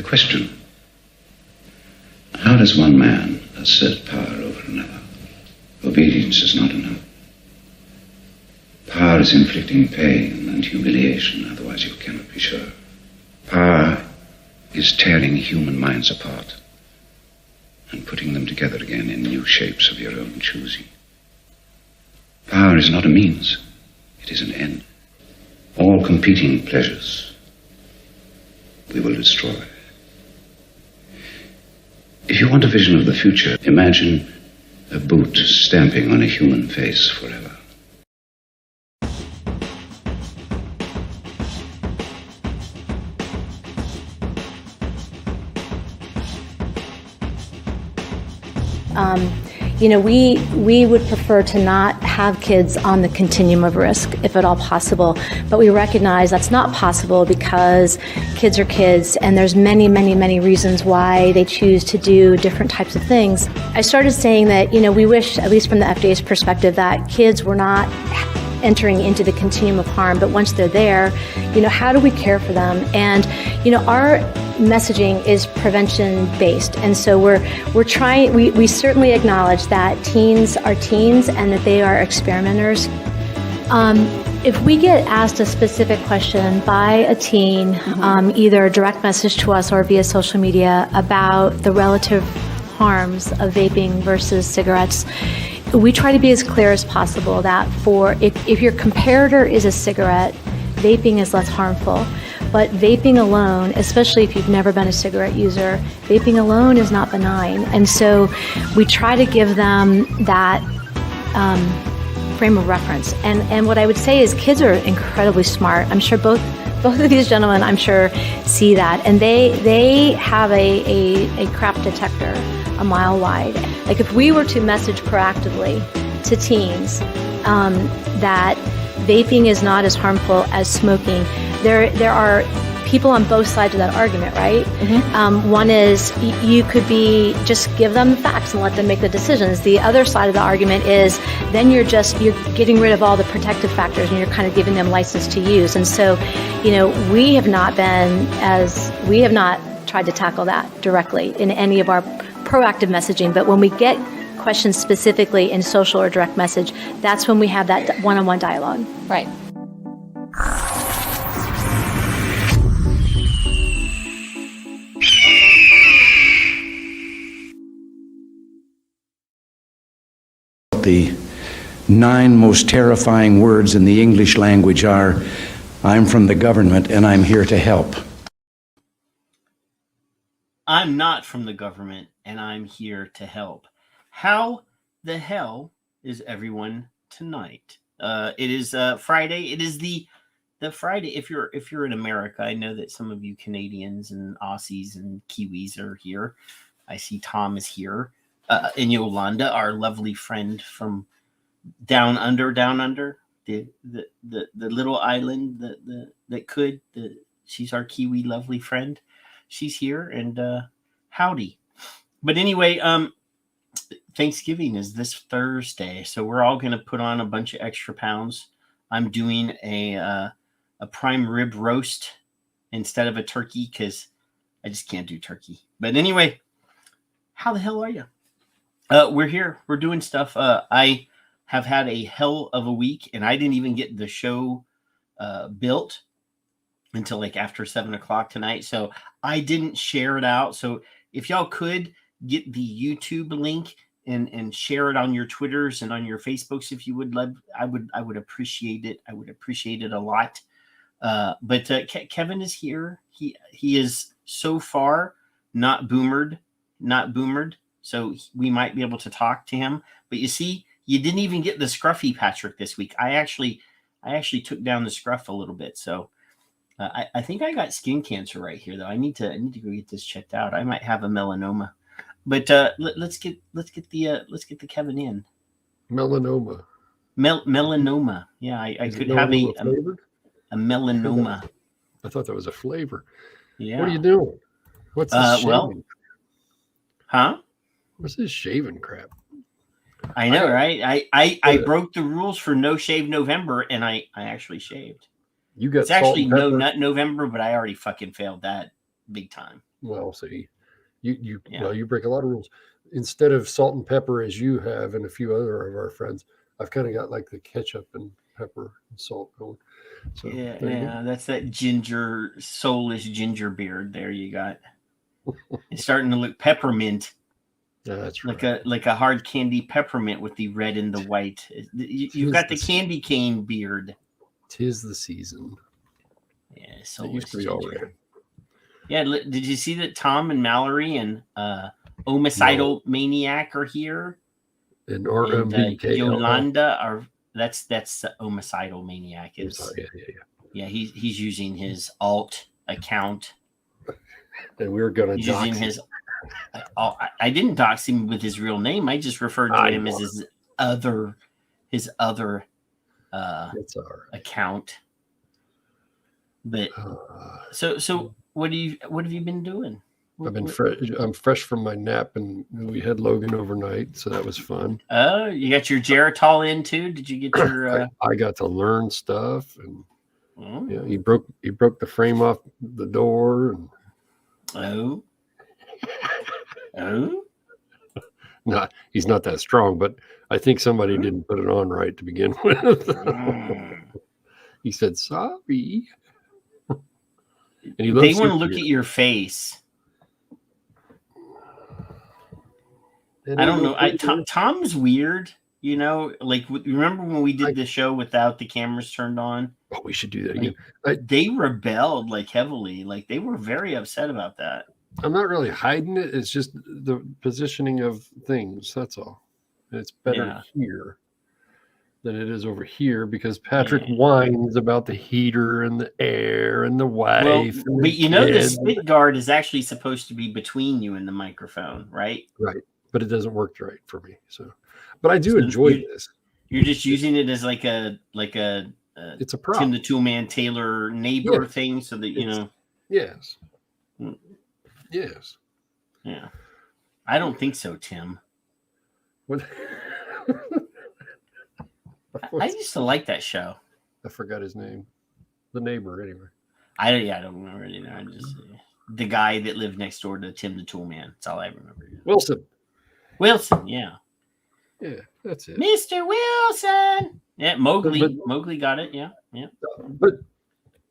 question, how does one man assert power over another? Obedience is not enough. Power is inflicting pain and humiliation, otherwise you cannot be sure. Power is tearing human minds apart and putting them together again in new shapes of your own choosing. Power is not a means, it is an end. All competing pleasures we will destroy. If you want a vision of the future, imagine a boot stamping on a human face forever. We would prefer to not have kids on the continuum of risk, if at all possible. But we recognize that's not possible because kids are kids, and there's many, many, many reasons why they choose to do different types of things. I started saying that, we wish, at least from the FDA's perspective, that kids were not entering into the continuum of harm, but once they're there, how do we care for them? And, our messaging is prevention based, and so we're trying. We certainly acknowledge that teens are teens and that they are experimenters. If we get asked a specific question by a teen, either a direct message to us or via social media about the relative harms of vaping versus cigarettes, we try to be as clear as possible that if your comparator is a cigarette, vaping is less harmful. But vaping alone, especially if you've never been a cigarette user, vaping alone is not benign. And so we try to give them that frame of reference. And what I would say is kids are incredibly smart. I'm sure both of these gentlemen, see that. And they have a crap detector a mile wide. Like if we were to message proactively to teens that vaping is not as harmful as smoking, there are people on both sides of that argument, right? Mm-hmm. One is you could just give them the facts and let them make the decisions. The other side of the argument is then you're getting rid of all the protective factors and you're kind of giving them license to use. And so, we have not tried to tackle that directly in any of our proactive messaging. But when we get questions specifically in social or direct message, that's when we have that one-on-one dialogue. Right. The 9 most terrifying words in the English language are, I'm from the government and I'm here to help. I'm not from the government and I'm here to help. How the hell is everyone tonight? It is Friday. It is the Friday. If you're in America, I know that some of you Canadians and Aussies and Kiwis are here. I see Tom is here. And Yolanda, our lovely friend from down under, the little island she's our Kiwi lovely friend. She's here, and howdy. But anyway, Thanksgiving is this Thursday, so we're all going to put on a bunch of extra pounds. I'm doing a prime rib roast instead of a turkey because I just can't do turkey. But anyway, how the hell are you? We're here. We're doing stuff. I have had a hell of a week, and I didn't even get the show built until like after 7 o'clock tonight. So I didn't share it out. So if y'all could get the YouTube link and share it on your Twitters and on your Facebooks, if you would, I would appreciate it. I would appreciate it a lot. But Kevin is here. He is so far not boomered. So we might be able to talk to him. But you see, you didn't even get the scruffy Patrick this week. I actually took down the scruff a little bit. So I think I got skin cancer right here, though. I need to go get this checked out. I might have a melanoma. But let's get the Kevin in. Melanoma. Melanoma. Yeah, I could have a melanoma. I thought that was a flavor. Yeah. What are you doing? What's this shaving? Huh? What's this shaving crap? I know, right? I broke the rules for No Shave November, and I actually shaved. You got it's actually No Nut November, but I already fucking failed that big time. Well, see, you break a lot of rules. Instead of salt and pepper, as you have and a few other of our friends, I've kind of got like the ketchup and pepper and salt going. So yeah, that's that soulless ginger beard there you got. It's starting to look peppermint. Yeah, that's like right. like a hard candy peppermint with the red and the white. You've got the candy cane beard. 'Tis the season. Yeah, it used to be all red. Yeah, did you see that Tom and Mallory and Homicidal Maniac are here? And Yolanda are that's Homicidal Maniac is. Yeah, he's using his alt account. And we're gonna using his. I didn't dox him with his real name. I just referred to him as his other account. But so what have you been doing? I'm fresh from my nap, and we had Logan overnight, so that was fun. Oh, you got your Geritol in too? Did you get your? I got to learn stuff, and yeah, he broke the frame off the door, and no, he's not that strong, but I think somebody didn't put it on right to begin with. He said sorry. And they want to look at your face. I don't know. Tom's weird, you know. Like, remember when we did the show without the cameras turned on? Oh, we should do that again. They rebelled heavily. Like, they were very upset about that. I'm not really hiding it. It's just the positioning of things. That's all. It's better here than it is over here because Patrick whines about the heater and the air and the wife. Well, but you know, the spit guard is actually supposed to be between you and the microphone, right? Right. But it doesn't work right for me. So, but I do enjoy this. You're just using it as like a it's a prop. Tim the Toolman Taylor neighbor thing, so that you know. Yes. Yes. Yeah. I don't think so, Tim. What? I used to like that show. I forgot his name. The neighbor, anyway. I don't remember it either. I just the guy that lived next door to Tim the Toolman. That's all I remember. Wilson, yeah. Yeah, that's it. Mr. Wilson. Yeah, Mowgli got it. Yeah.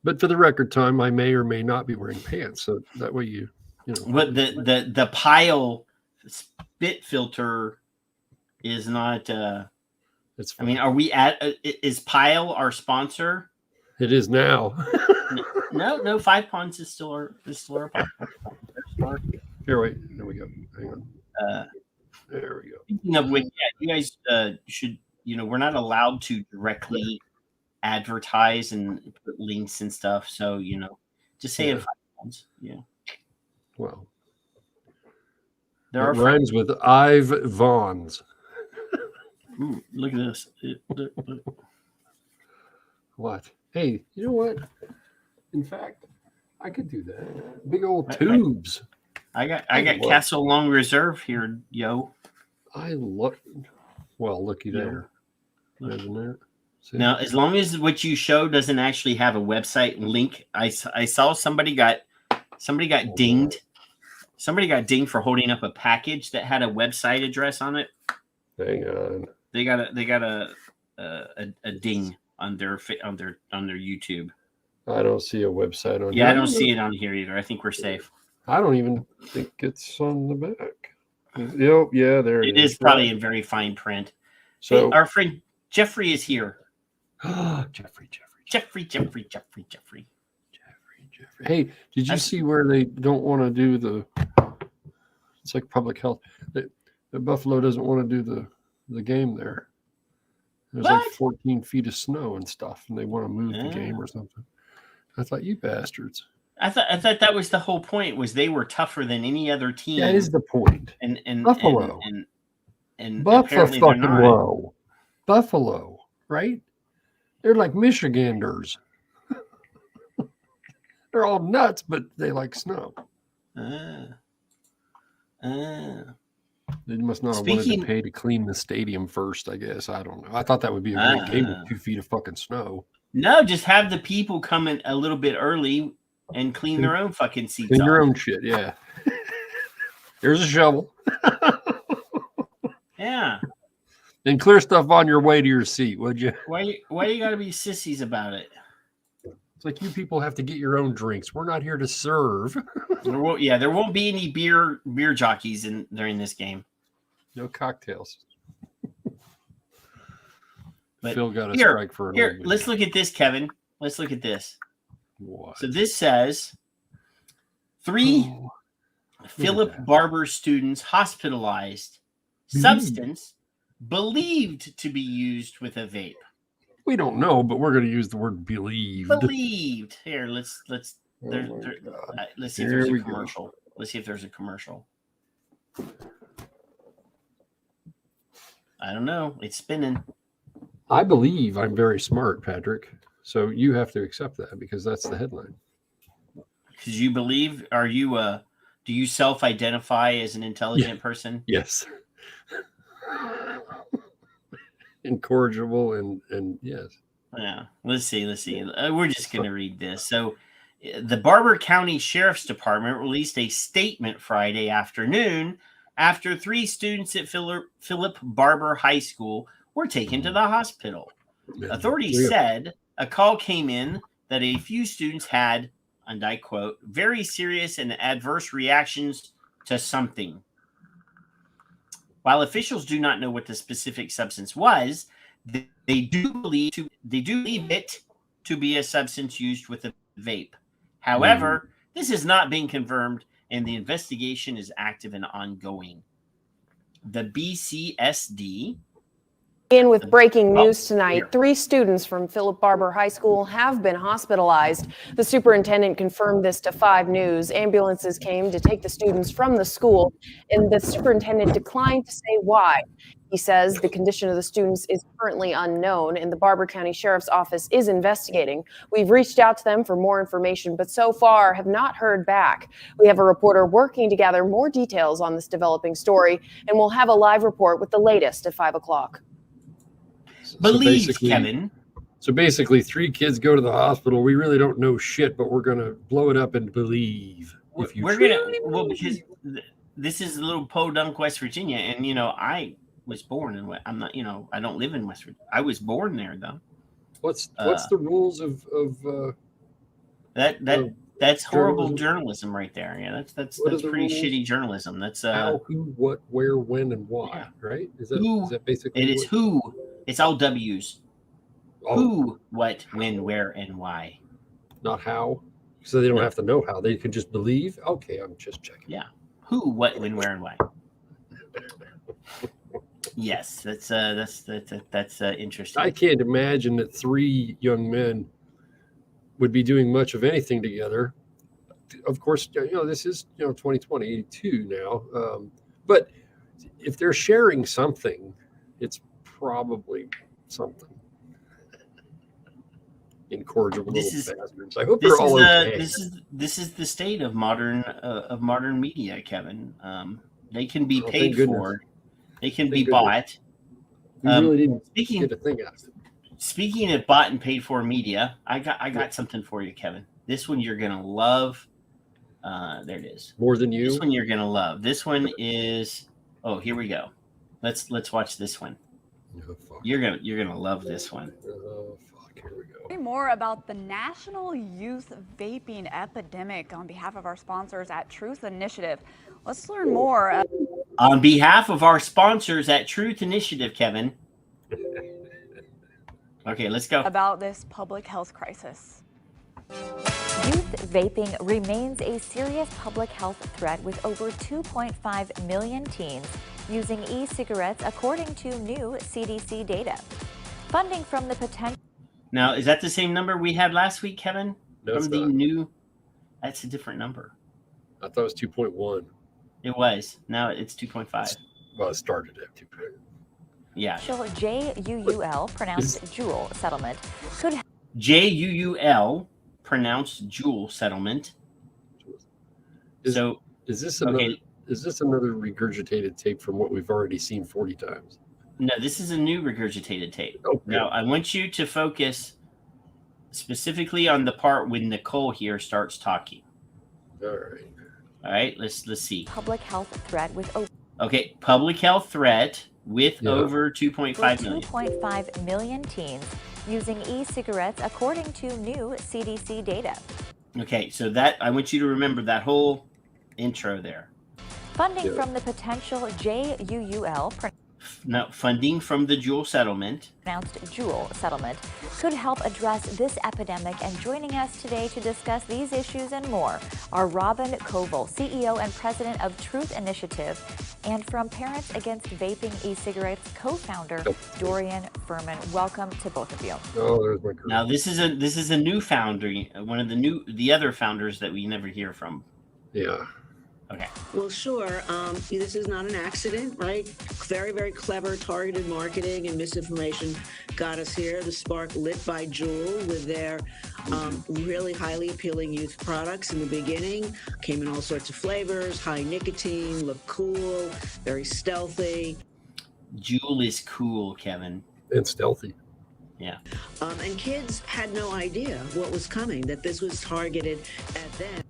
But for the record, Tom, I may or may not be wearing pants, so that way you know. But the pile spit filter is not. It's fine. I mean, are we at? Is Pile our sponsor? It is now. No. 5 Ponds is still our sponsor. Here, wait. There we go. Hang on. There we go. Speaking of which, you guys should. You know, we're not allowed to directly advertise and put links and stuff. So you know, just say it 5 Ponds. Yeah. Well, there are rhymes with Ive Vaughn's. Ooh, look at this. Look. What? Hey, you know what? In fact, I could do that. Big old tubes. I got Castle Long Reserve here, yo. Looky there. Isn't it? Now, as long as what you show doesn't actually have a website link, I saw somebody got dinged. Somebody got dinged for holding up a package that had a website address on it. Hang on. They got a ding on their YouTube. I don't see a website on here. Yeah, I don't see it on here either. I think we're safe. I don't even think it's on the back. Yeah, there it is. It is probably in very fine print. So our friend Jeffrey is here. Jeffrey. Hey, did you see where they don't want to do the? It's like public health. The Buffalo doesn't want to do the game there. There's like 14 feet of snow and stuff, and they want to move the game or something. I thought, you bastards. I thought that was the whole point, was they were tougher than any other team. That is the point. And Buffalo. And Buffalo, right? They're like Michiganders. They're all nuts, but they like snow. They must not have wanted to pay to clean the stadium first, I guess. I don't know. I thought that would be a great game with 2 feet of fucking snow. No, just have the people come in a little bit early and clean their own fucking seats. Clean your own shit, yeah. Here's a shovel. Yeah. And clear stuff on your way to your seat, would you? Why you got to be sissies about it? It's like you people have to get your own drinks. We're not here to serve. There won't be any beer jockeys during this game. No cocktails. But Phil got a strike for an here. Let's look at this, Kevin. Let's look at this. What? So this says 3 Philip Barbour students hospitalized. Substance believed to be used with a vape. We don't know, but we're going to use the word believed. Believed. Here, let's see if there's a commercial. Let's see if there's a commercial. I don't know. It's spinning. I believe I'm very smart, Patrick. So you have to accept that because that's the headline. Because you believe? Do you self-identify as an intelligent person? Yes. Incorrigible and yes. Yeah. Let's see. We're just going to read this. So the Barbour County Sheriff's Department released a statement Friday afternoon after 3 students at Philip Barbour High School were taken to the hospital. Authorities said a call came in that a few students had, and I quote, very serious and adverse reactions to something. While officials do not know what the specific substance was, they do believe it to be a substance used with a vape. However, this is not being confirmed, and the investigation is active and ongoing. The BCSD. In with breaking news tonight, 3 students from Philip Barbour High School have been hospitalized. The superintendent confirmed this to 5 News. Ambulances came to take the students from the school, and the superintendent declined to say why. He says the condition of the students is currently unknown, and the Barbour County Sheriff's Office is investigating. We've reached out to them for more information, but so far have not heard back. We have a reporter working to gather more details on this developing story, and we'll have a live report with the latest at 5 o'clock. Believe, Kevin. So basically 3 kids go to the hospital. We really don't know shit, but we're going to blow it up and believe. Because this is a little Podunk, West Virginia, and I was born in I'm not, I don't live in West Virginia. I was born there though. What's the rules of that's horrible journalism right there. Yeah, that's pretty rules? Shitty journalism. That's how, who, what, where, when, and why, yeah. Right? Is that basically it is who? It's all W's. Oh. Who, what, when, where, and why. Not how. So they don't have to know how. They can just believe. Okay, I'm just checking. Yeah. Who, what, when, where, and why. Yes, that's interesting. I can't imagine that 3 young men would be doing much of anything together. Of course, this is 2022 now. But if they're sharing something, it's probably something. Incorrigible little bastards. I hope they're all okay. This is the state of modern media, Kevin. They can be paid for. They can be bought. We really didn't get a thing out of it. Speaking of bought and paid for media, I got something for you, Kevin. This one you're gonna love. There it is. More than you. This one you're gonna love. This one is. Oh, here we go. Let's watch this one. Oh, fuck. You're gonna love this one. Oh fuck! Here we go. More about the national youth vaping epidemic on behalf of our sponsors at Truth Initiative. Let's learn more. On behalf of our sponsors at Truth Initiative, Kevin. Okay, let's go. About this public health crisis. Youth vaping remains a serious public health threat with over 2.5 million teens using e-cigarettes according to new CDC data. Funding from the potential... Now, is that the same number we had last week, Kevin? No, from the new... That's a different number. I thought it was 2.1. It was. Now it's 2.5. Well, it started at 2. Yeah. JUUL, pronounced Juul settlement, could have... JUUL, pronounced Juul settlement. Is this another? Okay. Is this another regurgitated tape from what we've already seen 40 times? No, this is a new regurgitated tape. Okay. Now, I want you to focus specifically on the part when Nicole here starts talking. All right. All right, let's see. Public health threat with Okay, public health threat with over 2.5 million. 2.5 million teens using e-cigarettes, according to new CDC data. Okay, so that I want you to remember that whole intro there. Funding from the potential JUUL, Now, funding from the Juul settlement, pronounced Juul settlement, could help address this epidemic. And joining us today to discuss these issues and more are Robin Koval, CEO and president of Truth Initiative, and from Parents Against Vaping E-Cigarettes, co-founder Dorian Furman. Welcome to both of you. Oh, there's my girl. now this is a new founder, one of the other founders that we never hear from. Yeah. Okay. Well, sure. This is not an accident, right? Very, very clever targeted marketing and misinformation got us here. The spark lit by Juul with their really highly appealing youth products in the beginning. Came in all sorts of flavors, high nicotine, look cool, very stealthy. Juul is cool, Kevin. And stealthy. Yeah. And kids had no idea what was coming, that this was targeted at them.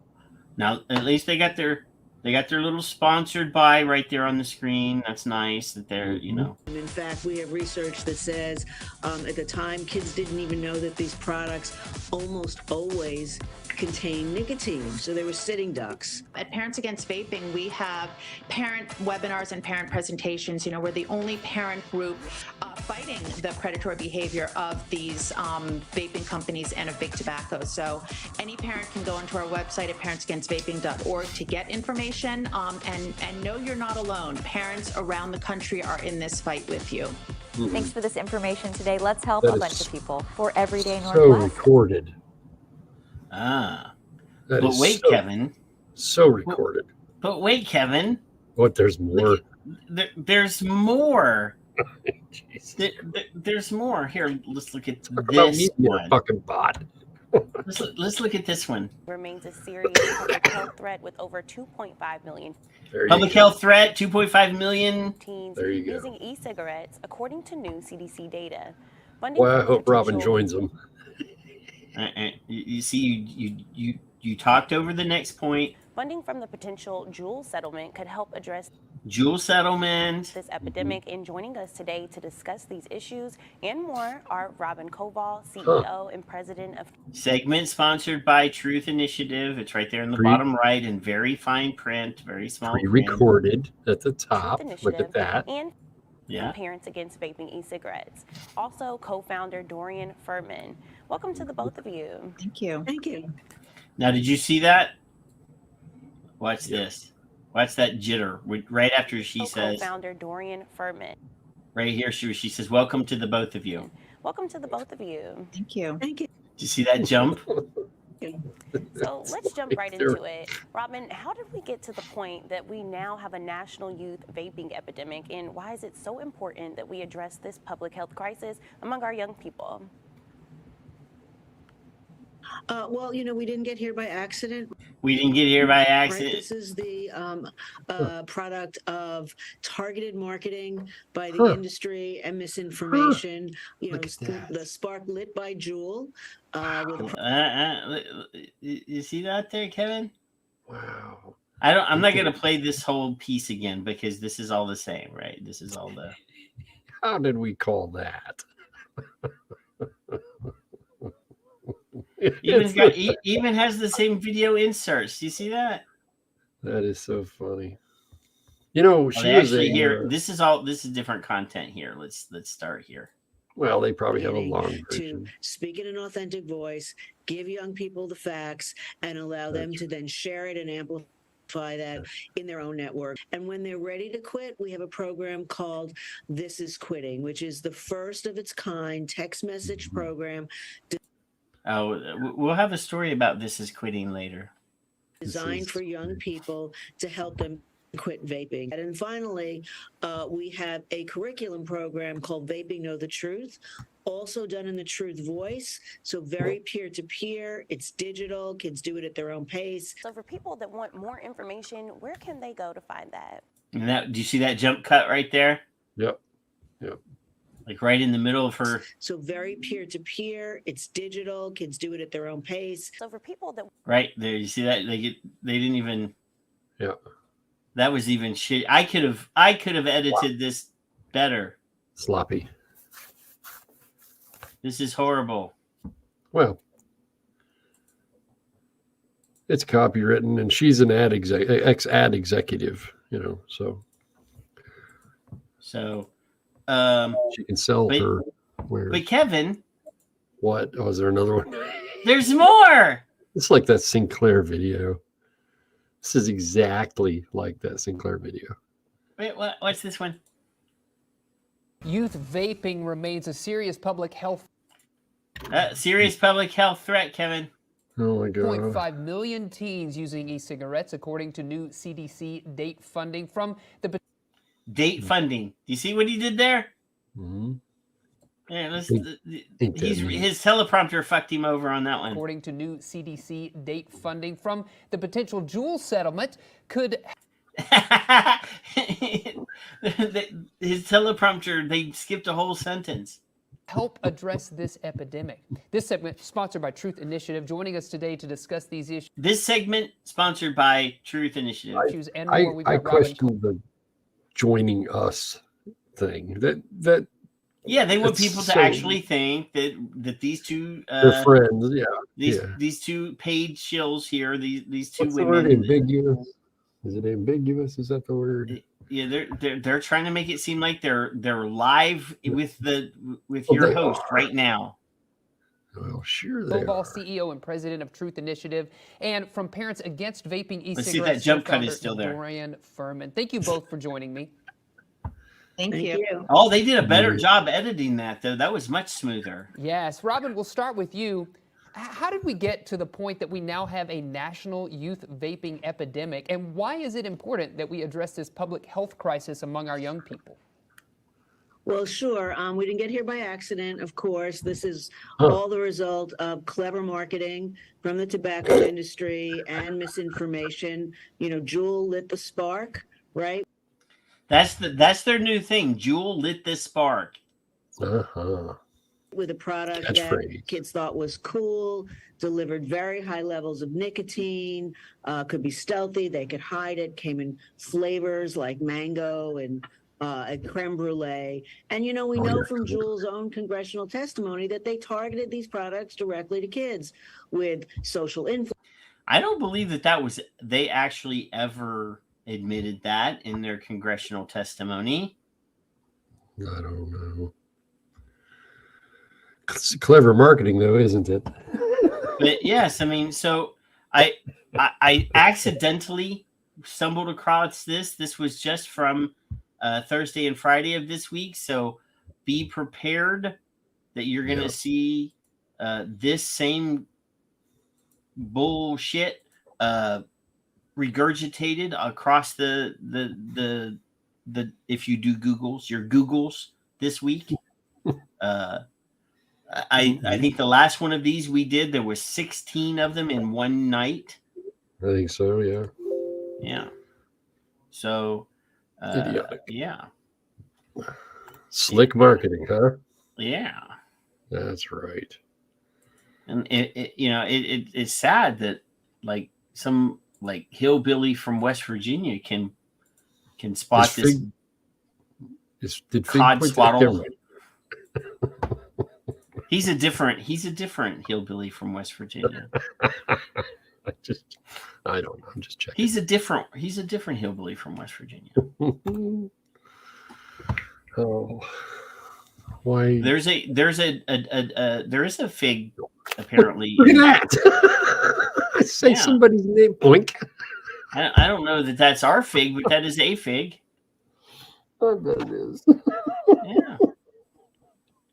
Now, at least they got their little sponsored by right there on the screen. That's nice that they're, In fact, we have research that says at the time, kids didn't even know that these products almost always contain nicotine. So they were sitting ducks. At Parents Against Vaping, we have parent webinars and parent presentations. We're the only parent group fighting the predatory behavior of these vaping companies and of big tobacco. So any parent can go onto our website at parentsagainstVaping.org to get information and know you're not alone. Parents around the country are in this fight with you. Thanks for this information today. Let's help That a is bunch of people for Everyday So Northwest. recorded. That That is wait, so, Kevin. So recorded. But wait, Kevin. What? There's more. There's more. Jeez. There's more. Here, let's look at Talk about this me being a one. fucking bot. Let's look at this one. Remains a serious public health threat with over 2.5 million Public health threat, 2.5 million. teens There you go. using e-cigarettes, according to new CDC data. Well, I hope Robin joins them. You see, you talked over the next point. Funding from the potential Juul settlement could help address Juul settlement. this epidemic. And joining us today to discuss these issues and more are Robin Koval, CEO and president of Segment sponsored by Truth Initiative. It's right there in the bottom right in very fine print, very small print. Pre-recorded at the top. Truth Look Initiative at that. and Yeah. Parents Against Vaping E-Cigarettes. Also co-founder Dorian Furman. Welcome to the both of you. Thank you. Thank you. Now, did you see that? Watch this. Watch that jitter. Right after she says, Co-founder Dorian Furman. right here, she says, welcome to the both of you. Welcome to the both of you. Thank you. Thank you. Did you see that jump? So let's jump right into it. Robin, how did we get to the point that we now have a national youth vaping epidemic, and why is it so important that we address this public health crisis among our young people? Well, we didn't get here by accident. We didn't get here by Right, accident. this is the product of targeted marketing by the industry and misinformation. The spark lit by Juul. You see that there, Kevin? Wow. I'm not going to play this whole piece again because this is all the same, right? This is all the. How did we call that? Even has the same video inserts. Do you see that? That is so funny. She was actually here. This is different content here. Let's start here. Well, they probably have a long version. To speak in an authentic voice, give young people the facts, and allow them to then share it and amplify that in their own network. And when they're ready to quit, we have a program called This Is Quitting, which is the first of its kind text message program. Oh, we'll have a story about This Is Quitting later. Designed for young people to help them quit vaping. And finally, we have a curriculum program called Vaping Know the Truth, also done in the Truth voice. So very peer-to-peer. It's digital. Kids do it at their own pace. So for people that want more information, where can they go to find that? And do you see that jump cut right there? Yep. Like right in the middle of her. So very peer-to-peer. It's digital. Kids do it at their own pace. So for people that Right there, you see that they didn't even Yeah. That was even shit. I could have edited this better. Sloppy. This is horrible. Well, it's copywritten, and she's an ex-ad executive, So she can sell her wares. But Kevin, what? Oh, is there another one? There's more. It's like that Sinclair video. This is exactly like that Sinclair video. Wait, what's this one? Youth vaping remains a serious public health. Serious public health threat, Kevin. Oh my God. 0.5 million teens using e-cigarettes, according to new CDC date funding from the. Date funding. Do you see what he did there? Mm-hmm. Yeah, his teleprompter fucked him over on that one. According to new CDC date funding from the potential Juul settlement, could. His teleprompter, they skipped a whole sentence. Help address this epidemic. This segment sponsored by Truth Initiative. Joining us today to discuss these issues. This segment sponsored by Truth Initiative. I question the joining us thing. That yeah, they want people to actually think that these two they're friends. These two paid shills here. These two What's women. The word ambiguous? Is it ambiguous? Is that the word? Yeah, they're trying to make it seem like they're live with your host right now. Well, sure they Global are. CEO and president of Truth Initiative, and from Parents Against Vaping E-Cigarettes. Let's see if that jump cut is still there. Dorian Furman. Thank you both for joining me. Thank you. Oh, they did a better job editing that, though. That was much smoother. Yes. Robin, we'll start with you. How did we get to the point that we now have a national youth vaping epidemic? And why is it important that we address this public health crisis among our young people? Well, sure. We didn't get here by accident, of course. This is all the result of clever marketing from the tobacco industry and misinformation. Juul lit the spark, right? That's their new thing. Juul lit the spark. With a product that kids thought was cool, delivered very high levels of nicotine, could be stealthy, they could hide it, came in flavors like mango and creme brulee. And, we know from Juul's own congressional testimony that they targeted these products directly to kids with social influence. I don't believe they actually ever admitted that in their congressional testimony. I don't know. It's clever marketing, though, isn't it? But yes, I mean, so I accidentally stumbled across this. This was just from Thursday and Friday of this week. So be prepared that you're going to see this same bullshit regurgitated across the if you do your Googles this week. I think the last one of these we did, there was 16 of them in one night. I think so, yeah. Yeah. So, yeah. Slick marketing, huh? Yeah. That's right. And it's sad that some hillbilly from West Virginia can spot did cod swaddle. He's a different hillbilly from West Virginia. I don't know. I'm just checking. He's a different hillbilly from West Virginia. Oh, why? There is a fig apparently. Look at that. Say somebody's name. Boink. I don't know that that's our fig, but that is a fig. I bet it is. Yeah.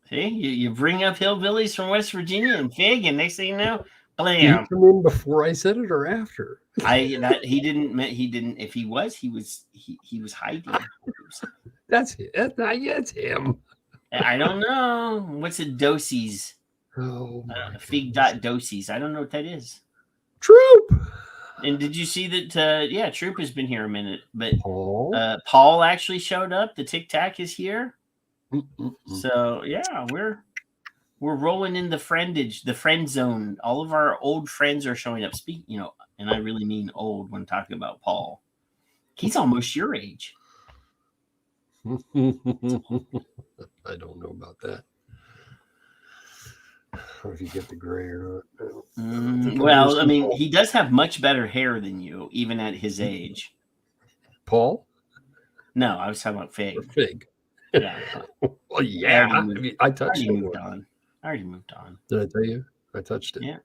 See, you bring up hillbillies from West Virginia and fig, and next thing you know, blam. Did you come in before I said it or after? He didn't. If he was hiding. That's it. That's him. I don't know. What's a doses? Oh, fig.doses. I don't know what that is. Troop. And did you see that? Troop has been here a minute, but Paul actually showed up. The Tic Tac is here. So yeah, we're rolling in the friend zone. All of our old friends are showing up. And I really mean old when talking about Paul. He's almost your age. I don't know about that. Or if you get the gray or not. Well, I mean, he does have much better hair than you, even at his age. Paul? No, I was talking about Fig. Or Fig. Yeah. Well, yeah. I touched it. I already moved on. Did I tell you? I touched it. Yeah.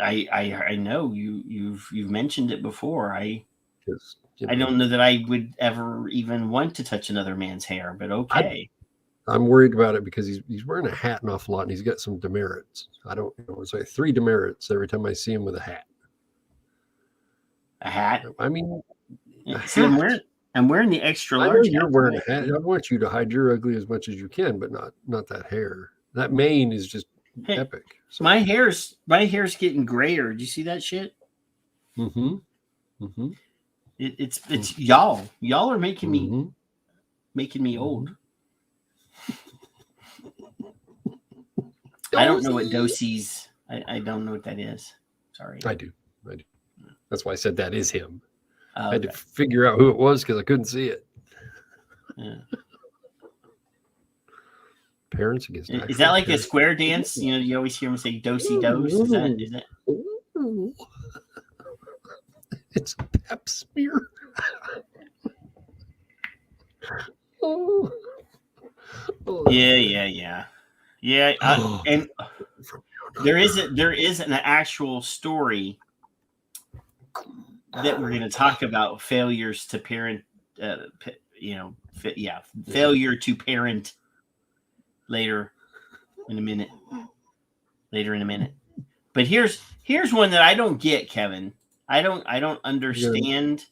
I know you've mentioned it before. I don't know that I would ever even want to touch another man's hair, but okay. I'm worried about it because he's wearing a hat an awful lot, and he's got some demerits. I don't know. It's like 3 demerits every time I see him with a hat. A hat? I mean, see, I'm wearing the extra large. I know you're wearing a hat. I want you to hide your ugly as much as you can, but not that hair. That mane is just epic. So. My hair's getting grayer. Do you see that shit? Mm-hmm. Mm-hmm. It's y'all. Y'all are making me old. I don't know what doses. I don't know what that is. Sorry. I do. That's why I said that is him. Oh, I had to figure out who it was because I couldn't see it. Yeah. Parents against. Is that like a square dance? You know, you always hear them say "dosey dose." Is that? Ooh. It's a pep smear. Oh. Yeah. And there is an actual story that we're going to talk about, failures to parent. Failure to parent. Later in a minute. But here's one that I don't get, Kevin. I don't understand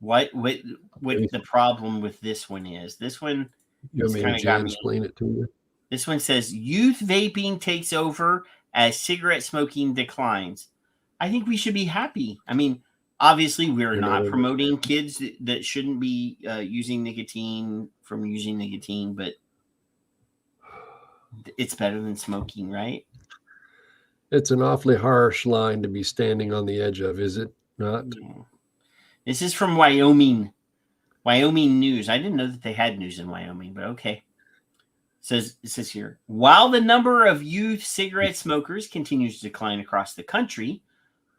what the problem with this one is. This one kind of got me. Explain it to you. This one says youth vaping takes over as cigarette smoking declines. I think we should be happy. I mean, obviously we're not promoting kids that shouldn't be using nicotine, but it's better than smoking, right? It's an awfully harsh line to be standing on the edge of, is it not? This is from Wyoming News. I didn't know that they had news in Wyoming, but okay. It says here, while the number of youth cigarette smokers continues to decline across the country,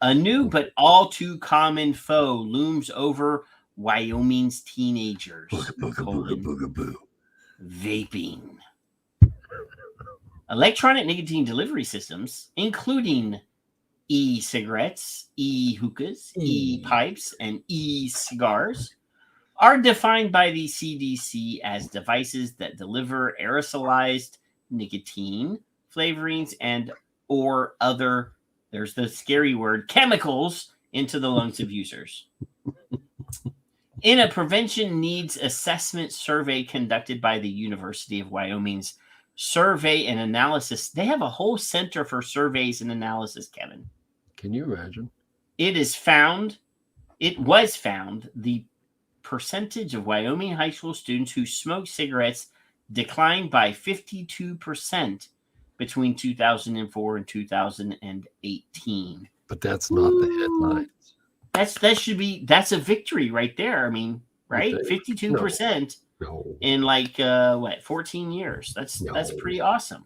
a new but all too common foe looms over Wyoming's teenagers. Vaping. Electronic nicotine delivery systems, including e-cigarettes, e-hookahs, e-pipes, and e-cigars, are defined by the CDC as devices that deliver aerosolized nicotine flavorings and or other, there's the scary word, chemicals into the lungs of users. In a prevention needs assessment survey conducted by the University of Wyoming's Survey and Analysis, they have a whole center for surveys and analysis, Kevin. Can you imagine? It was found the percentage of Wyoming high school students who smoke cigarettes declined by 52% between 2004 and 2018. But that's not the headlines. That's a victory right there. I mean, right? 52% in 14 years. That's pretty awesome.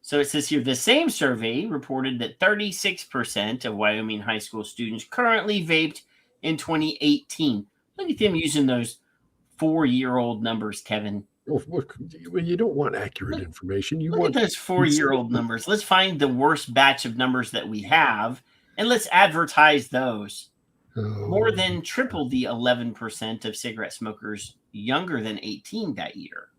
So it says here, the same survey reported that 36% of Wyoming high school students currently vaped in 2018. Look at them using those 4-year-old numbers, Kevin. Well, you don't want accurate information. Look at those 4-year-old numbers. Let's find the worst batch of numbers that we have, and let's advertise those. More than triple the 11% of cigarette smokers younger than 18 that year.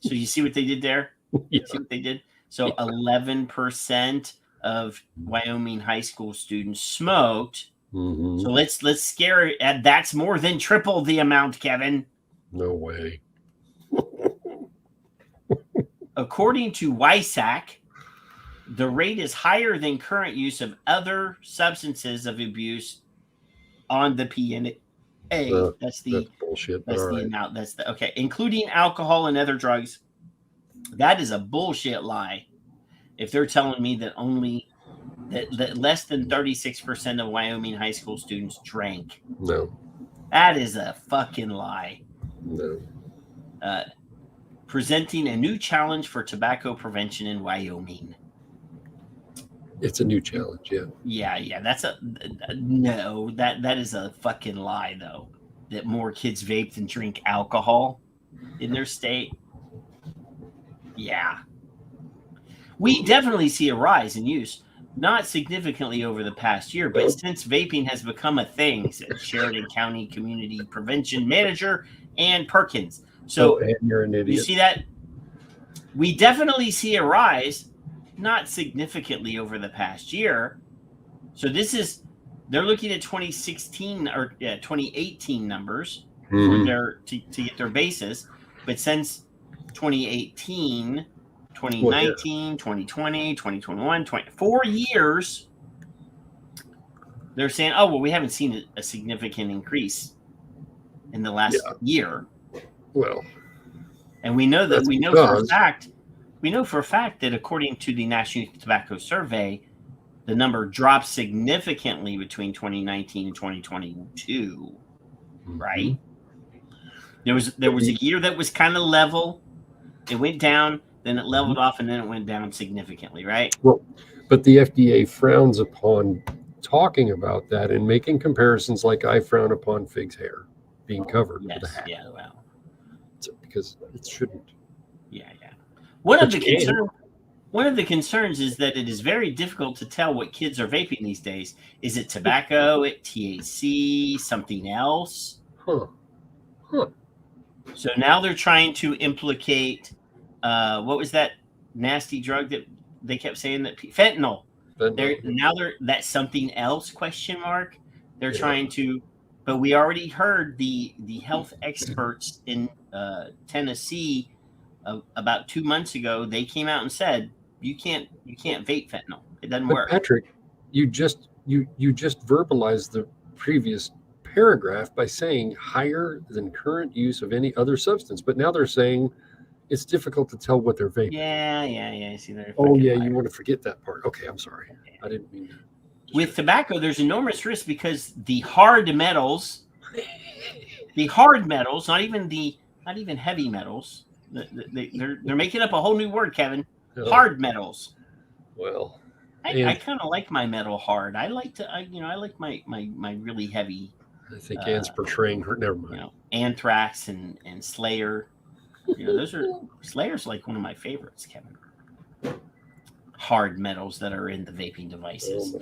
So you see what they did there? Yeah. See what they did? So 11% of Wyoming high school students smoked. Mm-hmm. So let's scare it. That's more than triple the amount, Kevin. No way. According to WISAC, the rate is higher than current use of other substances of abuse on the PNA. That's bullshit. That's the amount. Okay, including alcohol and other drugs. That is a bullshit lie. If they're telling me that only that less than 36% of Wyoming high school students drank. No. That is a fucking lie. No. Presenting a new challenge for tobacco prevention in Wyoming. It's a new challenge, yeah. Yeah. That's no. That is a fucking lie, though. That more kids vape than drink alcohol in their state. Yeah. We definitely see a rise in use, not significantly over the past year, but since vaping has become a thing, said Sheridan County Community Prevention Manager Ann Perkins. So and you're an idiot. You see that? We definitely see a rise, not significantly over the past year. So they're looking at 2016 or 2018 numbers for to get their basis. But since 2018, 2019, 2020, 2021, 4 years, they're saying, oh, well, we haven't seen a significant increase in the last year. Well, and we know for a fact that according to the National Youth Tobacco Survey, the number dropped significantly between 2019 and 2022. Right? There was a year that was kind of level. It went down, then it leveled off, and then it went down significantly. Right? Well, but the FDA frowns upon talking about that and making comparisons, like I frown upon Fig's hair being covered with a hat. Yeah, well. Because it shouldn't. Yeah. One of the concerns is that it is very difficult to tell what kids are vaping these days. Is it tobacco, THC, something else? So now they're trying to implicate what was that nasty drug that they kept saying that fentanyl. That's something else ? They're trying to. But we already heard the health experts in Tennessee about 2 months ago. They came out and said you can't vape fentanyl. It doesn't work. Patrick, you just verbalized the previous paragraph by saying higher than current use of any other substance. But now they're saying it's difficult to tell what they're vaping. Yeah. See, you want to forget that part. Okay, I'm sorry. I didn't mean to. With tobacco, there's enormous risk because the hard metals, not even heavy metals, they're making up a whole new word, Kevin. Hard metals. Well, I kind of like my metal hard. I like my really heavy. I think Ann's portraying her. Never mind. Anthrax and Slayer. Those are Slayer's like one of my favorites, Kevin. Hard metals that are in the vaping devices.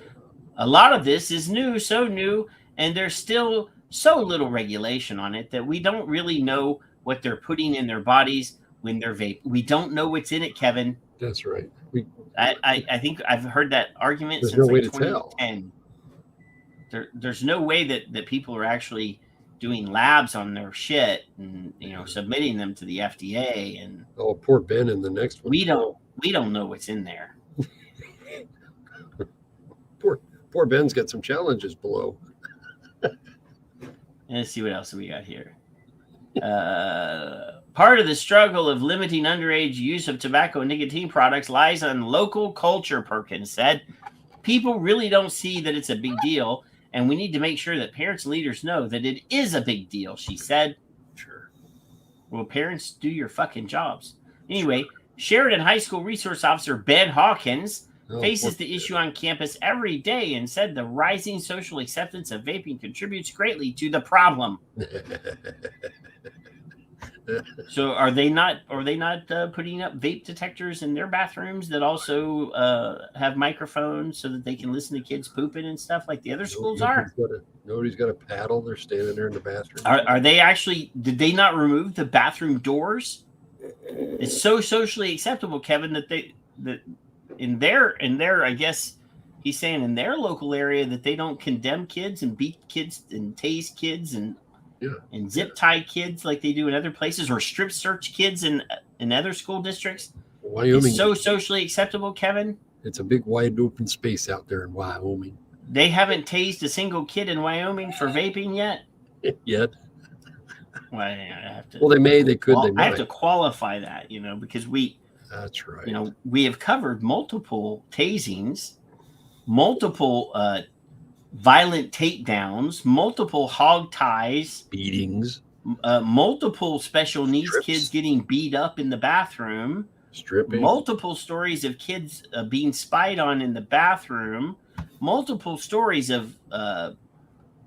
A lot of this is so new, and there's still so little regulation on it that we don't really know what they're putting in their bodies when they're vape. We don't know what's in it, Kevin. That's right. I think I've heard that argument There's since no way to tell. There's no way that people are actually doing labs on their shit and submitting them to the FDA. And poor Ben in the next one. We don't know what's in there. Poor Ben's got some challenges below. Let's see what else we got here. Part of the struggle of limiting underage use of tobacco and nicotine products lies on local culture, Perkins said. People really don't see that it's a big deal, and we need to make sure that parents and leaders know that it is a big deal, she said. Sure. Well, parents, do your fucking jobs. Anyway, Sheridan High School Resource Officer Ben Hawkins faces the issue on campus every day and said the rising social acceptance of vaping contributes greatly to the problem. So are they not putting up vape detectors in their bathrooms that also have microphones so that they can listen to kids pooping and stuff like the other schools are? Nobody's got a paddle. They're standing there in the bathroom. Are they actually? Did they not remove the bathroom doors? It's so socially acceptable, Kevin, that in their I guess he's saying in their local area that they don't condemn kids and beat kids and tase kids and zip tie kids like they do in other places, or strip search kids in other school districts. Wyoming, it's so socially acceptable, Kevin. It's a big wide open space out there in Wyoming. They haven't tased a single kid in Wyoming for vaping yet. Well, I have to. Well, they could. They might. I have to qualify that, because we. That's right. We have covered multiple tasings multiple violent takedowns, multiple hog ties, beatings, multiple special needs kids getting beat up in the bathroom, stripping, multiple stories of kids being spied on in the bathroom, multiple stories of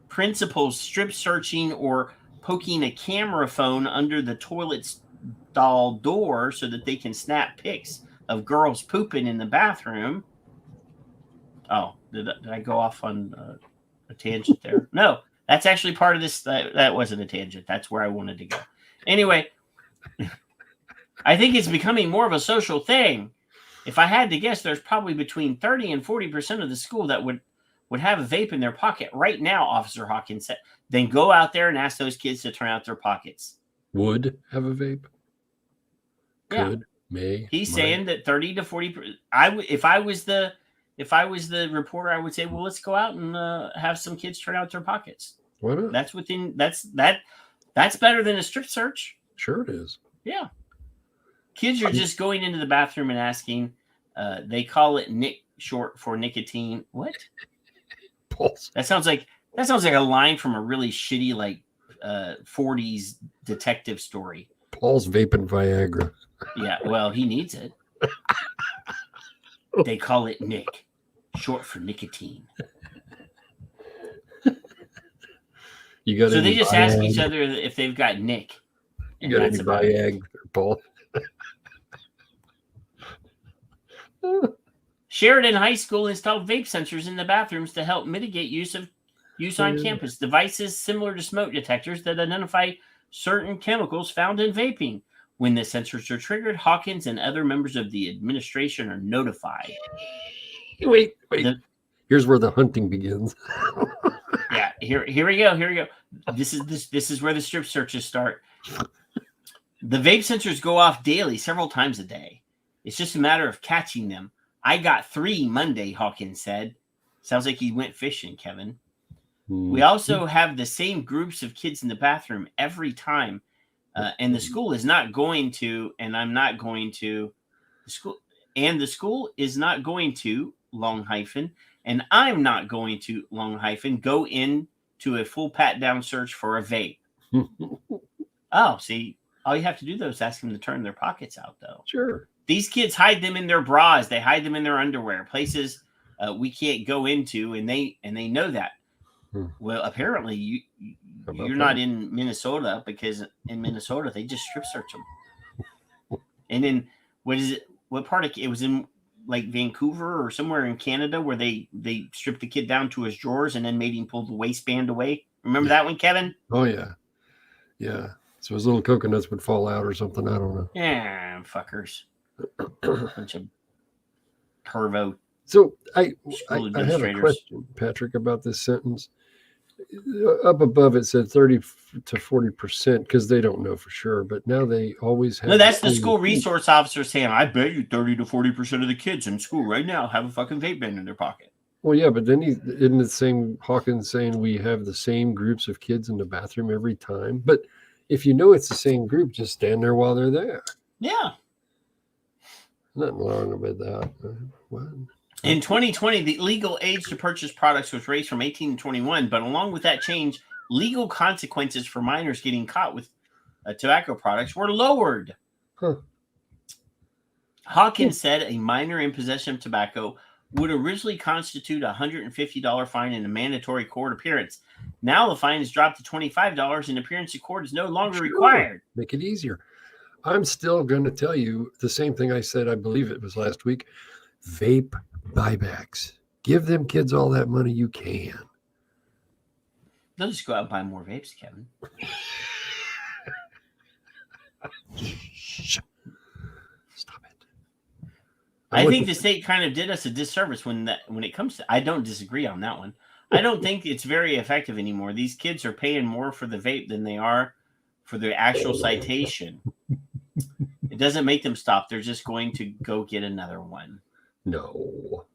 principals strip searching or poking a camera phone under the toilet stall door so that they can snap pics of girls pooping in the bathroom. Oh, did I go off on a tangent there? No, that's actually part of this. That wasn't a tangent. That's where I wanted to go. Anyway, I think it's becoming more of a social thing. If I had to guess, there's probably between 30 and 40% of the school that would have a vape in their pocket right now, Officer Hawkins said. Then go out there and ask those kids to turn out their pockets. Would have a vape? Yeah. Could, may. He's might. saying that 30 to 40%. If I was the reporter, I would say, well, let's go out and have some kids turn out their pockets. Why not? That's better than a strip search. Sure it is. Yeah. Kids are just going into the bathroom and asking. They call it Nick, short for nicotine. What? Pulse. That sounds like a line from a really shitty 40s detective story. Paul's vaping Viagra. Yeah, well, he needs it. They call it Nick, short for nicotine. You got so they just ask each other if they've got Nick. You got any Viagra, Paul? Sheridan High School installed vape sensors in the bathrooms to help mitigate use on campus. Devices similar to smoke detectors that identify certain chemicals found in vaping. When the sensors are triggered, Hawkins and other members of the administration are notified. Wait. Here's where the hunting begins. Yeah, here we go. This is where the strip searches start. The vape sensors go off daily, several times a day. It's just a matter of catching them. I got 3 Monday, Hawkins said. Sounds like he went fishing, Kevin. We also have the same groups of kids in the bathroom every time. And the school is not going to, and I'm not going to, the school is not going to, long hyphen, and I'm not going to, long hyphen, go into a full pat-down search for a vape. Oh, see, all you have to do, though, is ask them to turn their pockets out, though. Sure. These kids hide them in their bras. They hide them in their underwear, places we can't go into, and they know that. Well, apparently you're not in Minnesota, because in Minnesota they just strip search them. And then what part of it was in Vancouver or somewhere in Canada where they stripped the kid down to his drawers and then made him pull the waistband away. Remember that one, Kevin? Oh yeah. So his little coconuts would fall out or something. I don't know. Yeah, fuckers. Bunch of pervo. So I have a question, Patrick, about this sentence. Up above it said 30 to 40% because they don't know for sure, but now they always have. No, that's the school resource officer saying, I bet you 30 to 40% of the kids in school right now have a fucking vape pen in their pocket. Well, yeah, but then isn't the same Hawkins saying we have the same groups of kids in the bathroom every time? But if you know it's the same group, just stand there while they're there. Yeah. Nothing wrong with that. What? In 2020, the legal age to purchase products was raised from 18 to 21, but along with that change, legal consequences for minors getting caught with tobacco products were lowered. Hawkins said a minor in possession of tobacco would originally constitute a $150 fine and a mandatory court appearance. Now the fine is dropped to $25 and appearance in court is no longer required. Make it easier. I'm still going to tell you the same thing I said, I believe it was last week. Vape buybacks. Give them kids all that money you can. They'll just go out and buy more vapes, Kevin. Stop it. I think the state kind of did us a disservice when it comes to. I don't disagree on that one. I don't think it's very effective anymore. These kids are paying more for the vape than they are for the actual citation. It doesn't make them stop. They're just going to go get another one. No.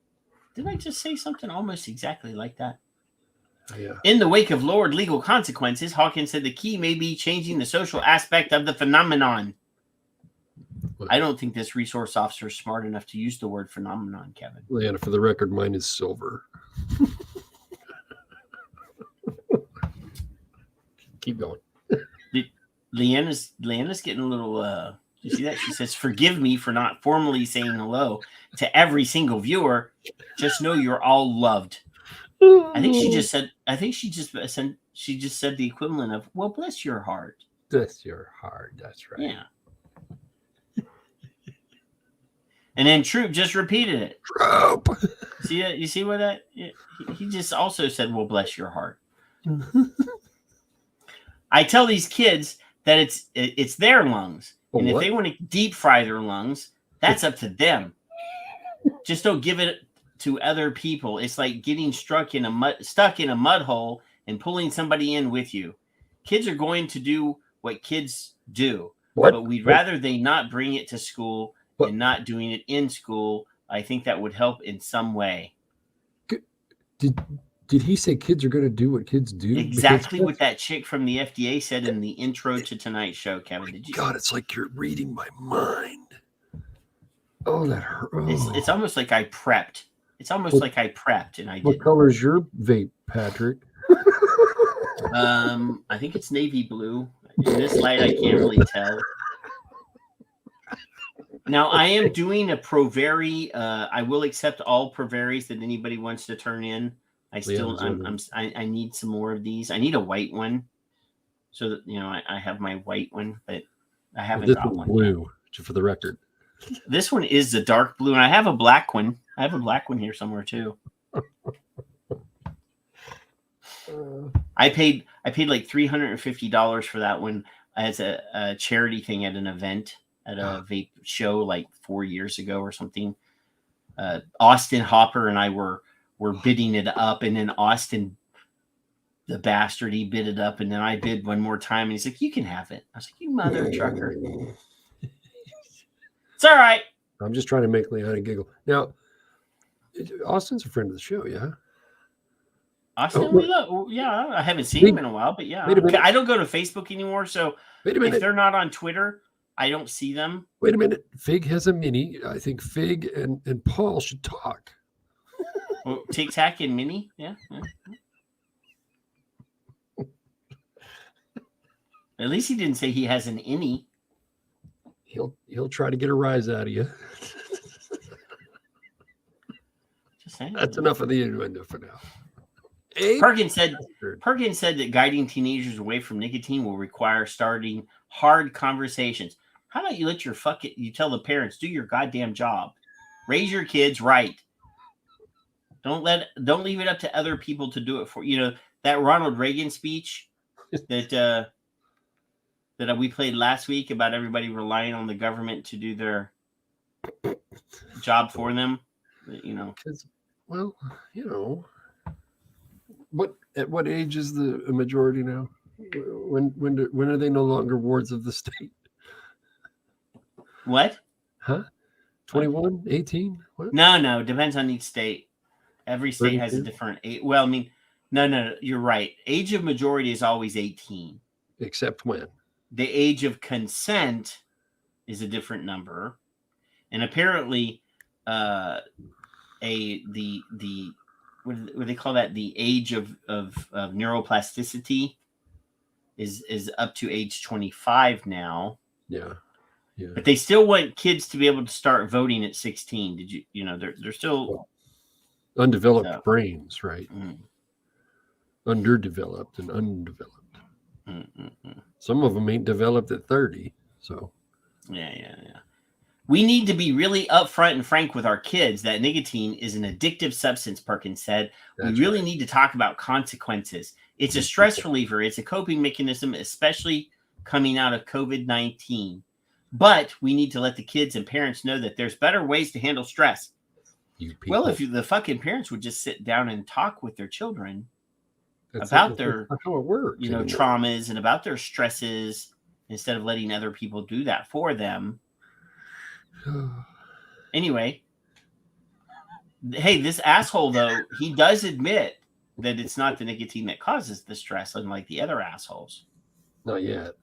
Did I just say something almost exactly like that? Yeah. In the wake of lowered legal consequences, Hawkins said the key may be changing the social aspect of the phenomenon. I don't think this resource officer is smart enough to use the word phenomenon, Kevin. Leanna, for the record, mine is silver. Keep going. Leanna's getting a little you see that? She says, "Forgive me for not formally saying hello to every single viewer. Just know you're all loved." I think she just said the equivalent of, "Well, bless your heart." Bless your heart. That's right. Yeah. And then Troop just repeated it. Troop. See that? You see what that? He just also said, "Well, bless your heart." I tell these kids that it's their lungs, and if they want to deep fry their lungs, that's up to them. Just don't give it to other people. It's like getting stuck in a mud hole and pulling somebody in with you. Kids are going to do what kids do, but we'd rather they not bring it to school and not doing it in school. I think that would help in some way. Did he say kids are going to do what kids do? Exactly what that chick from the FDA said in the intro to tonight's show, Kevin. Did you? God, it's like you're reading my mind. Oh, that hurt. Oh. It's almost like I prepped. It's almost like I prepped and I did. What color is your vape, Patrick? I think it's navy blue. In this light, I can't really tell. Now, I am doing a Provari. I will accept all Provaris that anybody wants to turn in. I need some more of these. I need a white one, so that I have my white one, but I haven't got one. Blue, for the record. This one is the dark blue, and I have a black one. I have a black one here somewhere too. I paid like $350 for that one as a charity thing at an event at a vape show like 4 years ago or something. Austin Hopper and I were bidding it up, and then Austin, the bastard, he bid it up, and then I bid one more time, and he's like, "You can have it." I was like, "You mother trucker." It's all right. I'm just trying to make Leanna giggle. Now, Austin's a friend of the show, yeah? Austin, yeah, I haven't seen him in a while, but yeah. I don't go to Facebook anymore, so if they're not on Twitter, I don't see them. Wait a minute. Fig has a mini. I think Fig and Paul should talk. Well, Tic Tac and Minnie, yeah. At least he didn't say he has an innie. He'll try to get a rise out of you. Just saying. That's enough of the innuendo for now. Perkins said that guiding teenagers away from nicotine will require starting hard conversations. How about you let you tell the parents, do your goddamn job. Raise your kids right. Don't leave it up to other people to do it for that Ronald Reagan speech that we played last week about everybody relying on the government to do their job for them. Well, at what age is the majority now? When are they no longer wards of the state? What? Huh? 21, 18? What? No. Depends on each state. Every state has a different age. Well, I mean, no. You're right. Age of majority is always 18. Except when? The age of consent is a different number, and apparently, what do they call that? The age of neuroplasticity is up to age 25 now. Yeah. But they still want kids to be able to start voting at 16. Did you? They're still undeveloped brains, right? Mm. Underdeveloped and undeveloped. Some of them ain't developed at 30. So. Yeah. We need to be really upfront and frank with our kids that nicotine is an addictive substance, Perkins said. We really need to talk about consequences. It's a stress reliever. It's a coping mechanism, especially coming out of COVID-19. But we need to let the kids and parents know that there's better ways to handle stress. Well, if the fucking parents would just sit down and talk with their children about their how it works, traumas and about their stresses instead of letting other people do that for them. Anyway, hey, this asshole, though, he does admit that it's not the nicotine that causes the stress, unlike the other assholes. Not yet.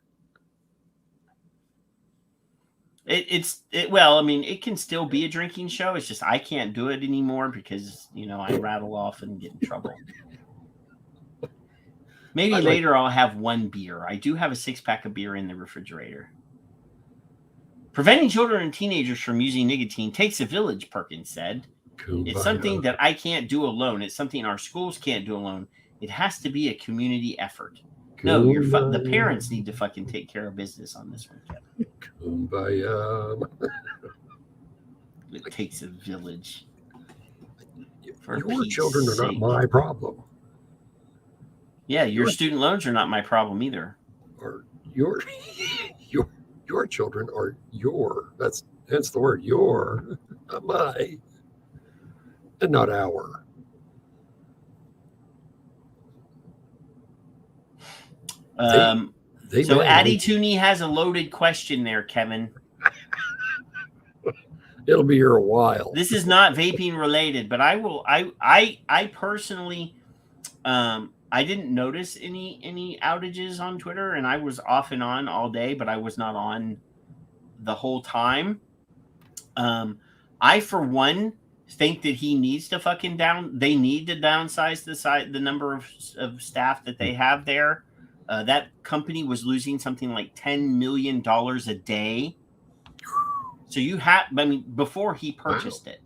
Well, I mean, it can still be a drinking show. It's just I can't do it anymore because I rattle off and get in trouble. Maybe later I'll have one beer. I do have a 6-pack of beer in the refrigerator. Preventing children and teenagers from using nicotine takes a village, Perkins said. Kumbaya. It's something that I can't do alone. It's something our schools can't do alone. It has to be a community effort. No, the parents need to fucking take care of business on this one, Kevin. Kumbaya. It takes a village. Your children are not my problem. Yeah, your student loans are not my problem either. Or your children are that's the word, your, not my, and not our. So Addie Tooney has a loaded question there, Kevin. It'll be here a while. This is not vaping related, but I personally, I didn't notice any outages on Twitter, and I was off and on all day, but I was not on the whole time. I, for one, think that he needs to they need to downsize the number of staff that they have there. That company was losing something like $10 million a day. So before he purchased it,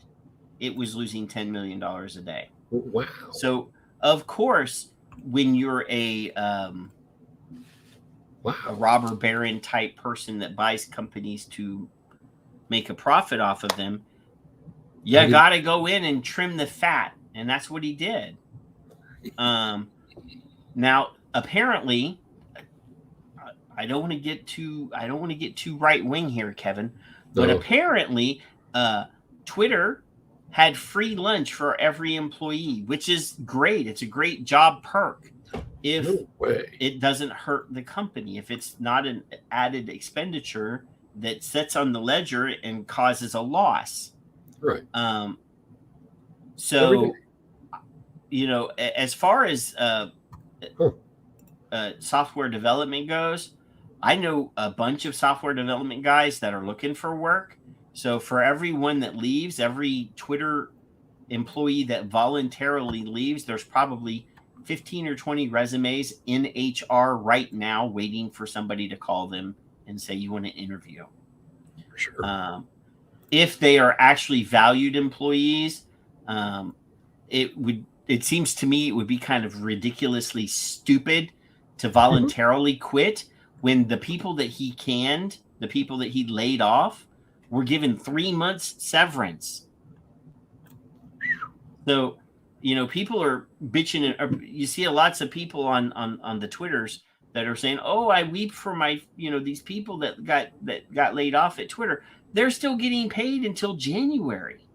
it was losing $10 million a day. Wow. So, of course, when you're a robber baron type person that buys companies to make a profit off of them, you got to go in and trim the fat. And that's what he did. Now, apparently, I don't want to get too right wing here, Kevin, but apparently, Twitter had free lunch for every employee, which is great. It's a great job perk if it doesn't hurt the company, if it's not an added expenditure that sits on the ledger and causes a loss. Right. So, as far as software development goes, I know a bunch of software development guys that are looking for work. So for everyone that leaves, every Twitter employee that voluntarily leaves, there's probably 15 or 20 resumes in HR right now waiting for somebody to call them and say, you want to interview. For sure. If they are actually valued employees, it seems to me it would be kind of ridiculously stupid to voluntarily quit when the people that he canned, the people that he laid off, were given 3 months severance. So, people are bitching. You see lots of people on the Twitters that are saying, "Oh, I weep for my, these people that got laid off at Twitter. They're still getting paid until January.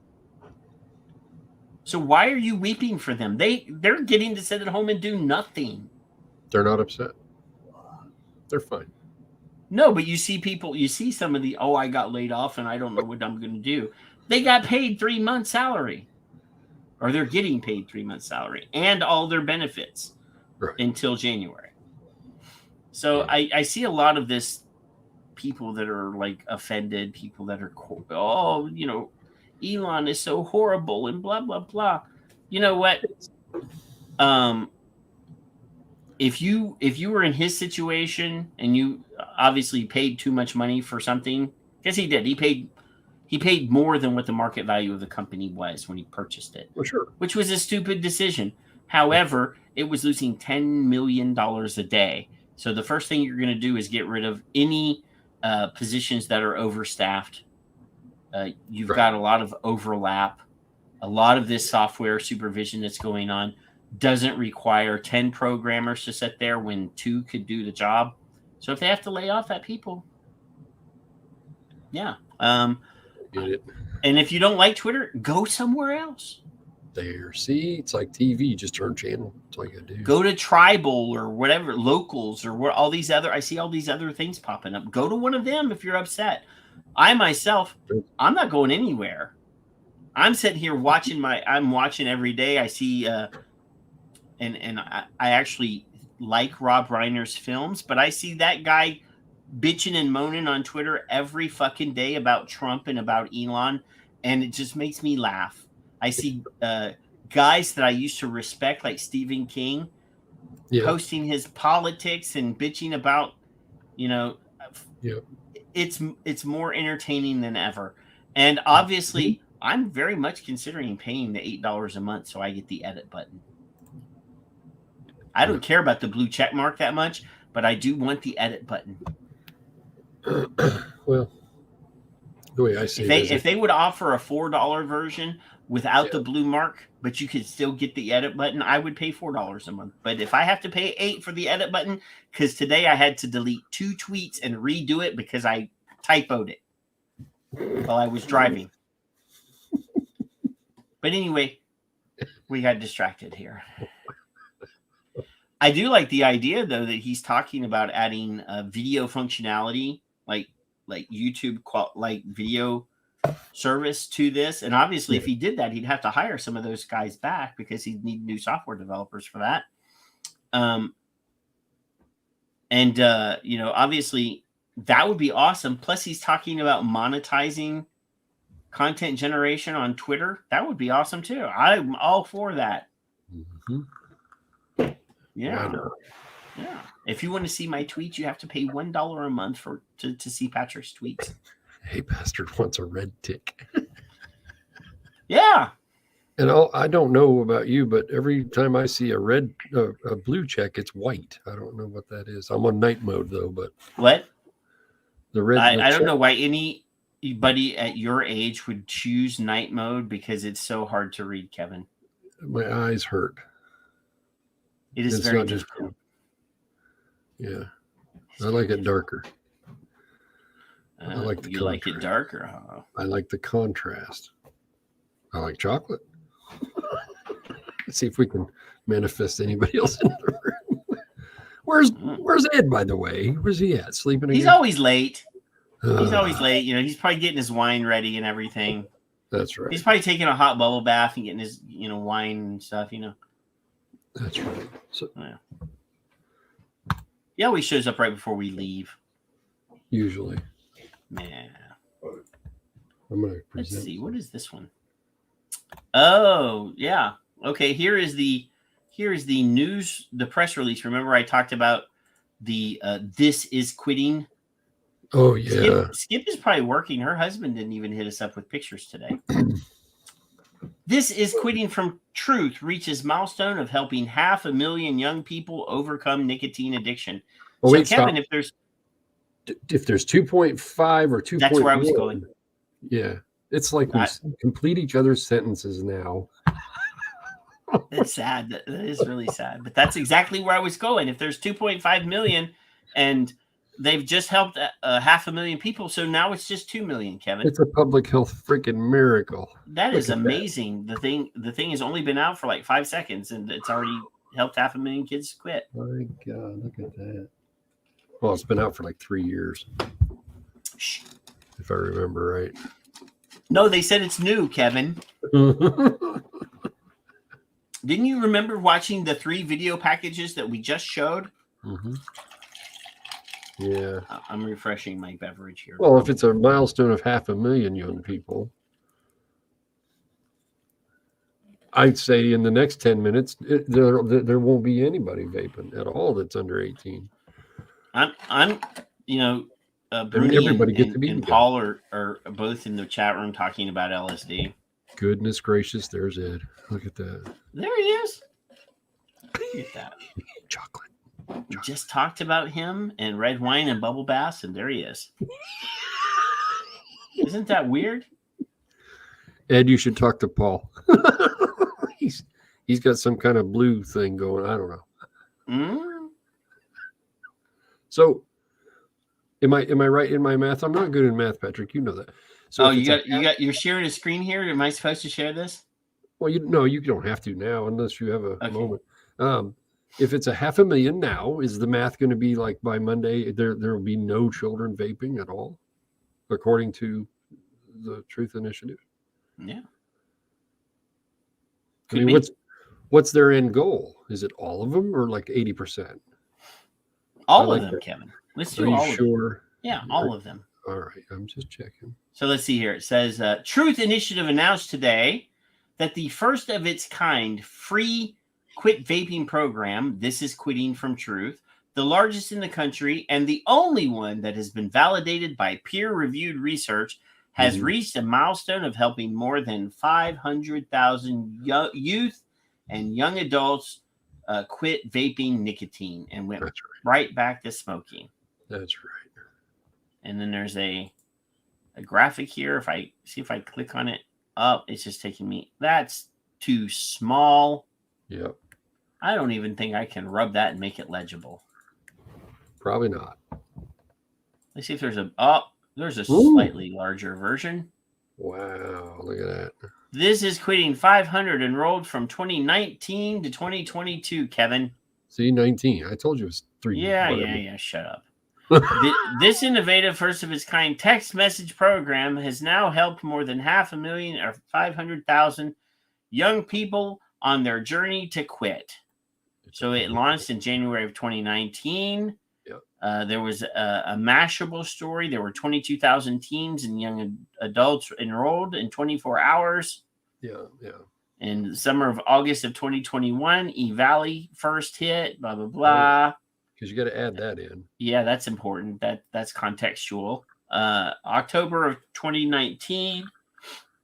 So why are you weeping for them? They're getting to sit at home and do nothing. They're not upset. They're fine. No, but you see some of the, I got laid off and I don't know what I'm going to do. They got paid 3 months salary, or they're getting paid 3 months salary and all their benefits until January. So I see a lot of this people that are like offended, people that are, Elon is so horrible and blah, blah, blah. You know what? If you were in his situation and you obviously paid too much money for something, because he did, he paid more than what the market value of the company was when he purchased it. For sure. Which was a stupid decision. However, it was losing $10 million a day. So the first thing you're going to do is get rid of any positions that are overstaffed. You've got a lot of overlap. A lot of this software supervision that's going on doesn't require 10 programmers to sit there when 2 could do the job. So if they have to lay off that people, Get it. And if you don't like Twitter, go somewhere else. There, see, it's like TV. Just turn channel. That's all you gotta do. Go to Tribal or whatever, Locals or what, I see all these other things popping up. Go to one of them if you're upset. I myself, I'm not going anywhere. I'm sitting here I'm watching every day. I see, and I actually like Rob Reiner's films, but I see that guy bitching and moaning on Twitter every fucking day about Trump and about Elon, and it just makes me laugh. I see guys that I used to respect, like Stephen King, posting his politics and bitching about, it's more entertaining than ever. And obviously, I'm very much considering paying the $8 a month so I get the edit button. I don't care about the blue check mark that much, but I do want the edit button. Well, the way I see if they would offer a $4 version without the blue mark, but you could still get the edit button, I would pay $4 a month. But if I have to pay $8 for the edit button, because today I had to delete 2 tweets and redo it because I typoed it while I was driving. But anyway, we got distracted here. I do like the idea, though, that he's talking about adding video functionality, like YouTube, like video service to this. And obviously, if he did that, he'd have to hire some of those guys back because he'd need new software developers for that. Obviously, that would be awesome. Plus, he's talking about monetizing content generation on Twitter. That would be awesome, too. I'm all for that. Mm-hmm. Yeah. If you want to see my tweets, you have to pay $1 a month to see Patrick's tweets. Hey, bastard wants a red tick. Yeah. And I don't know about you, but every time I see a blue check, it's white. I don't know what that is. I'm on night mode though, but what? The red. I don't know why anybody at your age would choose night mode because it's so hard to read, Kevin. My eyes hurt. It is very difficult. Yeah, I like it darker. I like you like it darker, huh? I like the contrast. I like chocolate. Let's see if we can manifest anybody else in the room. Where's Ed, by the way? Where's he at? Sleeping again? He's always late. He's always late. He's probably getting his wine ready and everything. That's right. He's probably taking a hot bubble bath and getting his, wine and stuff, That's right. So, he always shows up right before we leave. Usually. Yeah. I'm gonna present. Let's see. What is this one? Oh, yeah. Okay. Here is the news, the press release. Remember, I talked about the "This is quitting." Oh yeah. Skip is probably working. Her husband didn't even hit us up with pictures today. This is quitting from Truth reaches milestone of helping 500,000 young people overcome nicotine addiction. Oh, wait, Kevin, stop. if there's 2.5 or 2.1, that's where I was going. Yeah, it's like we complete each other's sentences now. It's sad. That is really sad. But that's exactly where I was going. If there's 2.5 million and they've just helped 500,000 people, so now it's just 2 million, Kevin. It's a public health freaking miracle. That is amazing. That. The thing has only been out for like 5 seconds, and it's already helped 500,000 kids quit. My God, look at that. Well, it's been out for like 3 years, if I remember right. No, they said it's new, Kevin. Didn't you remember watching the 3 video packages that we just showed? Mm-hmm. Yeah. I'm refreshing my beverage here. Well, if it's a milestone of 500,000 young people, I'd say in the next 10 minutes, there won't be anybody vaping at all that's under 18. Bruni everybody gets to be and together. Paul are both in the chat room talking about LSD. Goodness gracious, there's Ed. Look at that. There he is. Look at that. Chocolate. We just talked about him and red wine and bubble baths, and there he is. Isn't that weird? Ed, you should talk to Paul. He's got some kind of blue thing going. I don't know. Mm? So, am I right in my math? I'm not good in math, Patrick. You know that. So you're sharing a screen here. Am I supposed to share this? Well, you don't have to now unless you have a moment. If it's 500,000 now, is the math going to be like by Monday there will be no children vaping at all, according to the Truth Initiative? Yeah. I mean, what's their end goal? Is it all of them or like 80%? All of them, Kevin. Let's Are do you all of them. sure? Yeah, all of them. All right, I'm just checking. So let's see here. It says Truth Initiative announced today that the first of its kind free quit vaping program, This is Quitting from Truth, the largest in the country and the only one that has been validated by peer-reviewed research, has reached a milestone of helping more than 500,000 youth and young adults quit vaping nicotine and went right back to smoking. That's right. And then there's a graphic here. If I click on it up, it's just taking me. That's too small. Yep. I don't even think I can rub that and make it legible. Probably not. Let's see if there's a slightly larger version. Wow, look at that. This is Quitting 500 enrolled from 2019 to 2022, Kevin. See, 19. I told you it was 3. Yeah. Shut up. This innovative first of its kind text message program has now helped more than 500,000 or 500,000 young people on their journey to quit. So it launched in January of 2019. There was a Mashable story. There were 22,000 teens and young adults enrolled in 24 hours. Yeah. In the summer of August of 2021, E-Valley first hit, blah, blah, blah. Because you got to add that in. Yeah, that's important. That's contextual. October of 2019,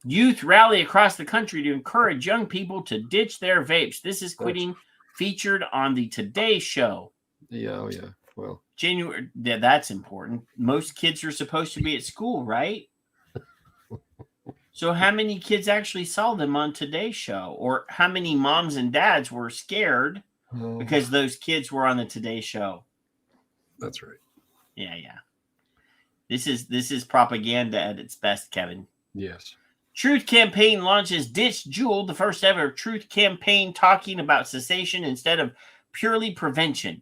youth rally across the country to encourage young people to ditch their vapes. This is Quitting, featured on the Today Show. Yeah. Well, January. Yeah, that's important. Most kids are supposed to be at school, right? So how many kids actually saw them on Today Show? Or how many moms and dads were scared because those kids were on the Today Show? That's right. Yeah. This is propaganda at its best, Kevin. Yes. Truth Campaign launches Ditch Juul, the first ever truth campaign talking about cessation instead of purely prevention.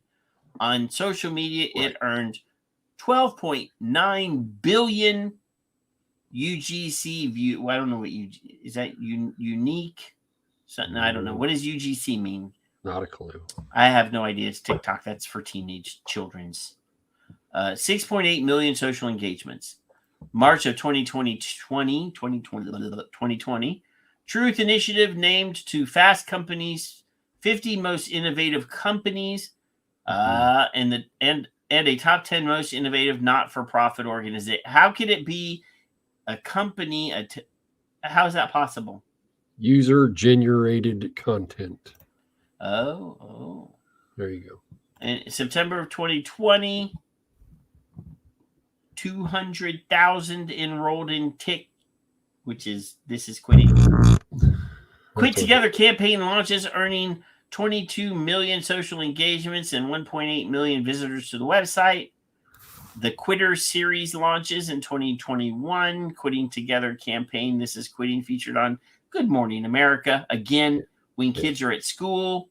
On social media, it earned 12.9 billion UGC view. Well, I don't know what is that unique? Something I don't know. What does UGC mean? Not a clue. I have no idea. It's TikTok. That's for teenage children's. 6.8 million social engagements. March of 2020. Truth Initiative named to Fast Company's 50 most innovative companies, and a top 10 most innovative not-for-profit organization. How could it be a company? How is that possible? User-generated content. Oh. There you go. In September of 2020, 200,000 enrolled in TIC, which is This is Quitting. Quit Together campaign launches, earning 22 million social engagements and 1.8 million visitors to the website. The Quitter series launches in 2021. Quitting Together campaign, This is Quitting, featured on Good Morning America. Again, when kids are at school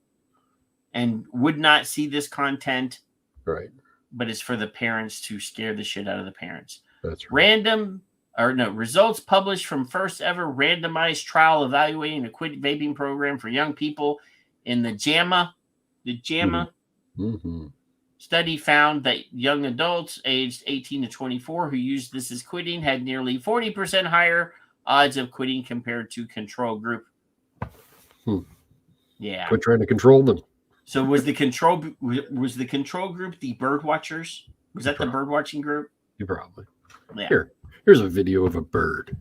and would not see this content. Right. But it's for the parents to scare the shit out of the parents. That's right. Results published from first ever randomized trial evaluating a quit vaping program for young people in the JAMA study found that young adults aged 18 to 24 who used This is Quitting had nearly 40% higher odds of quitting compared to control group. Yeah. Quit trying to control them. So was the control group the bird watchers? Was that the bird watching group? You probably. Yeah. Here's a video of a bird.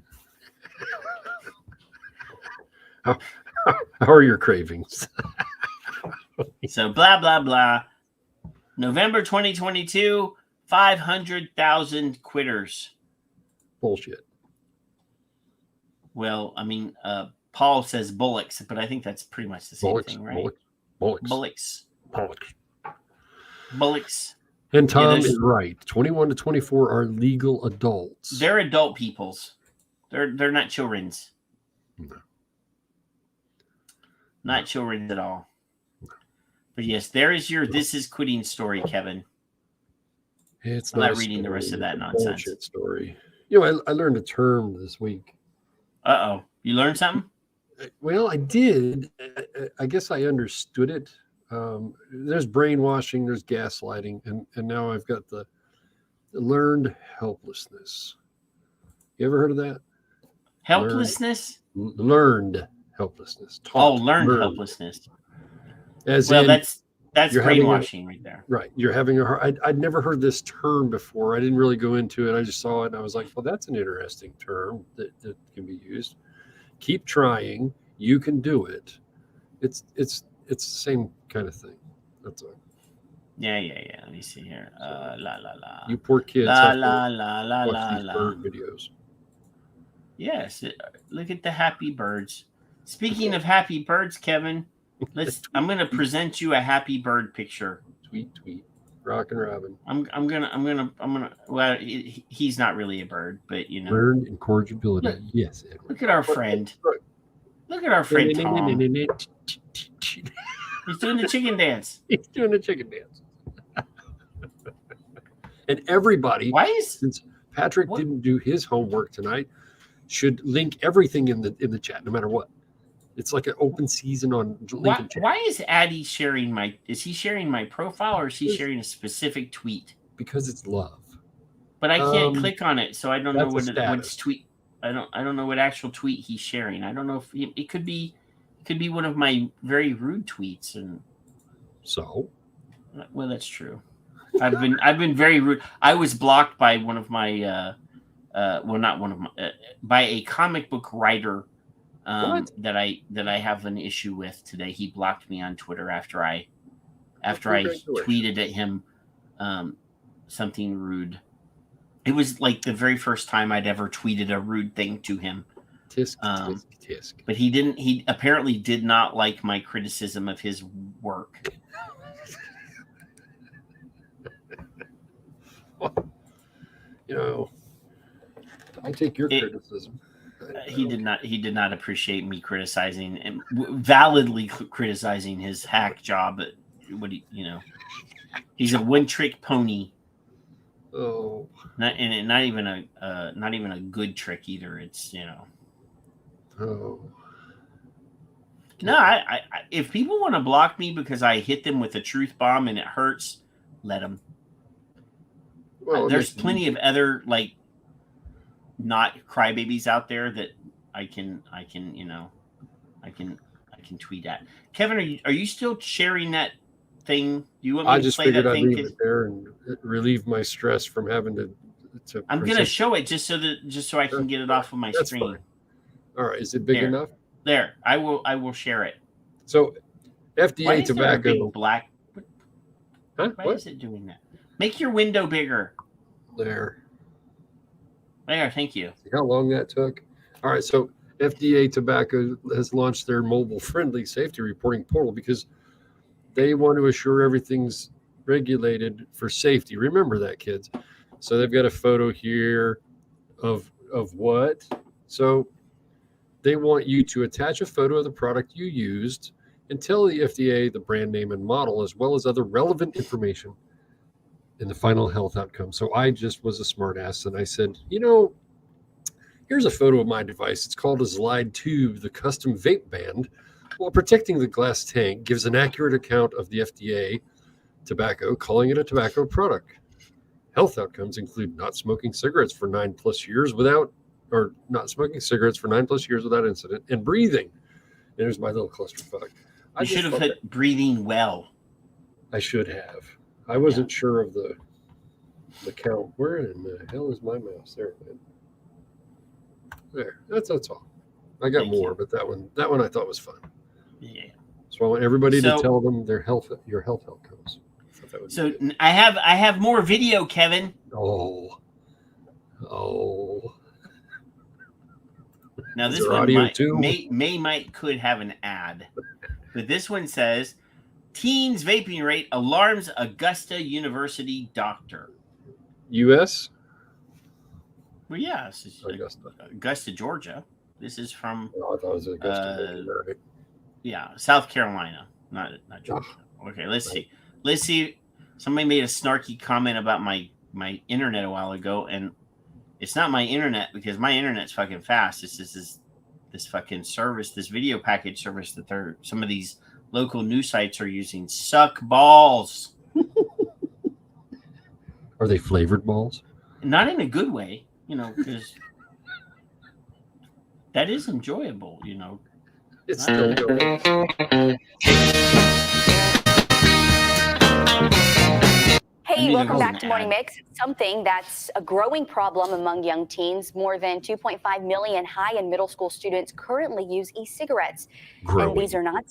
How are your cravings? So blah blah blah. November 2022, 500,000 quitters. Bullshit. Well, I mean, Paul says bullocks, but I think that's pretty much the same thing, right? Bullocks. And Tom is right. 21 to 24 are legal adults. They're adult peoples. They're not children's. No. Not children's at all. But yes, there is your This is Quitting story, Kevin. I'm not reading the rest of that nonsense. Bullshit story. You know, I learned a term this week. Uh-oh. You learned something? Well, I did. I guess I understood it. There's brainwashing, there's gaslighting, and now I've got the Learned helplessness. You ever heard of that? Helplessness? Learned helplessness. Learned helplessness. As well, in, that's brainwashing right there. Right. You're having a hard. I'd never heard this term before. I didn't really go into it. I just saw it and I was like, well, that's an interesting term that can be used. Keep trying. You can do it. It's the same kind of thing. That's all. Yeah. Let me see here. You poor kids. Watch these bird videos. Yes. Look at the happy birds. Speaking of happy birds, Kevin, I'm going to present you a happy bird picture. Tweet. Rockin' Robin. I'm gonna. Well, he's not really a bird, but you know. Learned incorrigibility. Look, yes, Edward. Look at our friend. Look at our friend Tom. He's doing the chicken dance. He's doing the chicken dance. And everybody, since Patrick didn't do his homework tonight, should link everything in the chat, no matter what. It's like an open season on LinkedIn chat. Why is Addy sharing is he sharing my profile or is he sharing a specific tweet? Because it's love. But I can't click on it, so I don't know what tweet. I don't know what actual tweet he's sharing. I don't know if it could be one of my very rude tweets. And so, well, that's true. I've been very rude. I was blocked by one of my not one of my by a comic book writer that I have an issue with today. He blocked me on Twitter after I tweeted at him something rude. It was like the very first time I'd ever tweeted a rude thing to him. Tisk. But he apparently did not like my criticism of his work. You know, I take your criticism. He did not appreciate me criticizing and validly criticizing his hack job. He's a one-trick pony. Oh, not even a good trick either. It's Oh. No, I if people want to block me because I hit them with a truth bomb and it hurts, let them. Well, there's plenty of other not crybabies out there that I can tweet at. Kevin, are you still sharing that thing? Do you want me to play that thing? I just figured I'd leave it there and relieve my stress from having to I'm going to show it just so I can get it off of my screen. Fine. All right, is it big enough? There, I will share it. So, FDA Why is tobacco. There a big black. Huh? Why What? is it doing that? Make your window bigger. There, thank you. See how long that took? All right, so FDA Tobacco has launched their mobile-friendly safety reporting portal because they want to assure everything's regulated for safety. Remember that, kids. So they've got a photo here of what? So they want you to attach a photo of the product you used and tell the FDA the brand name and model, as well as other relevant information in the final health outcome. So I just was a smartass and I said, here's a photo of my device. It's called a Zlide Tube, the custom vape band. While protecting the glass tank, gives an accurate account of the FDA tobacco, calling it a tobacco product. Health outcomes include not smoking cigarettes for 9+ years without incident, and breathing. And there's my little clusterfuck. You should have put breathing well. I should have. I wasn't sure of the count. Where in the hell is my mouse? There, man. There. That's all. I got more, but that one I thought was fun. Yeah. So I want everybody to tell them your health outcomes. So I have more video, Kevin. Oh. Now this one could have an ad, but this one says, "Teens vaping rate alarms Augusta University doctor." U.S. Well, yeah, this is Augusta, Georgia. This is from. Oh, I thought it was Augusta. Right? Yeah, South Carolina, not Georgia. Okay, let's see. Somebody made a snarky comment about my internet a while ago, and it's not my internet because my internet's fucking fast. This fucking service, this video package service that some of these local news sites are using suck balls. Are they flavored balls? Not in a good way, because that is enjoyable, It's still Hey, welcome back to Morning Mix. Something that's a growing problem among young teens. More than 2.5 million high and middle school students currently use e-cigarettes. And these are not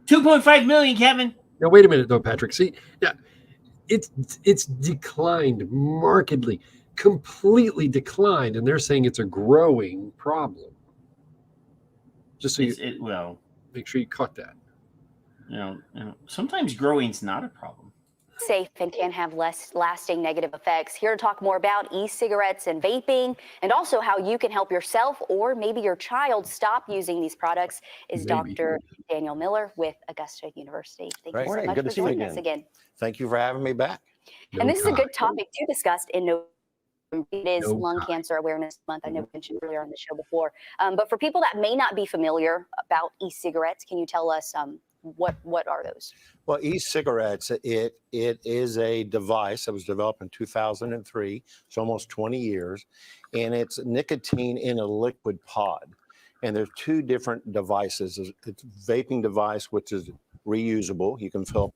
2.5 million, Kevin. Now wait a minute, though, Patrick. See, yeah, it's declined markedly, completely declined, and they're saying it's a growing problem. Just so make sure you caught that. Sometimes growing's not a problem. safe and can have less lasting negative effects. Here to talk more about e-cigarettes and vaping, and also how you can help yourself or maybe your child stop using these products is Dr. Daniel Miller with Augusta University. Thank you so much for joining us again. Thank you for having me back. And this is a good topic to discuss in November. It is Lung Cancer Awareness Month. I know we mentioned earlier on the show before. But for people that may not be familiar about e-cigarettes, can you tell us what are those? Well, e-cigarettes, it is a device that was developed in 2003. It's almost 20 years, and it's nicotine in a liquid pod. And there's two different devices. It's a vaping device, which is reusable. You can fill.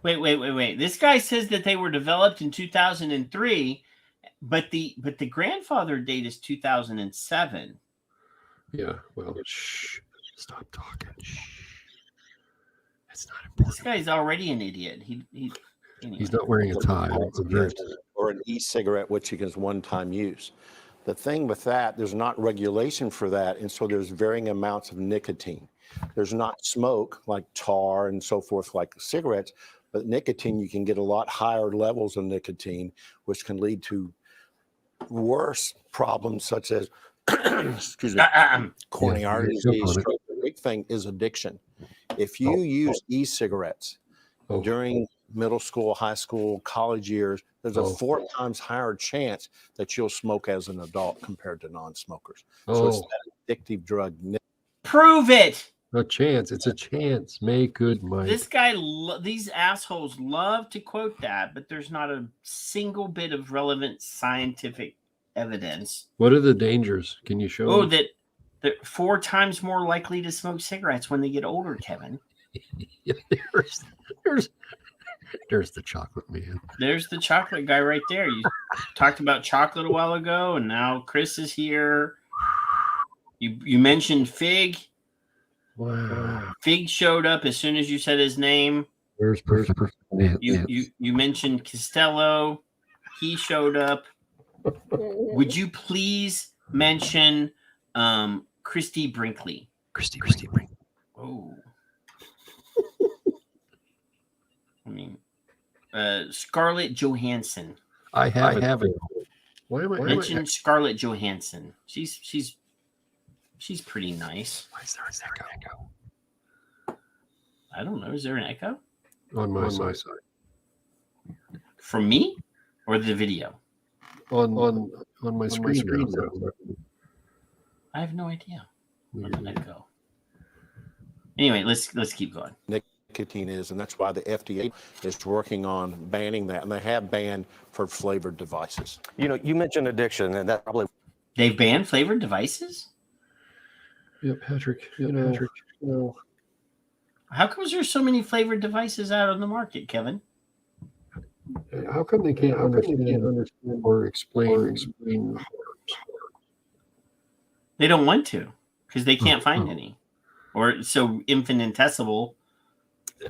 Wait. This guy says that they were developed in 2003, but the grandfather date is 2007. Yeah. Well, shh. Stop talking. Shh. This guy's already an idiot. He's not wearing a tie. Or an e-cigarette, which is one-time use. The thing with that, there's not regulation for that, and so there's varying amounts of nicotine. There's not smoke like tar and so forth like cigarettes, but nicotine, you can get a lot higher levels of nicotine, which can lead to worse problems such as coronary artery disease. The big thing is addiction. If you use e-cigarettes during middle school, high school, college years, there's a 4 times higher chance that you'll smoke as an adult compared to non-smokers. So it's that addictive drug. Prove it. A chance. It's a chance. Make good, Mike. This guy, these assholes love to quote that, but there's not a single bit of relevant scientific evidence. What are the dangers? Can you show me? That they're 4 times more likely to smoke cigarettes when they get older, Kevin. Yeah, there's the chocolate man. There's the chocolate guy right there. You talked about chocolate a while ago, and now Chris is here. You mentioned Fig. Wow. Fig showed up as soon as you said his name. Where's perfect? You mentioned Costello. He showed up. Would you please mention Christy Brinkley? Christy Brinkley. Oh. I mean, Scarlett Johansson. I have it. Why am I mention Scarlett Johansson? She's pretty nice. Why is there an echo? I don't know. Is there an echo? On my side. From me or the video? On my screen. I have no idea. Where did that go? Anyway, let's keep going. Nicotine is, and that's why the FDA is working on banning that, and they have banned for flavored devices. You mentioned addiction, and that probably they've banned flavored devices. Yeah, Patrick. How come there's so many flavored devices out on the market, Kevin? How come they can't understand or explain? They don't want to because they can't find any, or it's so infinitesimal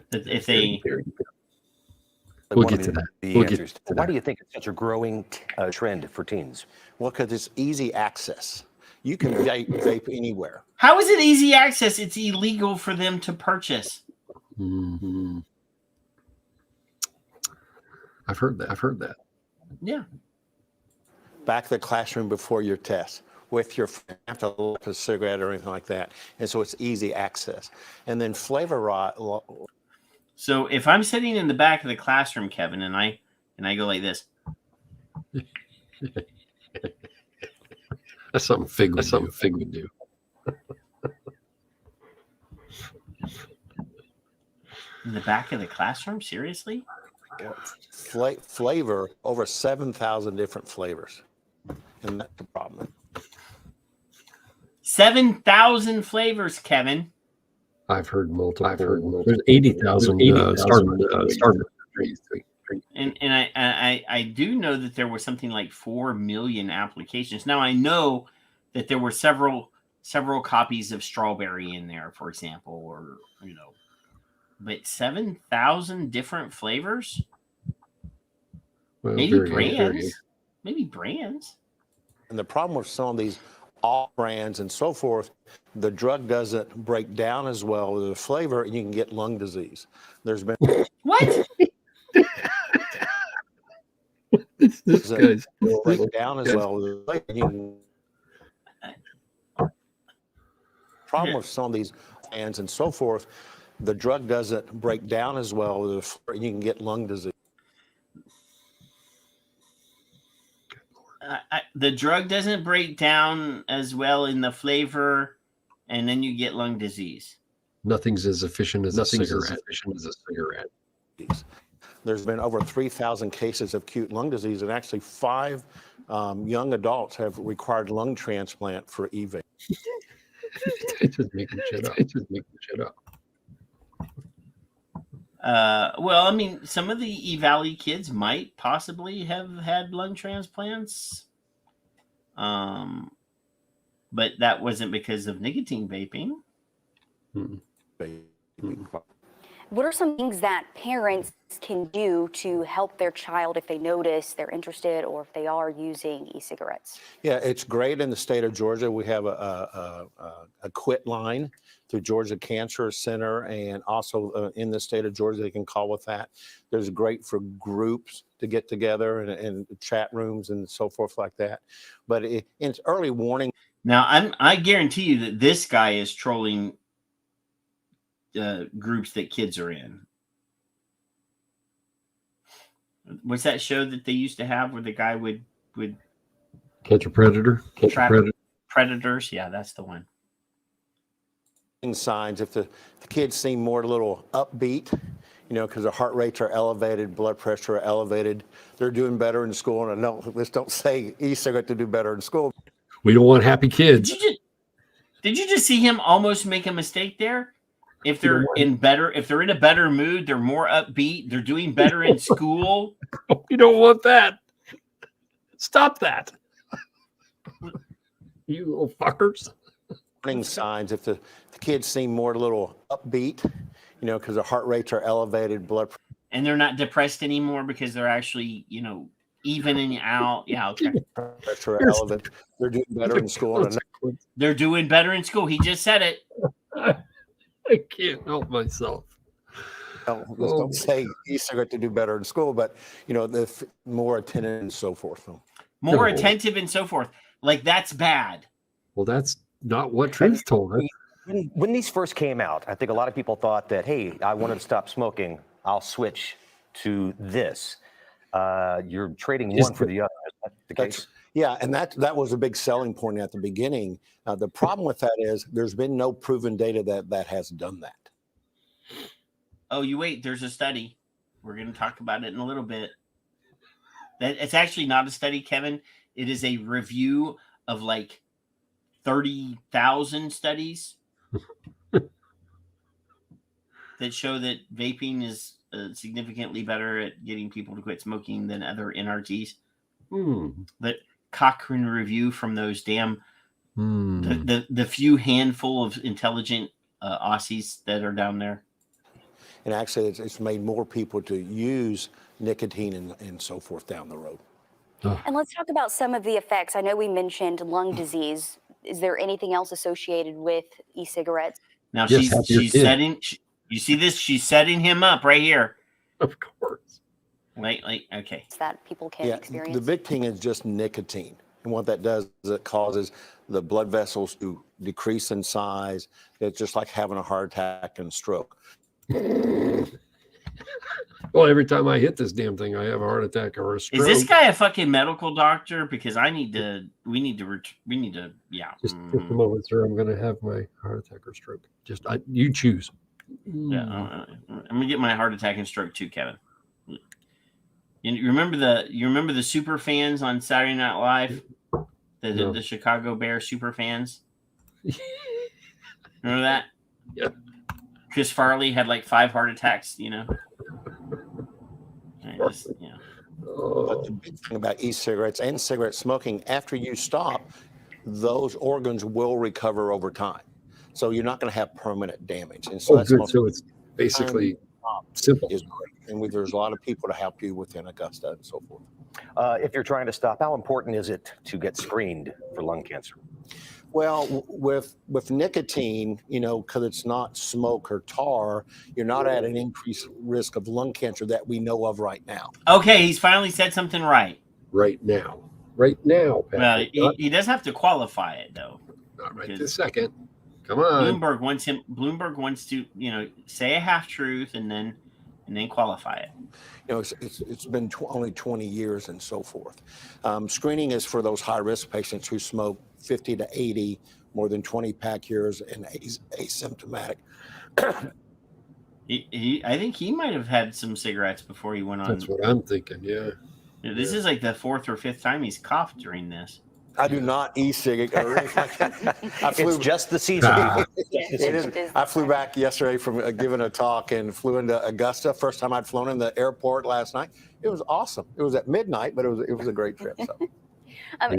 that if they. We'll get to that. Why do you think it's such a growing trend for teens? Well, because it's easy access. You can vape anywhere. How is it easy access? It's illegal for them to purchase. Mm-hmm. I've heard that. Yeah. Back to the classroom before your test with your friend, have to light a cigarette or anything like that. And so it's easy access. And then flavor. So if I'm sitting in the back of the classroom, Kevin, and I go like this. That's something Fig would do. In the back of the classroom? Seriously? flavor, over 7,000 different flavors. And that's the problem. 7,000 flavors, Kevin. I've heard multiple. There's 80,000 Starbucks. And I do know that there was something like 4 million applications. Now I know that there were several copies of strawberry in there, for example, or but 7,000 different flavors. Well, maybe brands. Maybe brands. And the problem with some of these off brands and so forth, the drug doesn't break down as well with the flavor, and you can get lung disease. There's been what? This guy's break down as well with the flavor. Problem with some of these brands and so forth, the drug doesn't break down as well with the flavor, and you can get lung disease. The drug doesn't break down as well in the flavor, and then you get lung disease. Nothing's as efficient as a cigarette. There's been over 3,000 cases of acute lung disease, and actually 5 young adults have required lung transplant for e-vape. It's just making shit up. Well, I mean, some of the E-Valley kids might possibly have had lung transplants. But that wasn't because of nicotine vaping. What are some things that parents can do to help their child if they notice they're interested or if they are using e-cigarettes? Yeah, it's great in the state of Georgia. We have a quit line through Georgia Cancer Center, and also in the state of Georgia, they can call with that. There's great for groups to get together and chat rooms and so forth like that. But it's early warning. Now, I guarantee you that this guy is trolling groups that kids are in. What's that show that they used to have where the guy would catch a predator? Predators? Yeah, that's the one. Signs if the kids seem more a little upbeat, because their heart rates are elevated, blood pressure are elevated, they're doing better in school. And let's don't say e-cigarette to do better in school. We don't want happy kids. Did you just see him almost make a mistake there? If they're in a better mood, they're more upbeat, they're doing better in school. We don't want that. Stop that. You little fuckers. Signs if the kids seem more a little upbeat, because their heart rates are elevated, blood pressure. And they're not depressed anymore because they're actually, evening out. Yeah, okay. Pressure elevated. They're doing better in school. They're doing better in school. He just said it. I can't help myself. Don't say e-cigarette to do better in school, but the more attentive and so forth. More attentive and so forth. Like that's bad. Well, that's not what Truth told us. When these first came out, I think a lot of people thought that, hey, I wanted to stop smoking, I'll switch to this. You're trading one for the other. Is that the case? Yeah, and that was a big selling point at the beginning. The problem with that is there's been no proven data that has done that. Oh, you wait, there's a study. We're going to talk about it in a little bit. It's actually not a study, Kevin. It is a review of like 30,000 studies that show that vaping is significantly better at getting people to quit smoking than other NRTs. But Cochrane review from those damn the few handful of intelligent Aussies that are down there. And actually, it's made more people to use nicotine and so forth down the road. And let's talk about some of the effects. I know we mentioned lung disease. Is there anything else associated with e-cigarettes? Now she's setting. You see this? She's setting him up right here. Of course. Like okay. That people can experience. The big thing is just nicotine, and what that does is it causes the blood vessels to decrease in size. It's just like having a heart attack and stroke. Well, every time I hit this damn thing, I have a heart attack or a stroke. Is this guy a fucking medical doctor? Because we need to, yeah. Just a moment, sir. I'm going to have my heart attack or stroke. You choose. Yeah, I'm going to get my heart attack and stroke too, Kevin. You remember the super fans on Saturday Night Live? The Chicago Bears super fans? Remember that? Yeah. Chris Farley had like 5 heart attacks, you know. But the big thing about e-cigarettes and cigarette smoking, after you stop, those organs will recover over time. So you're not going to have permanent damage. And so that's good. So it's basically simple. And there's a lot of people to help you within Augusta and so forth. If you're trying to stop, how important is it to get screened for lung cancer? Well, with nicotine, you know, because it's not smoke or tar, you're not at an increased risk of lung cancer that we know of right now. Okay, he's finally said something right. Right now. Right now, Patrick. Well, he does have to qualify it, though. Not right this second. Come on. Bloomberg wants to, you know, say a half truth and then qualify it. You know, it's been only 20 years and so forth. Screening is for those high-risk patients who smoke 50 to 80, more than 20 pack years, and asymptomatic. I think he might have had some cigarettes before he went on. That's what I'm thinking, yeah. This is like the 4th or 5th time he's coughed during this. I do not e-cig or anything like that. It's just the season. I flew back yesterday from giving a talk and flew into Augusta. First time I'd flown in the airport last night. It was awesome. It was at midnight, but it was a great trip. So.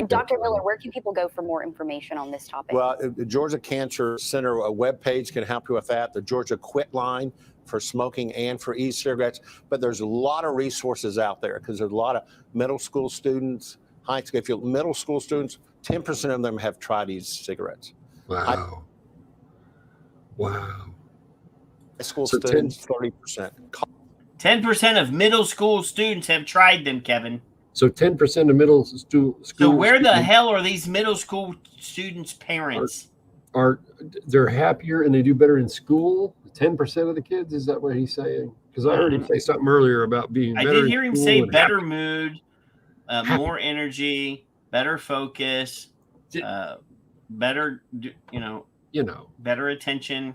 Dr. Miller, where can people go for more information on this topic? Well, the Georgia Cancer Center webpage can help you with that. The Georgia Quit line for smoking and for e-cigarettes. But there's a lot of resources out there because there's a lot of middle school students, high school. If you're middle school students, 10% of them have tried e-cigarettes. Wow. High school students, 30%. 10% of middle school students have tried them, Kevin. So 10% of middle school. So where the hell are these middle school students' parents? Are they're happier and they do better in school? 10% of the kids? Is that what he's saying? Because I heard him say something earlier about being better. I did hear him say better happy. mood, more energy, better focus, better, better attention.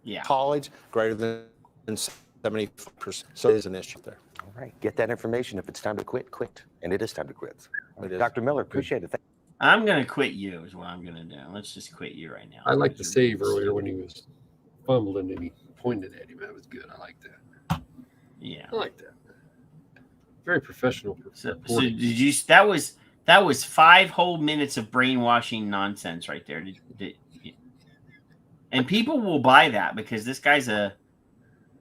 Yeah. College, greater than 70%. So it is an issue there. All right. Get that information. If it's time to quit, quit. And it is time to quit. Dr. Miller, appreciate it. I'm going to quit you is what I'm going to do. Let's just quit you right now. I liked the save earlier when he was fumbling and he pointed at him. That was good. I like that. Yeah. I like that. Very professional. So did you? That was 5 whole minutes of brainwashing nonsense right there. And people will buy that because this guy's a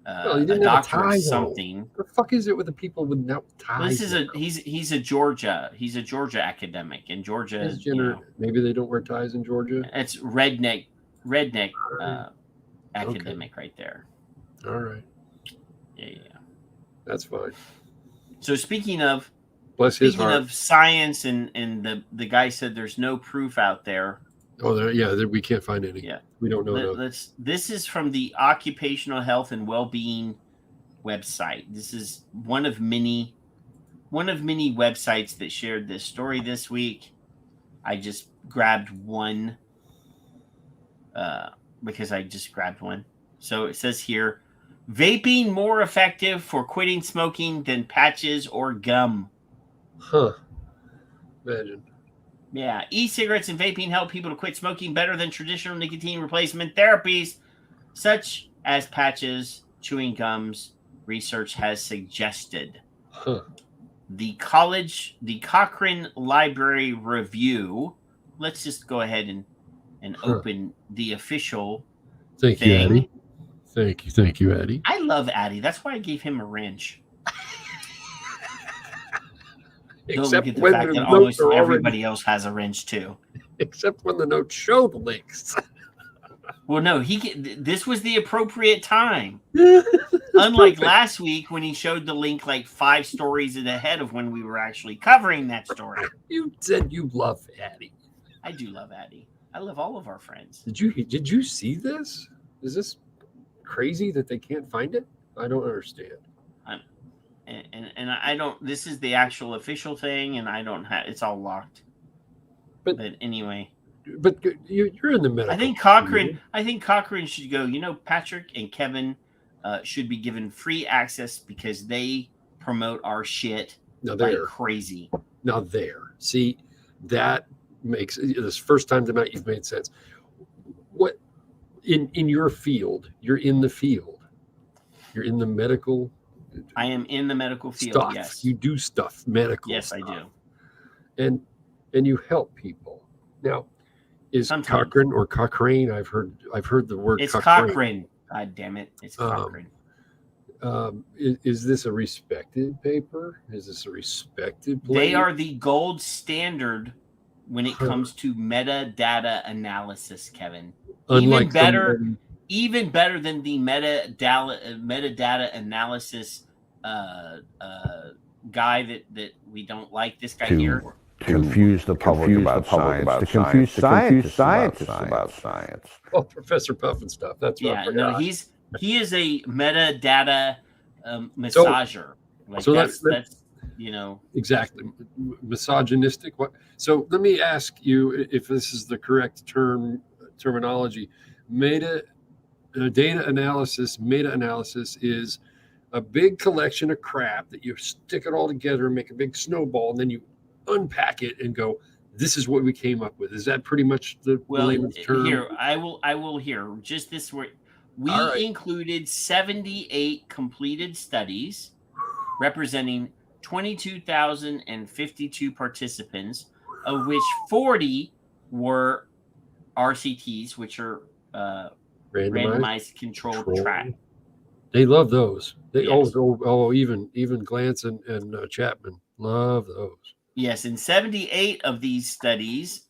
doctor or something. What the fuck is it with the people without ties? Well, he's a Georgia academic, and Georgia. Maybe they don't wear ties in Georgia. It's redneck academic right there. All right. Yeah. That's fine. So speaking of science, and the guy said there's no proof out there. Oh, we can't find any. Yeah, we don't know. This is from the Occupational Health and Wellbeing website. This is one of many websites that shared this story this week. I just grabbed one because I just grabbed one. So it says here, vaping more effective for quitting smoking than patches or gum. Huh. Imagine. Yeah, e-cigarettes and vaping help people to quit smoking better than traditional nicotine replacement therapies, such as patches, chewing gums, research has suggested. Huh. The Cochrane Library Review. Let's just go ahead and open the official thing. You, Addie. Thank you, Addie. I love Addie. That's why I gave him a wrench. Except look at the when fact the that notes almost are everybody else has a wrench too. Except when the notes show the links. Well, no, this was the appropriate time. Unlike last week when he showed the link like 5 stories ahead of when we were actually covering that story. You said you love Addie. I do love Addie. I love all of our friends. Did you see this? Is this crazy that they can't find it? I don't understand. And I don't. This is the actual official thing, and I don't have. It's all locked. But anyway. But you're in the middle. I think Cochrane should go. You know, Patrick and Kevin, should be given free access because they promote our shit like crazy. Now there, see, that makes this first time tonight you've made sense. What in your field? You're in the field. You're in the medical. I am in the medical field. Stuff. Yes, you do stuff medical. Yes, stuff. I do. And you help people. Now, is Sometimes. Cochrane or Cochrane? I've heard the word. It's Cochrane. Cochrane. God damn it! It's Cochrane. Is this a respected paper? Is this a respected place? They are the gold standard when it comes to metadata analysis, Kevin. Unlike even better than the metadata analysis guy that we don't like. This guy here. Confuse the public about science. To confuse science about science. Oh, Professor Puff and stuff. That's what I forgot. No, he is a metadata massager. So that's exactly misogynistic. What? So let me ask you if this is the correct terminology. Meta analysis is a big collection of crap that you stick it all together and make a big snowball, and then you unpack it and go, this is what we came up with. Is that pretty much the layman's term? Here, I will hear just this word. We included 78 completed studies representing 22,052 participants, of which 40 were RCTs, which are randomized controlled trial. They love those. They even Glantz and Chapman love those. Yes, in 78 of these studies,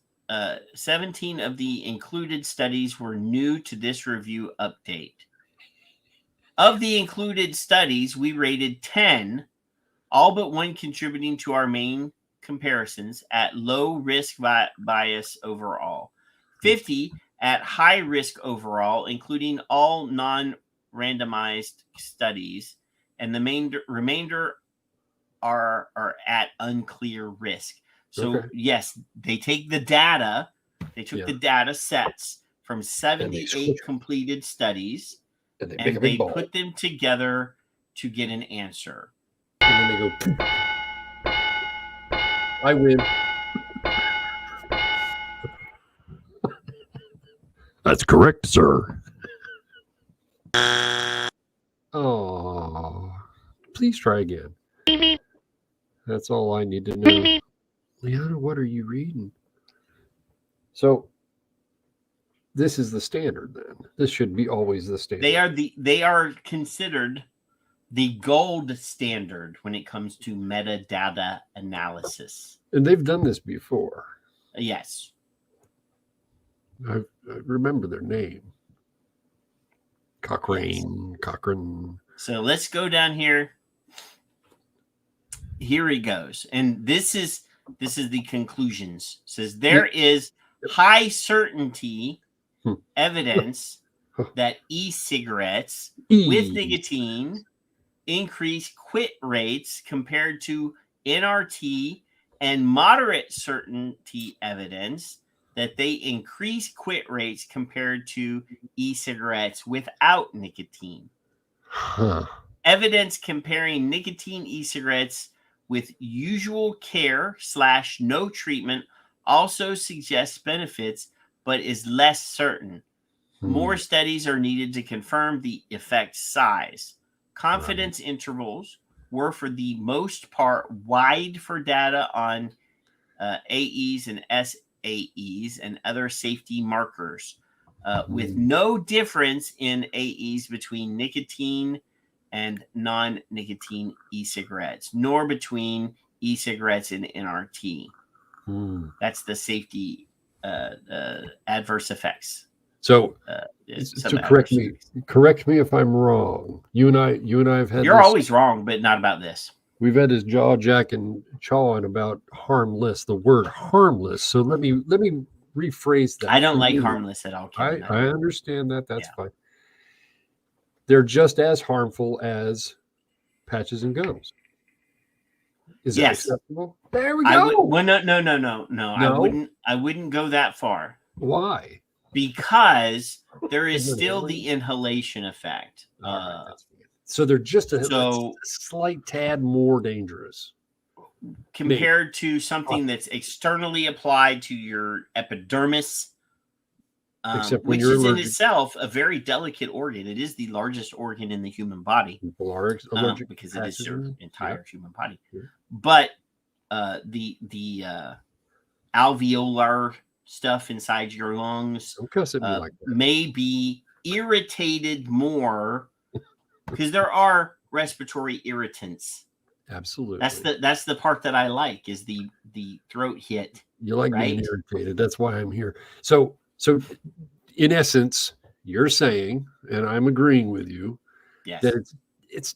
17 of the included studies were new to this review update. Of the included studies, we rated 10, all but one contributing to our main comparisons, at low risk bias overall, 50 at high risk overall, including all non-randomized studies, and the remainder are at unclear risk. So yes, they take the data. They took the data sets from 78 completed studies, and they put them together to get an answer. And then they go, I win. That's correct, sir. Oh, please try again. That's all I need to know. Liana, what are you reading? So this is the standard then. This should be always the standard. They are considered the gold standard when it comes to metadata analysis. And they've done this before. Yes. I remember their name. Cochrane. So let's go down here. Here he goes. And this is the conclusions. It says there is high certainty evidence that e-cigarettes with nicotine increase quit rates compared to NRT, and moderate certainty evidence that they increase quit rates compared to e-cigarettes without nicotine. Evidence comparing nicotine e-cigarettes with usual care / no treatment also suggests benefits, but is less certain. More studies are needed to confirm the effect size. Confidence intervals were for the most part wide for data on AEs and SAEs and other safety markers, with no difference in AEs between nicotine and non-nicotine e-cigarettes, nor between e-cigarettes and NRT. That's the safety adverse effects. So, correct me if I'm wrong. You and I have had. You're always wrong, but not about this. We've had this jaw-jack and chawing about harmless. The word harmless. So let me rephrase that. I don't like harmless at all, Kevin. I understand that. That's fine. They're just as harmful as patches and gums. Is that acceptable? There we go. No. I wouldn't go that far. Why? because there is still the inhalation effect. So they're just a slight tad more dangerous compared to something that's externally applied to your epidermis, which is in itself a very delicate organ. It is the largest organ in the human body because it is your entire human body. But the alveolar stuff inside your lungs may be irritated more because there are respiratory irritants. Absolutely. That's the part that I like is the throat hit. You like being irritated. That's why I'm here. So in essence, you're saying, and I'm agreeing with you, that it's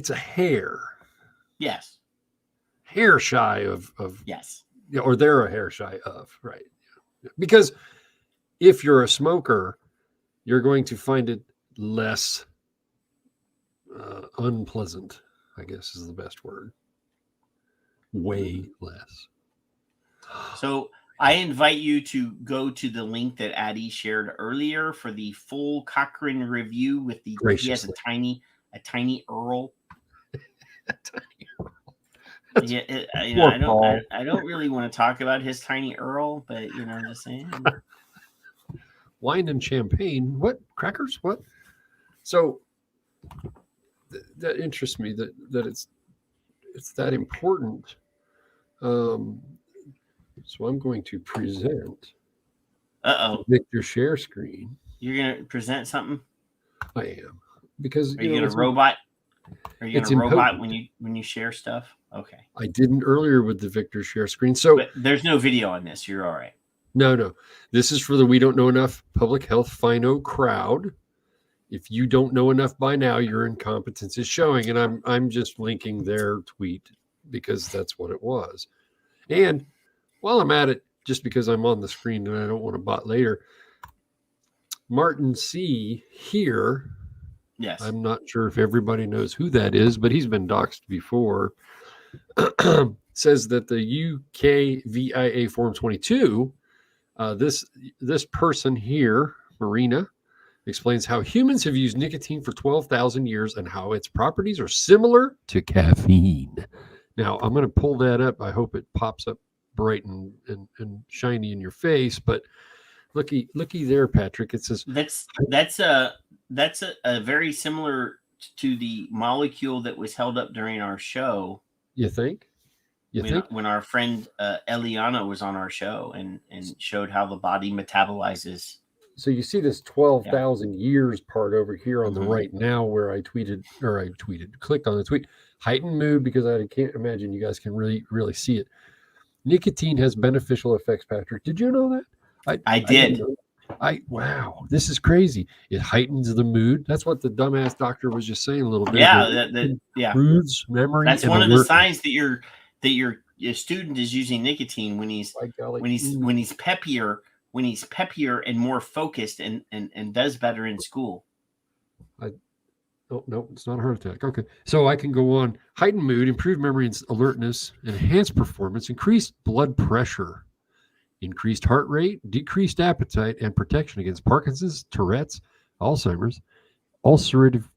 a hair. Yes. Hair shy of yes. Or they're a hair shy of, right? Because if you're a smoker, you're going to find it less unpleasant, I guess is the best word. Way less. So I invite you to go to the link that Addie shared earlier for the full Cochrane review with he has a tiny Earl. Yeah, I don't really want to talk about his tiny Earl, but I'm just saying. Wine and champagne. What? Crackers? What? So that interests me that it's that important. So I'm going to present. Victor share screen. You're gonna present something? I am. Because are you gonna robot? Are you gonna robot when you share stuff? Okay. I didn't earlier with the Victor share screen. So but there's no video on this. You're all right. No. This is for the We Don't Know Enough Public Health Fino crowd. If you don't know enough by now, your incompetence is showing. And I'm just linking their tweet because that's what it was. And while I'm at it, just because I'm on the screen and I don't want to bot later, Martin C. here. Yes. I'm not sure if everybody knows who that is, but he's been doxxed before. Says that the UK VIA Form 22, this person here, Marina, explains how humans have used nicotine for 12,000 years and how its properties are similar to caffeine. Now, I'm going to pull that up. I hope it pops up bright and shiny in your face, but looky there, Patrick. It says that's a very similar to the molecule that was held up during our show. You think? When our friend Eliana was on our show and showed how the body metabolizes. So you see this 12,000 years part over here on the right now where I clicked on the tweet. Heightened mood, because I can't imagine you guys can really see it. Nicotine has beneficial effects, Patrick. Did you know that? I did. Wow, this is crazy. It heightens the mood. That's what the dumbass doctor was just saying a little bit. Yeah, improves memory. That's one of the signs that your student is using nicotine when he's peppier, and more focused and does better in school. No, it's not a heart attack. Okay, so I can go on. Heightened mood, improved memory and alertness, enhanced performance, increased blood pressure, increased heart rate, decreased appetite, and protection against Parkinson's, Tourette's, Alzheimer's, ulcerative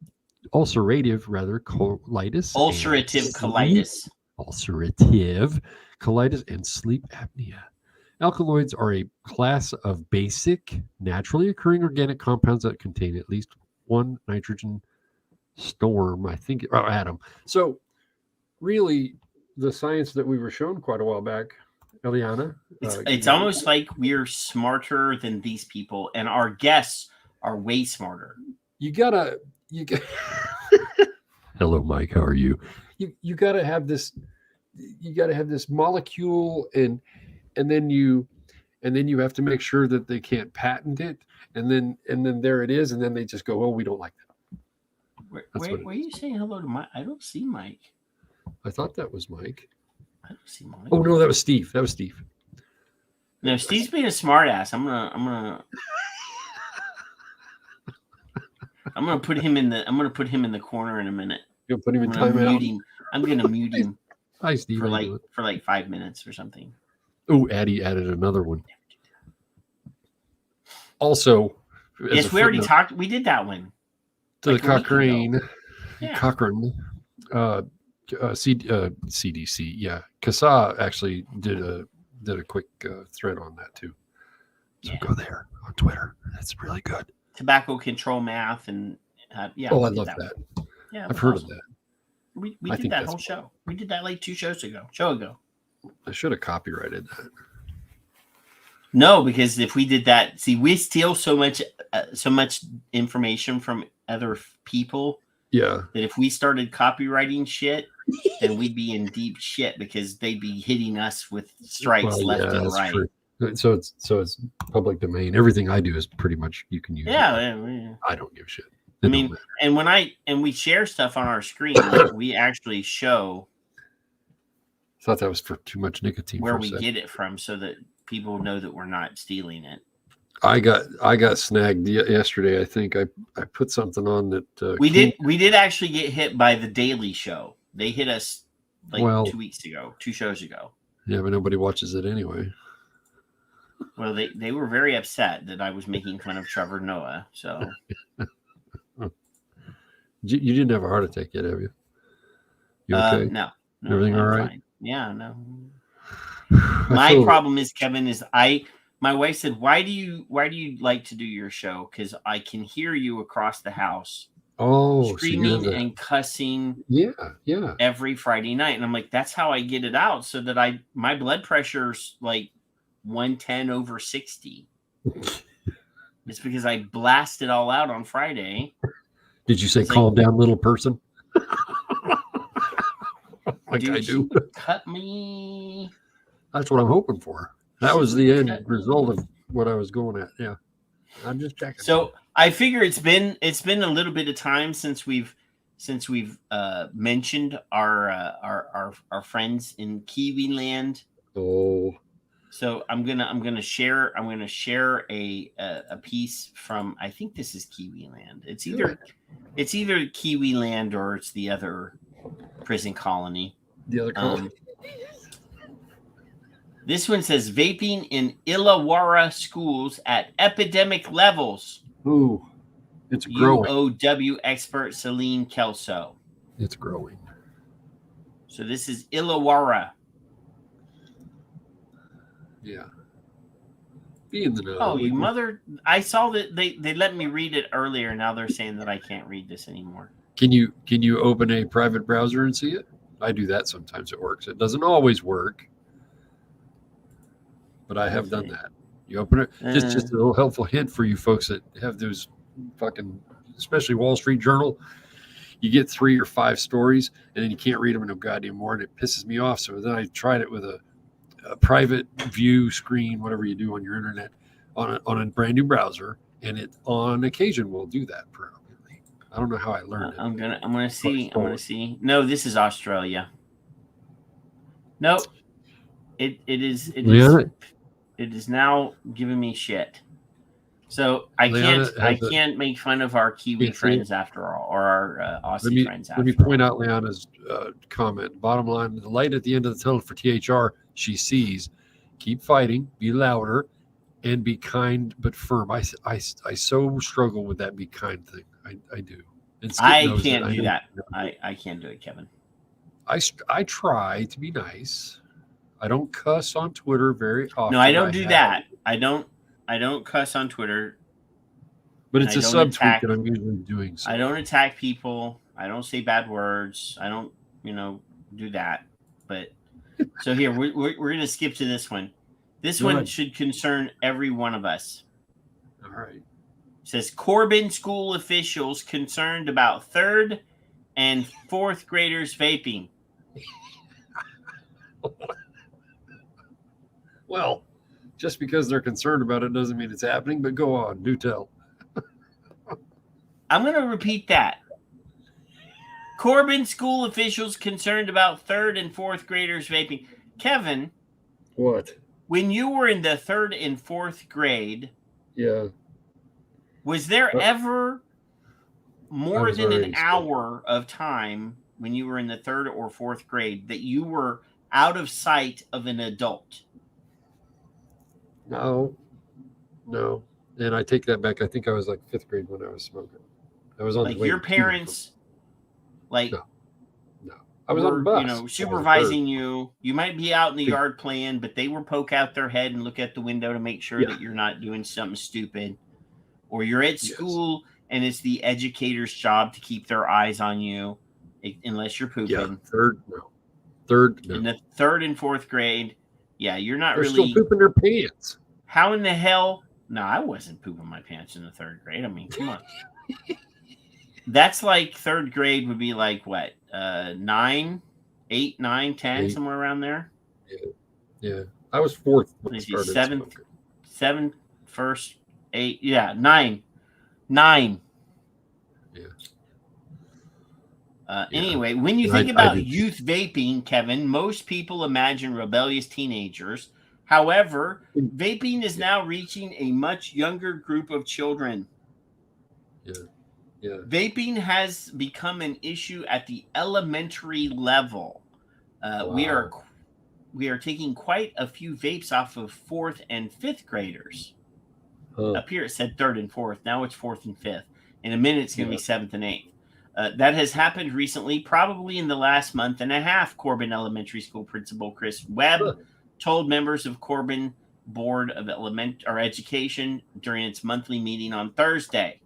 colitis, and sleep apnea. Alkaloids are a class of basic, naturally occurring organic compounds that contain at least one nitrogen atom. So really, the science that we were shown quite a while back, Eliana. It's almost like we're smarter than these people, and our guests are way smarter. You gotta. Hello, Mike. How are you? You gotta have this. You gotta have this molecule, and then you have to make sure that they can't patent it, and then there it is, and then they just go, oh, we don't like that. Wait, were you saying hello to Mike? I don't see Mike. I thought that was Mike. I don't see Mike. Oh no, that was Steve. No, Steve's being a smartass. I'm gonna put him in the corner in a minute. You'll put him in timeout. I'm gonna mute him. Hi, Steve. For like 5 minutes or something. Oh, Addie added another one. Also, yes, we already talked. We did that one. To like the Cochrane, yeah. Cochrane, CDC. Yeah, CASA actually did a quick thread on that too. So go there on Twitter. That's really good. Tobacco control math and yeah. Oh, I love that. Yeah, I've heard of that. We did that whole show. We did that like 2 shows ago. I should have copyrighted that. No, because if we did that, see, we steal so much information from other people. Yeah. That if we started copywriting shit, then we'd be in deep shit because they'd be hitting us with strikes left and right. True. So it's public domain. Everything I do is pretty much you can use. Yeah. I don't give a shit. I mean, and we share stuff on our screen, we actually show. I thought that was for too much nicotine. Where we get it from, so that people know that we're not stealing it. I got snagged yesterday. I think I put something on that. We did actually get hit by the Daily Show. They hit us 2 weeks ago, 2 shows ago. Yeah, but nobody watches it anyway. Well, they were very upset that I was making fun of Trevor Noah. So you didn't have a heart attack yet, have you? You okay? No, Everything all right? Fine. Yeah, no. My problem is, Kevin, is my wife said, why do you like to do your show? Because I can hear you across the house. Oh, screaming and cussing. Yeah. Every Friday night. And I'm like, that's how I get it out, so that my blood pressure's like 110/60. It's because I blast it all out on Friday. Did you say calm down, little person? Like I do. Cut me. That's what I'm hoping for. That was the end result of what I was going at. Yeah. I'm just checking. So I figure it's been a little bit of time since we've mentioned our friends in Kiwi Land. Oh. So I'm gonna share a piece from, I think this is Kiwi Land. It's either Kiwi Land or it's the other prison colony. The other colony. This one says vaping in Illawarra schools at epidemic levels. Ooh, it's growing. UOW expert Celine Kelso. It's growing. So this is Illawarra. Yeah. Be in the know. Oh, you mother! I saw that they let me read it earlier. Now they're saying that I can't read this anymore. Can you open a private browser and see it? I do that sometimes. It works. It doesn't always work, but I have done that. You open it. Just a little helpful hint for you folks that have those fucking, especially Wall Street Journal. You get 3 or 5 stories, and then you can't read them in no goddamn more, and it pisses me off. So then I tried it with a private view screen, whatever you do on your internet, on a brand new browser, and it on occasion will do that permanently. I don't know how I learned it. I'm gonna see. No, this is Australia. Nope. It is now giving me shit. So I can't make fun of our Kiwi friends after all, or our Aussie friends after all. Let me point out Leanna's comment. Bottom line, the light at the end of the tunnel for THR, she sees. Keep fighting, be louder, and be kind but firm. I so struggle with that be kind thing. I do. I can't do that. I can't do it, Kevin. I try to be nice. I don't cuss on Twitter very often. No, I don't do that. I don't cuss on Twitter. But it's a subtweet that I'm usually doing. So. I don't attack people. I don't say bad words. I don't, do that. But so here we're gonna skip to this one. This one should concern every one of us. All right. It says Corbin school officials concerned about 3rd and 4th graders vaping. Well, just because they're concerned about it doesn't mean it's happening, but go on, do tell. I'm going to repeat that. Corbin school officials concerned about 3rd and 4th graders vaping. Kevin. What? When you were in the 3rd and 4th grade. Yeah. Was there ever more than an hour of time when you were in the 3rd or 4th grade that you were out of sight of an adult? No. And I take that back. I think I was like 5th grade when I was smoking. I was on Like the way your to parents, like no. I was on the bus. Supervising you. You might be out in the yard playing, but they will poke out their head and look at the window to make sure that you're not doing something stupid. Or you're at school and it's the educator's job to keep their eyes on you, unless you're pooping. Yeah, third, no. In the 3rd and 4th grade, you're not They're really still pooping their pants. How in the hell? No, I wasn't pooping my pants in the 3rd grade. I mean, come on. That's like 3rd grade would be like what? 9, 8, 9, 10, somewhere around there. Yeah. I was 4th. When I started 7th, 1st, 8. Yeah, 9. Anyway, when you think about youth vaping, Kevin, most people imagine rebellious teenagers. However, vaping is now reaching a much younger group of children. Yeah. Vaping has become an issue at the elementary level. We are taking quite a few vapes off of 4th and 5th graders. Up here it said 3rd and 4th. Now it's 4th and 5th. In a minute, it's going to be 7th and 8th. That has happened recently, probably in the last month and a half. Corbin Elementary School Principal Chris Webb told members of Corbin Board of Education during its monthly meeting on Thursday.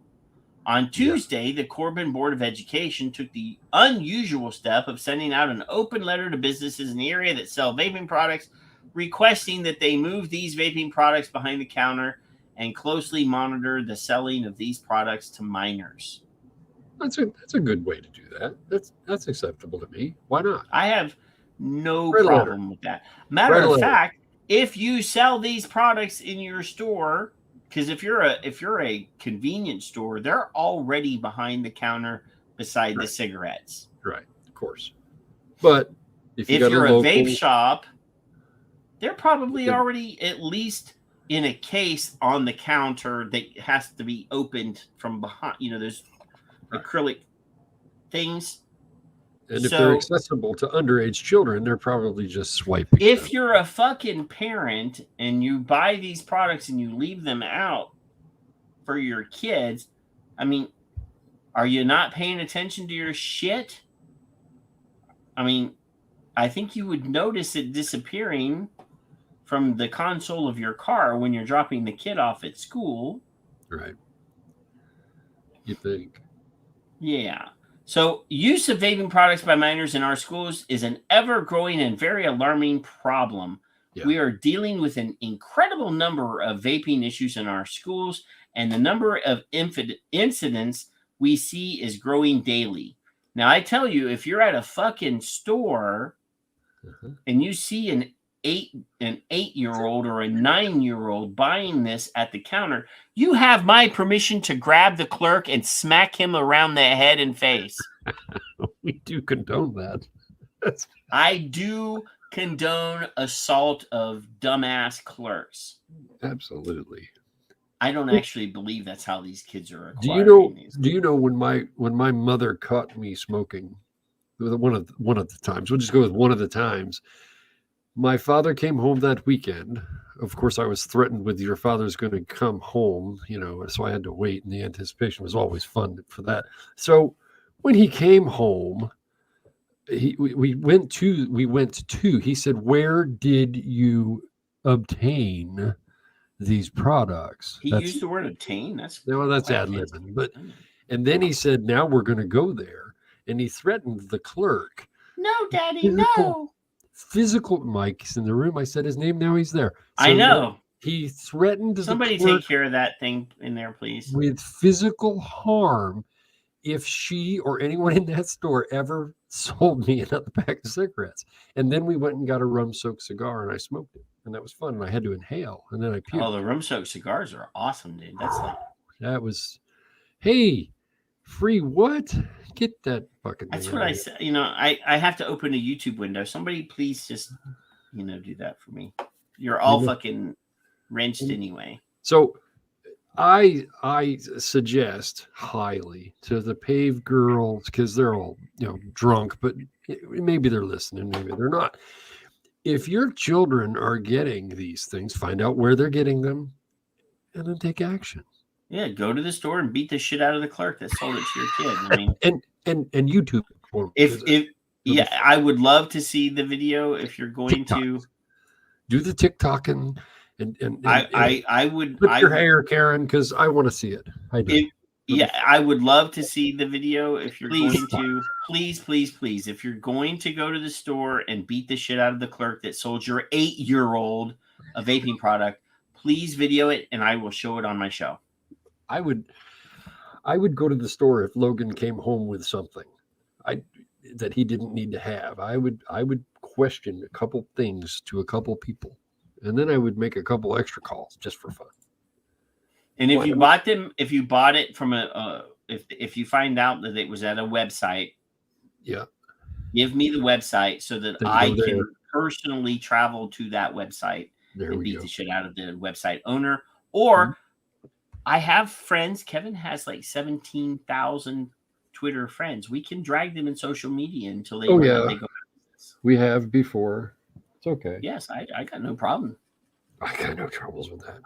On Tuesday, the Corbin Board of Education took the unusual step of sending out an open letter to businesses in the area that sell vaping products, requesting that they move these vaping products behind the counter and closely monitor the selling of these products to minors. That's a good way to do that. That's acceptable to me. Why not? I have no problem with that. Matter of fact, if you sell these products in your store, because if you're a convenience store, they're already behind the counter beside the cigarettes. Right, of course. But if you're a vape shop, they're probably already at least in a case on the counter that has to be opened from behind. There's acrylic things. And if they're accessible to underage children, they're probably just swiping. If you're a fucking parent and you buy these products and you leave them out for your kids, I mean, are you not paying attention to your shit? I mean, I think you would notice it disappearing from the console of your car when you're dropping the kid off at school. Right. You think? Yeah. So use of vaping products by minors in our schools is an ever-growing and very alarming problem. Yeah. We are dealing with an incredible number of vaping issues in our schools, and the number of incidents we see is growing daily. Now, I tell you, if you're at a fucking store and you see an 8-year-old or a 9-year-old buying this at the counter, you have my permission to grab the clerk and smack him around the head and face. We do condone that. I do condone assault of dumbass clerks. Absolutely. I don't actually believe that's how these kids are acquiring. Do you know when my mother caught me smoking? One of the times. We'll just go with one of the times. My father came home that weekend. Of course, I was threatened with your father's going to come home, so I had to wait, and the anticipation was always fun for that. So when he came home, we went to, he said, "Where did you obtain these products?" He used the word obtain. That's ad libbing. And then he said, "Now we're going to go there." And he threatened the clerk. No, Daddy, no. Physical Mike's in the room. I said his name. Now he's there. So I know. He threatened somebody take care of that thing in there, please. With physical harm if she or anyone in that store ever sold me another pack of cigarettes. And then we went and got a rum-soaked cigar and I smoked it. And that was fun. And I had to inhale. And then I puked. Oh, the rum-soaked cigars are awesome, dude. That's like... That was... Hey, free what? Get that fucking That's thing what out I of said. I have to open a YouTube window. Somebody please just, do that for me. You're all fucking wrenched anyway. So I suggest highly to the PAVE girls, because they're all, drunk, but maybe they're listening, maybe they're not. If your children are getting these things, find out where they're getting them and then take action. Yeah, go to the store and beat the shit out of the clerk that sold it to your kid. I mean, and YouTube. I would love to see the video if you're going TikTok. to Do the TikTok and I would flip your hair, Karen, because I want to see it. I do. I would love to see the video if you're going to. Please, if you're going to go to the store and beat the shit out of the clerk that sold your 8-year-old a vaping product, please video it and I will show it on my show. I would go to the store if Logan came home with something that he didn't need to have. I would question a couple things to a couple people, and then I would make a couple extra calls just for fun. And if you bought it from if you find out that it was at a website, give me the website so that I can personally travel to that website and beat the shit out of the website owner. Or I have friends. Kevin has like 17,000 Twitter friends. We can drag them in social media until they they go. We have before. It's okay. Yes, I got no problem. I got no troubles with that.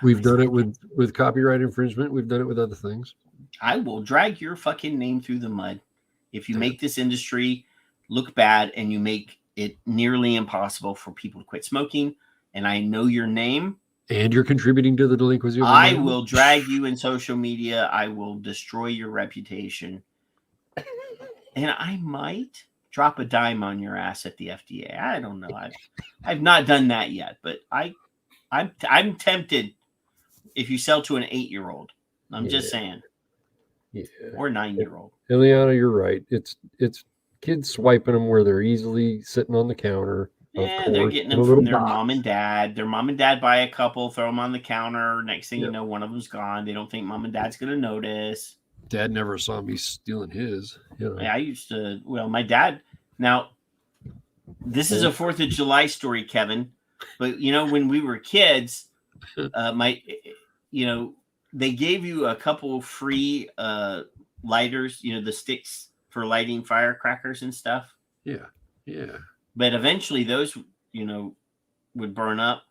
We've done it with copyright infringement. We've done it with other things. I will drag your fucking name through the mud if you make this industry look bad and you make it nearly impossible for people to quit smoking. And I know your name. And you're contributing to the delinquency. I will drag you in social media. I will destroy your reputation. And I might drop a dime on your ass at the FDA. I don't know. I've not done that yet, but I'm tempted if you sell to an 8-year-old. I'm just saying. Yeah. Or 9-year-old. Ileana, you're right. It's kids swiping them where they're easily sitting on the counter. Yeah, they're getting them from their mom and dad. Their mom and dad buy a couple, throw them on the counter. Next thing you know, one of them's gone. They don't think mom and dad's going to notice. Dad never saw me stealing his. Yeah, I used to. Well, my dad. Now, this is a 4th of July story, Kevin. But when we were kids, they gave you a couple free lighters. The sticks for lighting firecrackers and stuff. Yeah. But eventually, those would burn up.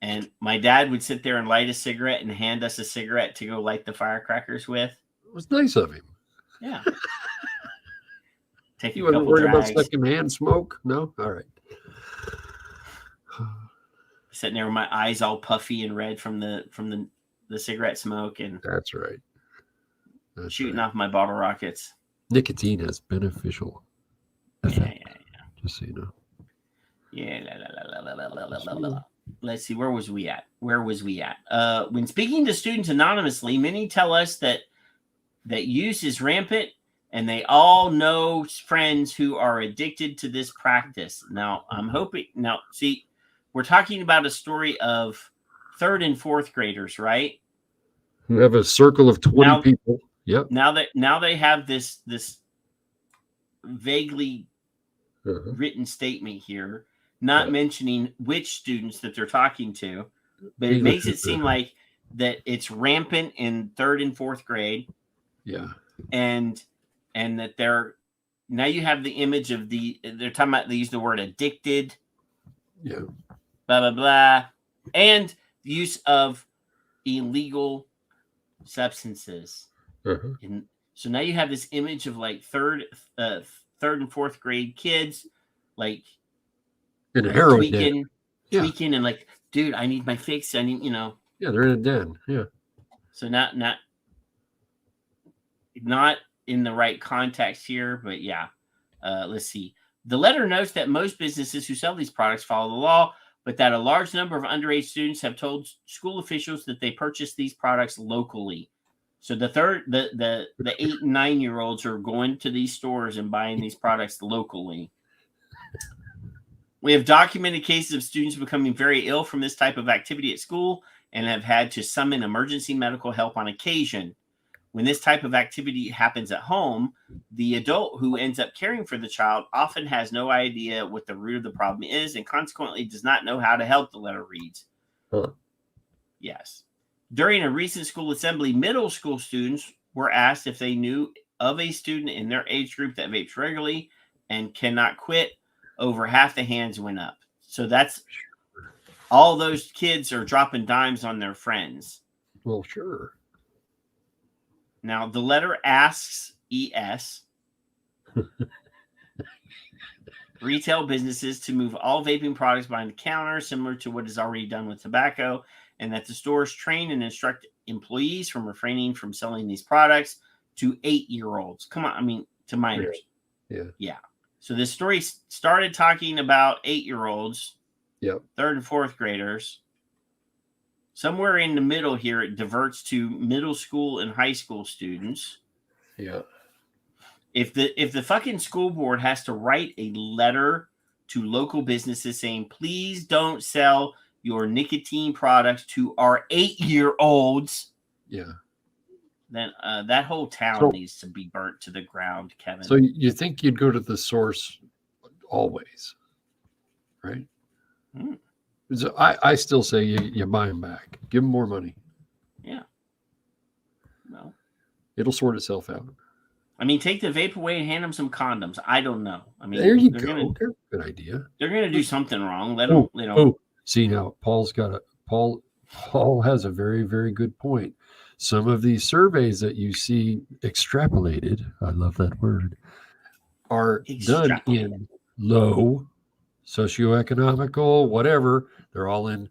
And my dad would sit there and light a cigarette and hand us a cigarette to go light the firecrackers with. It was nice of him. Yeah. Take you wasn't worried about secondhand smoke? No? All right. Sitting there with my eyes all puffy and red from the cigarette smoke. And that's right. Shooting off my bottle rockets. Nicotine has beneficial effect. Yeah. Just so you know. Yeah. Let's see. Where was we at? When speaking to students anonymously, many tell us that use is rampant, and they all know friends who are addicted to this practice. Now, I'm hoping. Now, see, we're talking about a story of 3rd and 4th graders, right? We have a circle of 20 people. Yep. Now they have this vaguely written statement here, not mentioning which students that they're talking to, but it makes it seem like that it's rampant in 3rd and 4th grade. Yeah. And that now you have the image of they're talking about, they use the word addicted. Yeah. Blah, blah, blah. And the use of illegal substances. And so now you have this image of like third and 4th grade kids, like in a heroin tweaking and like, dude, I need my fix. I need, Yeah, they're in a den. Yeah. So not in the right context here, but yeah. Let's see. The letter notes that most businesses who sell these products follow the law, but that a large number of underage students have told school officials that they purchase these products locally. So the 8 and 9-year-olds are going to these stores and buying these products locally. We have documented cases of students becoming very ill from this type of activity at school and have had to summon emergency medical help on occasion. When this type of activity happens at home, the adult who ends up caring for the child often has no idea what the root of the problem is and consequently does not know how to help, the letter reads. Yes. During a recent school assembly, middle school students were asked if they knew of a student in their age group that vapes regularly and cannot quit. Over half the hands went up. So that's all those kids are dropping dimes on their friends. Well, sure. Now, the letter asks ES retail businesses to move all vaping products behind the counter, similar to what is already done with tobacco, and that the stores train and instruct employees from refraining from selling these products to 8-year-olds. Come on, I mean, to minors. Yeah. So this story started talking about 8-year-olds, Yep. 3rd and 4th graders. Somewhere in the middle here, it diverts to middle school and high school students. Yeah. If the fucking school board has to write a letter to local businesses saying, please don't sell your nicotine products to our 8-year-olds, Yeah. then that whole town needs to be burnt to the ground, Kevin. So you think you'd go to the source always, right? So I still say you buy them back. Give them more money. Yeah. No. It'll sort itself out. I mean, take the vape away and hand them some condoms. I don't know. I mean, There you go. Good idea. They're going to do something wrong. Let them, See, now Paul has a very, very good point. Some of these surveys that you see extrapolated, I love that word, are done in low socioeconomical, whatever. They're all in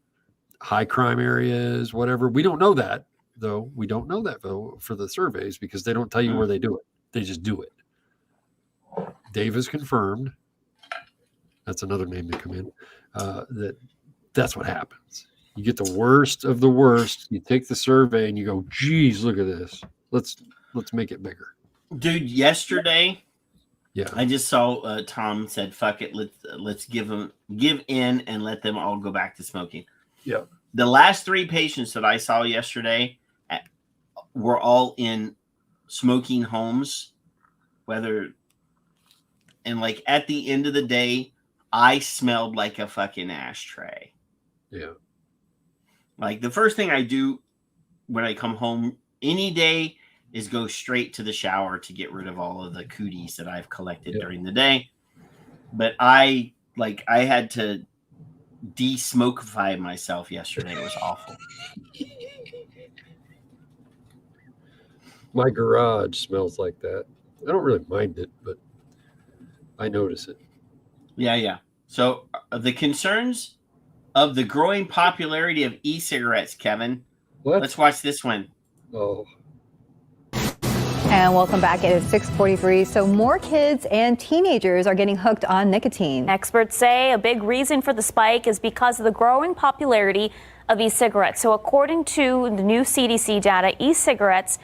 high crime areas, whatever. We don't know that, though. We don't know that, though, for the surveys because they don't tell you where they do it. They just do it. Dave has confirmed. That's another name to come in. That's what happens. You get the worst of the worst. You take the survey and you go, geez, look at this. Let's make it bigger. Dude, yesterday, yeah, I just saw Tom said, "Fuck it, let's give in and let them all go back to smoking." Yeah. The last 3 patients that I saw yesterday were all in smoking homes, and like at the end of the day, I smelled like a fucking ashtray. Yeah. Like the first thing I do when I come home any day is go straight to the shower to get rid of all of the cooties that I've collected during the day. But I had to de-smokify myself yesterday. It was awful. My garage smells like that. I don't really mind it, but I notice it. Yeah. So the concerns of the growing popularity of e-cigarettes, Kevin. Let's watch this one. Oh. And welcome back. It is 6:43. So more kids and teenagers are getting hooked on nicotine. Experts say a big reason for the spike is because of the growing popularity of e-cigarettes. So according to the new CDC data, e-cigarettes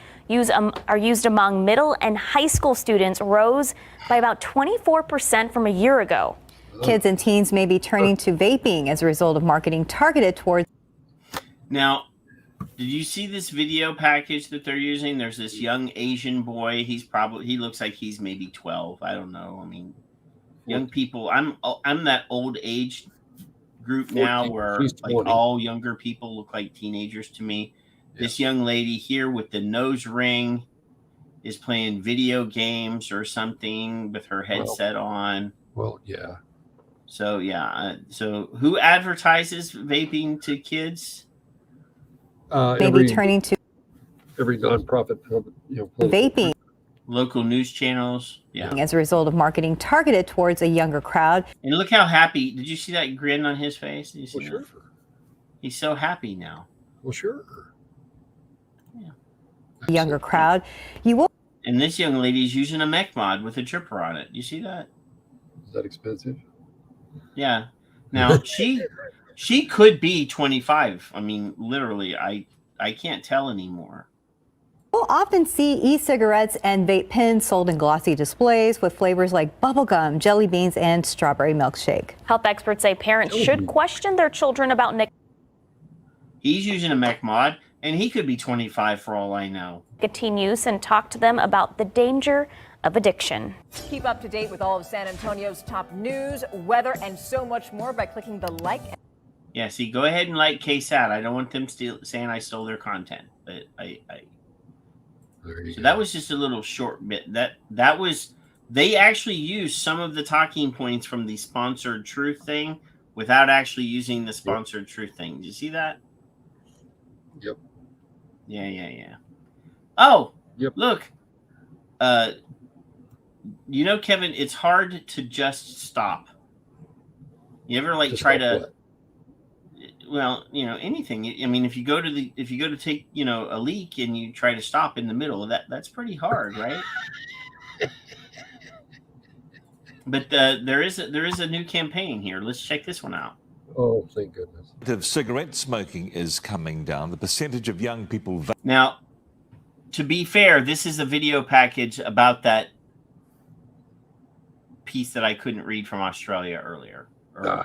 are used among middle and high school students rose by about 24% from a year ago. Kids and teens may be turning to vaping as a result of marketing targeted towards. Now, did you see this video package that they're using? There's this young Asian boy. He looks like he's maybe 12. I don't know. I mean, young people. I'm that old age group now where like all younger people look like teenagers to me. Yeah. This young lady here with the nose ring is playing video games or something with her headset on. Well, yeah. So yeah. So who advertises vaping to kids? Maybe turning to every nonprofit, vaping. Local news channels. Yeah. As a result of marketing targeted towards a younger crowd. And look how happy. Did you see that grin on his face? Did you see that? He's so happy now. Well, sure. Yeah. Younger crowd. You will. And this young lady's using a mech mod with a dripper on it. You see that? Is that expensive? Yeah. Now she could be 25. I mean, literally, I can't tell anymore. We'll often see e-cigarettes and vape pens sold in glossy displays with flavors like bubblegum, jelly beans, and strawberry milkshake. Health experts say parents should question their children about nicotine. He's using a mech mod, and he could be 25 for all I know. Nicotine use and talk to them about the danger of addiction. Keep up to date with all of San Antonio's top news, weather, and so much more by clicking the like. Yeah, see, go ahead and like KSAT. I don't want them saying I stole their content, but so that was just a little short bit. That was they actually used some of the talking points from the sponsored truth thing without actually using the sponsored truth thing. Did you see that? Yep. Yeah. Oh, yep. Look. Kevin, it's hard to just stop. You ever try to? What? Well, anything. I mean, if you go to take, a leak and you try to stop in the middle, that's pretty hard, right? But there is a new campaign here. Let's check this one out. Oh, thank goodness. Of cigarette smoking is coming down. The percentage of young people. Now, to be fair, this is a video package about that piece that I couldn't read from Australia earlier. All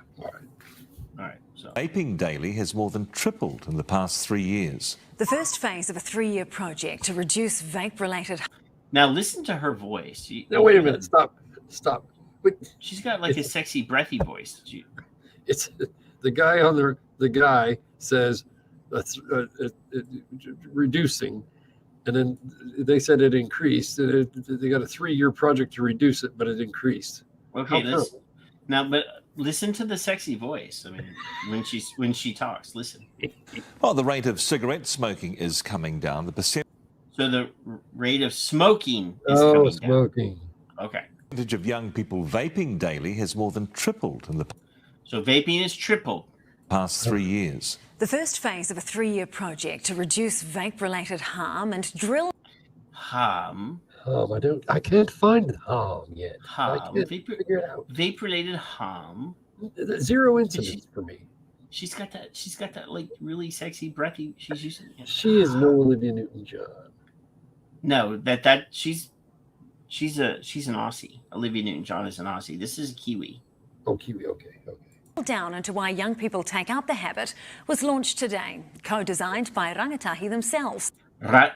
right. So Vaping daily has more than tripled in the past 3 years. The first phase of a 3-year project to reduce vape-related. Now listen to her voice. No, wait a minute. Stop. She's got a sexy, breathy voice. It's the guy on the guy says that's reducing, and then they said it increased. They got a 3-year project to reduce it, but it increased. Okay, but listen to the sexy voice. I mean, when she talks, listen. Well, the rate of cigarette smoking is coming down. So the rate of smoking is coming smoking. Down. Okay. The percentage of young people vaping daily has more than tripled in the. So vaping is tripled. Past 3 years. The first phase of a 3-year project to reduce vape-related harm and drill. Harm. I can't find the harm yet. Harm. I can't figure it out. Vape-related harm. Zero incidents for me. She's got that really sexy breathy. She's using. She is no Olivia Newton-John. No, she's an Aussie. Olivia Newton-John is an Aussie. This is a Kiwi. Oh, Kiwi. Okay. Down into why young people take up the habit was launched today, co-designed by rangatahi themselves. What?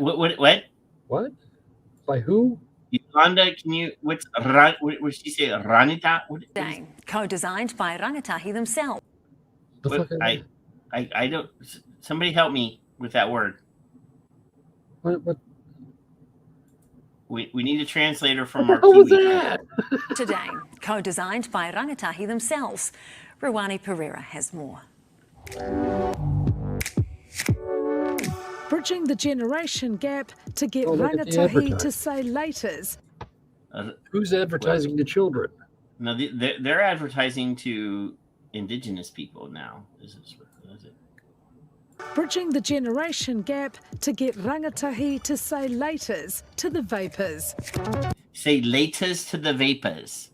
What? By who? Yolanda, can you? What she say? Ranita? Today, co-designed by rangatahi themselves. I don't. Somebody help me with that word. What? We need a translator from our What was Kiwi. that? Today, co-designed by rangatahi themselves. Ruwani Pereira has more. Bridging the generation gap to get rangatahi to say laters. Who's advertising to children? No, they're advertising to Indigenous people now. Is it? Bridging the generation gap to get rangatahi to say laters to the vapors. Say laters to the vapors.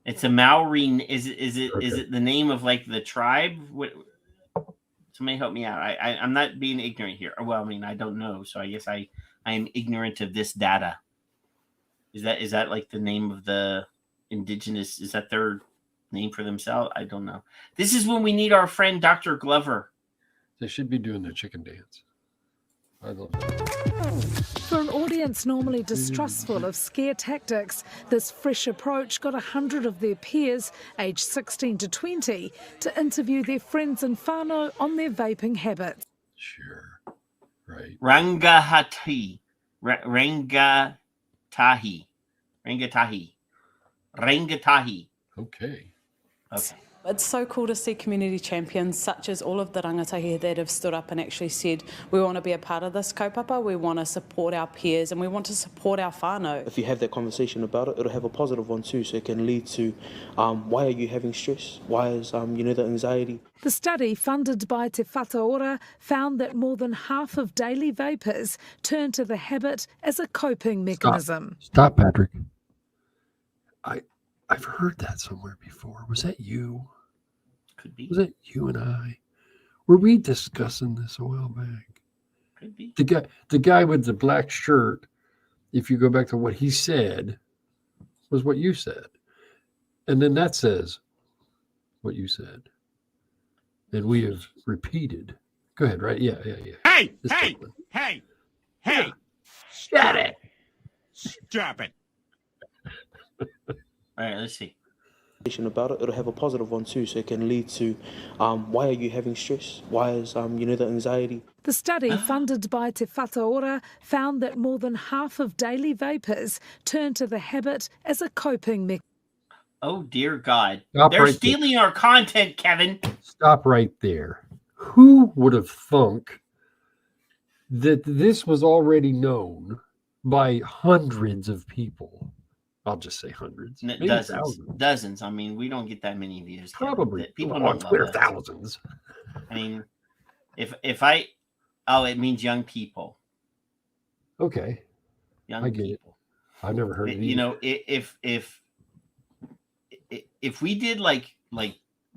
It's a Maori. Is it the name of the tribe? Somebody help me out. I'm not being ignorant here. Well, I mean, I don't know, so I guess I am ignorant of this data. Is that the name of the Indigenous? Is that their name for themselves? I don't know. This is when we need our friend Dr. Glover. They should be doing their chicken dance. I love that. For an audience normally distrustful of scare tactics, this fresh approach got 100 of their peers, aged 16 to 20, to interview their friends and whānau on their vaping habits. Sure. Right. Rangatahi. Okay. It's so cool to see community champions such as all of the rangatahi that have stood up and actually said, we want to be a part of this kaupapa, we want to support our peers and we want to support our whānau. If you have that conversation about it, it'll have a positive one too, so it can lead to why are you having stress? Why is, the anxiety? The study, funded by Te Whataora, found that more than half of daily vapers turn to the habit as a coping mechanism. Stop, Patrick. I've heard that somewhere before. Was that you? Could be. Was that you and I? Were we discussing this a while back? Could be. The guy with the black shirt, if you go back to what he said, was what you said. And then that says what you said. And we have repeated. Go ahead, right? Yeah. Hey! Yeah. Shut it! Stop it! All right, let's see. About it, it'll have a positive one too, so it can lead to why are you having stress? Why is the anxiety? The study, funded by Te Whataora, found that more than half of daily vapers turn to the habit as a coping mechanism. Oh, dear God. Stop They're right stealing our content, Kevin. Stop right there. Who would have thunk that this was already known by hundreds of people? I'll just say hundreds. Maybe Dozens. I mean, we don't get that many views. Kevin. Probably. People On don't Twitter, love us. thousands. I mean, it means young people. Okay. Young I get people. It. I've never heard of it. You know, if we did like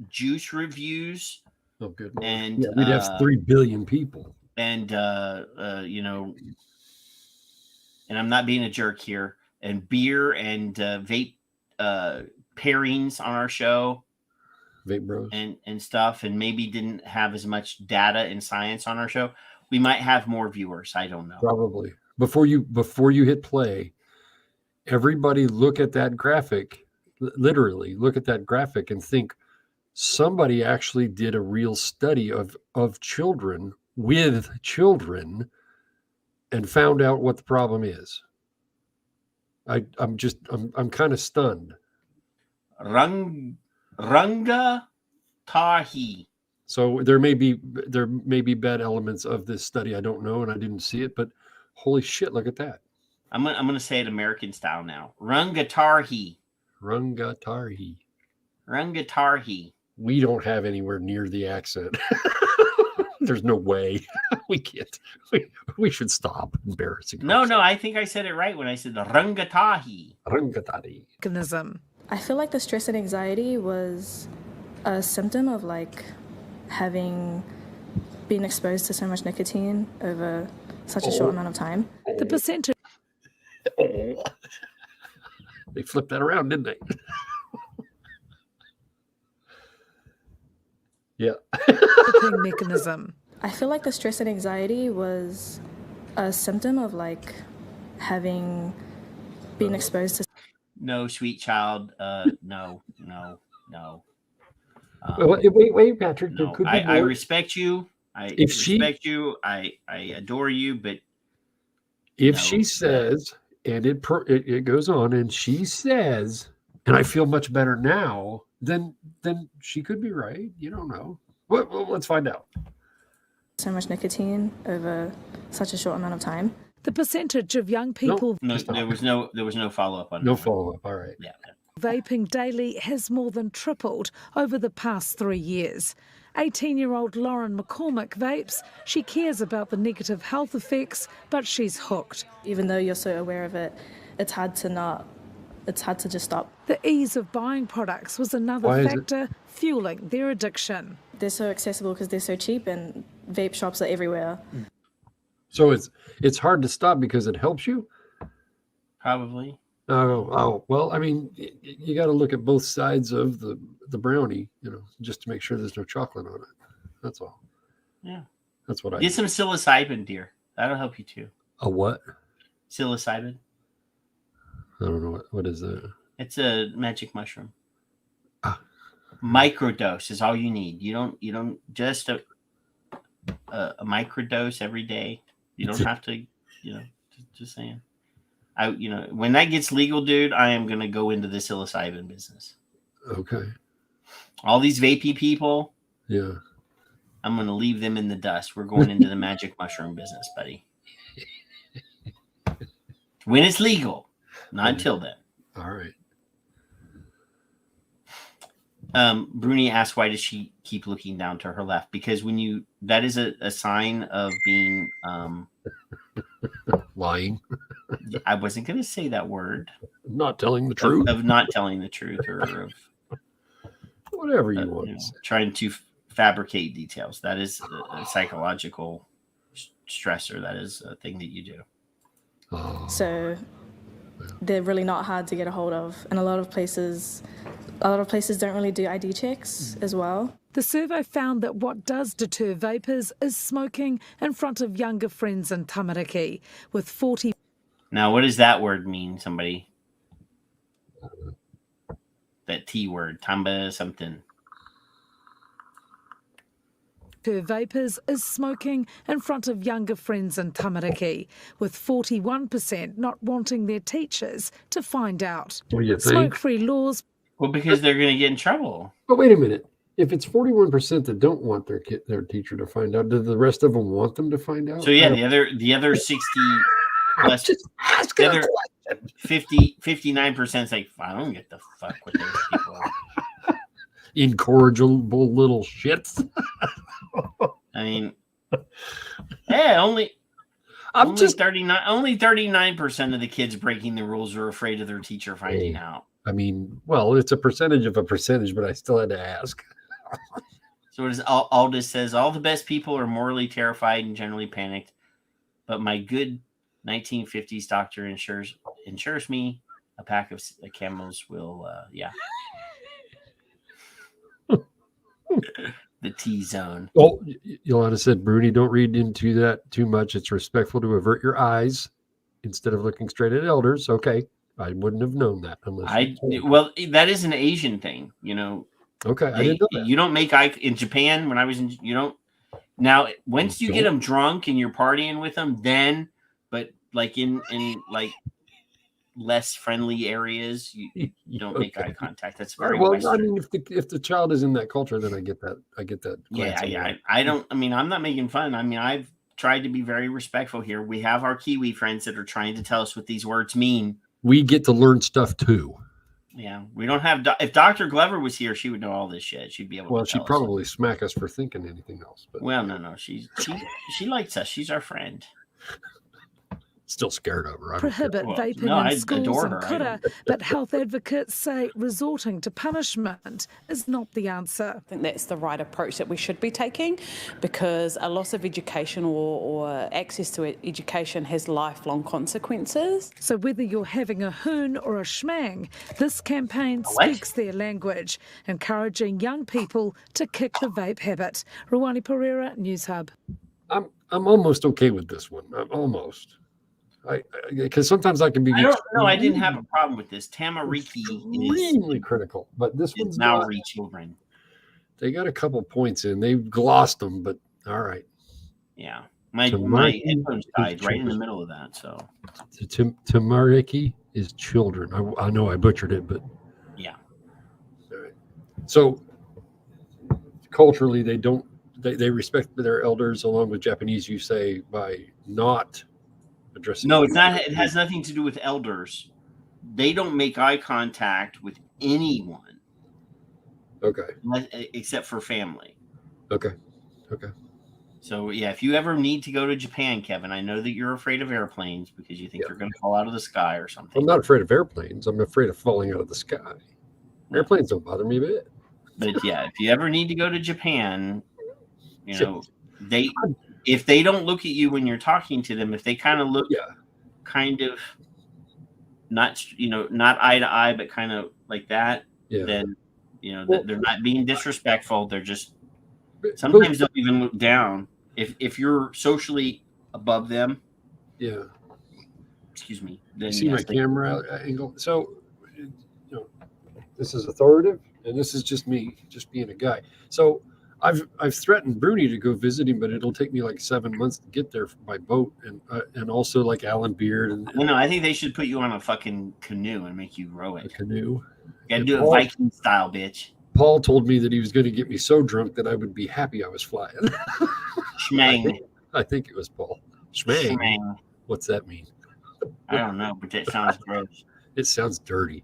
juice reviews, oh good Lord. And yeah, we'd have 3 billion people. And you know, and I'm not being a jerk here, and beer and vape pairings on our show, vape bros and stuff, and maybe didn't have as much data and science on our show, we might have more viewers. I don't know. Probably. Before you hit play, everybody look at that graphic, literally look at that graphic and think somebody actually did a real study of children with children and found out what the problem is. I'm kind of stunned. Runga Tahi. So there may be bad elements of this study I don't know and I didn't see it, but holy shit, look at that. I'm gonna say it American style now. Rungatarhi. Rungatarhi. Rungatarhi. We don't have anywhere near the accent. There's no way. We can't. We should stop embarrassing. No, I think I said it right when I said the Rungatahi. Rungatahi. Mechanism. I feel like the stress and anxiety was a symptom of like having been exposed to so much nicotine over such a short amount of time. The percentage. They flipped that around, didn't they? Yeah. Mechanism. I feel like the stress and anxiety was a symptom of like having been exposed to. No, sweet child. No. Wait, Patrick. No, I respect you. I respect you. I adore you, but if she says, and it goes on, and she says, and I feel much better now, then she could be right. You don't know. Well, let's find out. So much nicotine over such a short amount of time. The percentage of young people. No, there was no follow up on. No follow up. All right. Yeah. Vaping daily has more than tripled over the past 3 years. 18-year-old Lauren McCormick vapes. She cares about the negative health effects, but she's hooked. Even though you're so aware of it, it's hard to just stop. The ease of buying products was another factor fueling their addiction. They're so accessible because they're so cheap, and vape shops are everywhere. So it's hard to stop because it helps you? Probably. Oh, well, I mean, you got to look at both sides of the brownie, just to make sure there's no chocolate on it. That's all. Yeah. That's what I get. Some psilocybin, dear. That'll help you too. A what? Psilocybin. I don't know what is that. It's a magic mushroom. Microdose is all you need. You don't just a microdose every day. You don't have to, just saying. When that gets legal, dude, I am going to go into the psilocybin business. Okay. All these vapey people. Yeah. I'm going to leave them in the dust. We're going into the magic mushroom business, buddy. When it's legal, not until then. All right. Bruni asked, why does she keep looking down to her left? Because that is a sign of being lying. I wasn't going to say that word. Not telling the truth. Of not telling the truth, or of whatever you want. Trying to fabricate details. That is a psychological stressor. That is a thing that you do. Oh. So they're really not hard to get a hold of, and a lot of places don't really do ID checks as well. The survey found that what does deter vapers is smoking in front of younger friends in Tamariki, with 40. Now, what does that word mean, somebody? That T word, tamba something. Vapers is smoking in front of younger friends in Tamariki, with 41% not wanting their teachers to find out. What do you think? Smoke-free laws. Well, because they're going to get in trouble. But wait a minute. If it's 41% that don't want their teacher to find out, do the rest of them want them to find out? So yeah, the other 60 plus, the other 59% is like, I don't get the fuck with those people. Incorrigible little shits. I mean, yeah, only 39% of the kids breaking the rules are afraid of their teacher finding out. I mean, well, it's a percentage of a percentage, but I still had to ask. So what is Aldous says, all the best people are morally terrified and generally panicked, but my good 1950s doctor ensures me a pack of Camels will, the T-zone. Well, Yolanda said, Bruni, don't read into that too much. It's respectful to avert your eyes instead of looking straight at elders. Okay. I wouldn't have known that unless well, that is an Asian thing, you know. Okay, I didn't know that. You don't make eye in Japan. When I was in, you don't. Now, once you get them drunk and you're partying with them, then, but like in like less friendly areas, you don't make eye contact. That's very well. Western. I mean, if the child is in that culture, then I get that. Yeah. I don't. I mean, I'm not making fun. I mean, I've tried to be very respectful here. We have our Kiwi friends that are trying to tell us what these words mean. We get to learn stuff too. Yeah, we don't have. If Dr. Glover was here, she would know all this shit. She'd be able. Well, to she'd probably smack us for thinking anything else. But well, no, she likes us. She's our friend. Still scared of her. Prohibit vaping in schools and kura, but health advocates say resorting to punishment is not the answer. I think that's the right approach that we should be taking, because a loss of education or access to education has lifelong consequences. So whether you're having a hoon or a schmang, this campaign speaks their language, encouraging young people to kick the vape habit. Rawani Pereira, News Hub. I'm almost okay with this one. I'm almost. Because sometimes I can be. I don't know. I didn't have a problem with this. Tamariki extremely critical, but this one's Maori children. They got a couple points in. They glossed them, but all right. Yeah, my headphones died right in the middle of that. So Tamariki is children. I know I butchered it, but yeah. All right. So culturally, they don't. They respect their elders, along with Japanese. You say by not. No, it's not. It has nothing to do with elders. They don't make eye contact with anyone. Okay. Except for family. Okay. So yeah, if you ever need to go to Japan, Kevin, I know that you're afraid of airplanes because you think you're going to fall out of the sky or something. I'm not afraid of airplanes. I'm afraid of falling out of the sky. Airplanes don't bother me a bit. But yeah, if you ever need to go to Japan, you know, if they don't look at you when you're talking to them, if they kind of look kind of not, not eye to eye, but kind of like that, then, they're not being disrespectful. They're just, sometimes they'll even look down. If you're socially above them. Yeah. Excuse me. Then you see my camera angle. So, this is authoritative and this is just me, just being a guy. So, I've threatened Bruni to go visit him, but it'll take me like 7 months to get there by boat, and also like Alan Beard. And no, I think they should put you on a fucking canoe and make you row it. A canoe. You gotta do it Viking style, bitch. Paul told me that he was going to get me so drunk that I would be happy I was flying. Schmang. I think it was Paul. Schmang. What's that mean? I don't know, but that sounds gross. It sounds dirty.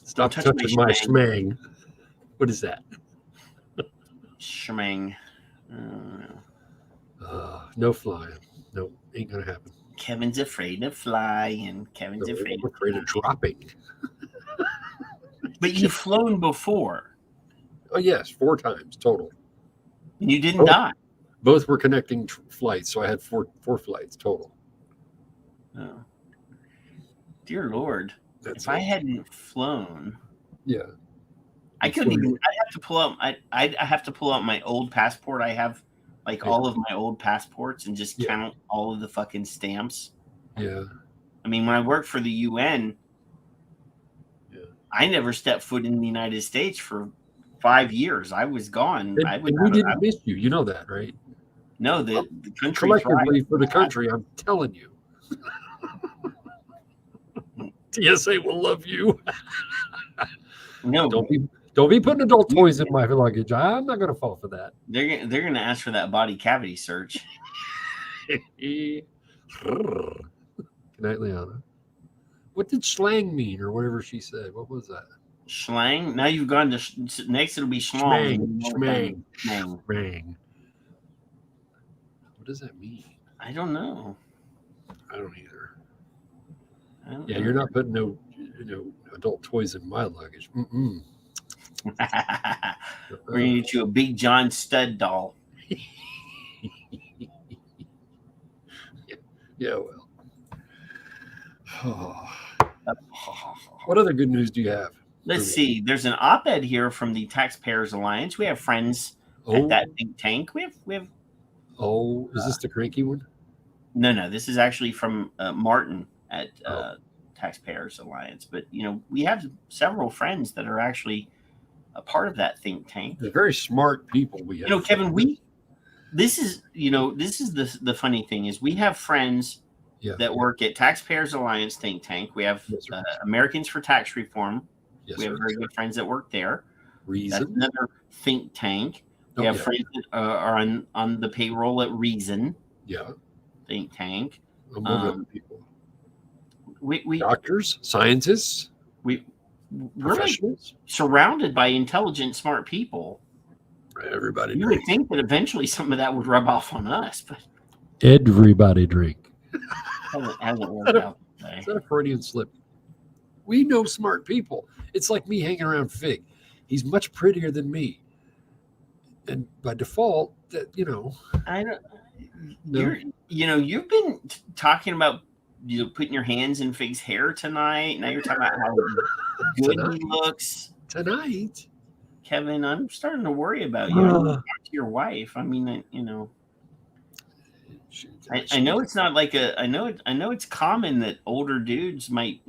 Stop touching my schmang. What is that? Schmang. No flying. No, ain't gonna happen. Kevin's afraid of flying. Kevin's afraid of dropping. But you've flown before. Oh yes, 4 times total. And you didn't die. Both were connecting flights, so I had four flights total. Oh, dear Lord! If I hadn't flown, I couldn't even. I'd have to pull out. I'd have to pull out my old passport. I have all of my old passports and just count all of the fucking stamps. Yeah. I mean, when I worked for the UN, I never stepped foot in the United States for 5 years. I was gone. And we didn't miss you. You know that, right? No, the country collectively for the country. I'm telling you. TSA will love you. No, don't be putting adult toys in my luggage. I'm not going to fall for that. They're going to ask for that body cavity search. Good night, Liana. What did schlang mean, or whatever she said? What was that? Schlang? Now you've gone to next. It'll be schlong. Schmang. What does that mean? I don't know. I don't either. You're not putting no adult toys in my luggage. We're gonna get you a Big John stud doll. Yeah, well. What other good news do you have? Let's see. There's an op-ed here from the Taxpayers Alliance. We have friends at that think tank. We have. Oh, is this the cranky one? No. This is actually from Martin at Taxpayers Alliance. But we have several friends that are actually a part of that think tank. They're very smart people. We have. Kevin. This is the funny thing is we have friends that work at Taxpayers Alliance think tank. We have Americans for Tax Reform. We have very good friends that work there. Reason. That's another think tank. We have friends that are on the payroll at Reason. Yeah. Think tank. Other people. We doctors, scientists. We're like surrounded by intelligent, smart people. Everybody. You would think that eventually some of that would rub off on us, but everybody drink. Hasn't worked out. Is that a Freudian slip? We know smart people. It's like me hanging around Fig. He's much prettier than me, and by default, I don't. You've been talking about putting your hands in Fig's hair tonight. Now you're talking about how good he looks tonight. Kevin, I'm starting to worry about you. Talk to your wife. I mean, I know it's not like I know it's common that older dudes might,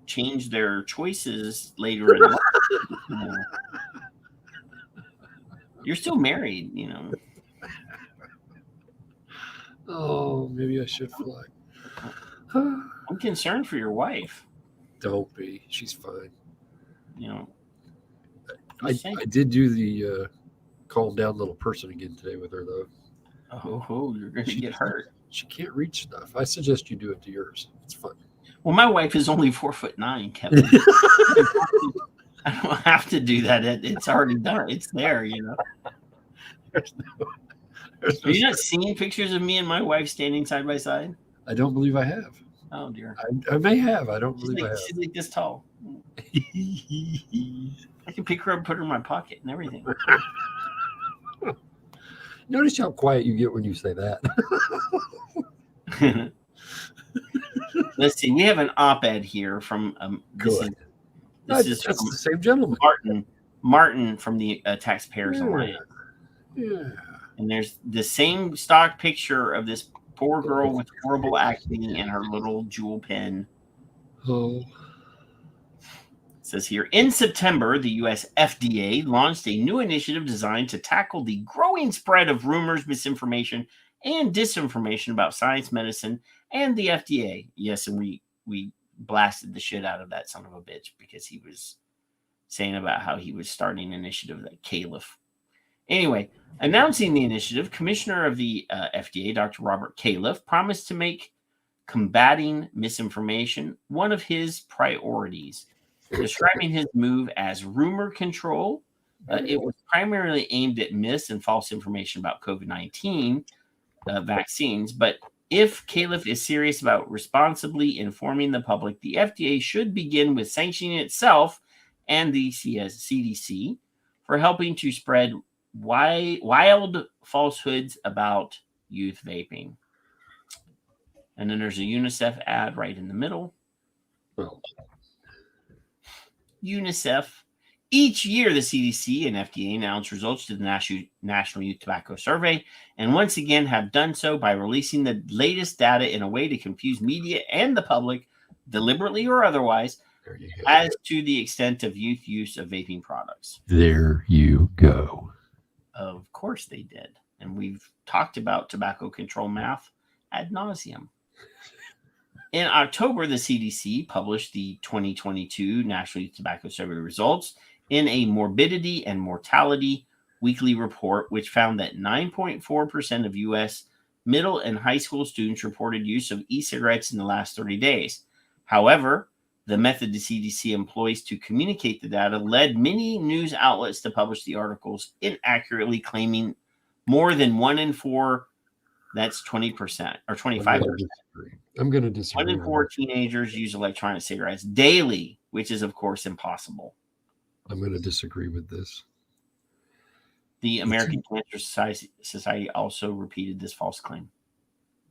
change their choices later in life. You're still married, Oh, maybe I should fly. I'm concerned for your wife. Don't be. She's fine. I did do the calm down little person again today with her, though. Oh, you're going to get hurt. She can't reach stuff. I suggest you do it to yours. It's fun. Well, my wife is only 4'9", Kevin. I don't have to do that. It's already done. It's there, Have you not seen pictures of me and my wife standing side by side? I don't believe I have. Oh, dear. I may have. I don't believe I have. She's like this tall. I can pick her up and put her in my pocket and everything. Notice how quiet you get when you say that. Let's see. We have an op-ed here from this is from the same gentleman, Martin from the Taxpayers Alliance. Yeah. And there's the same stock picture of this poor girl with horrible acne and her little jewel pin. Oh. It says here, in September, the U.S. FDA launched a new initiative designed to tackle the growing spread of rumors, misinformation, and disinformation about science, medicine, and the FDA. Yes, and we blasted the shit out of that son of a bitch because he was saying about how he was starting an initiative that Caliph. Anyway, announcing the initiative, Commissioner of the FDA, Dr. Robert Califf, promised to make combating misinformation one of his priorities, describing his move as rumor control. It was primarily aimed at mis and false information about COVID-19 vaccines, but if Califf is serious about responsibly informing the public, the FDA should begin with sanctioning itself and the CDC for helping to spread wild falsehoods about youth vaping. And then there's a UNICEF ad right in the middle. UNICEF. Each year, the CDC and FDA announce results to the National Youth Tobacco Survey, and once again have done so by releasing the latest data in a way to confuse media and the public, deliberately or otherwise, as to the extent of youth use of vaping products. There you go. Of course they did. And we've talked about tobacco control math ad nauseum. In October, the CDC published the 2022 National Youth Tobacco Survey results in a morbidity and mortality weekly report, which found that 9.4% of U.S. middle and high school students reported use of e-cigarettes in the last 30 days. However, the method the CDC employs to communicate the data led many news outlets to publish the articles inaccurately, claiming more than 1 in 4, that's 20% or 25%. I'm going to disagree. 1 in 4 teenagers use electronic cigarettes daily, which is, of course, impossible. I'm going to disagree with this. The American Cancer Society also repeated this false claim.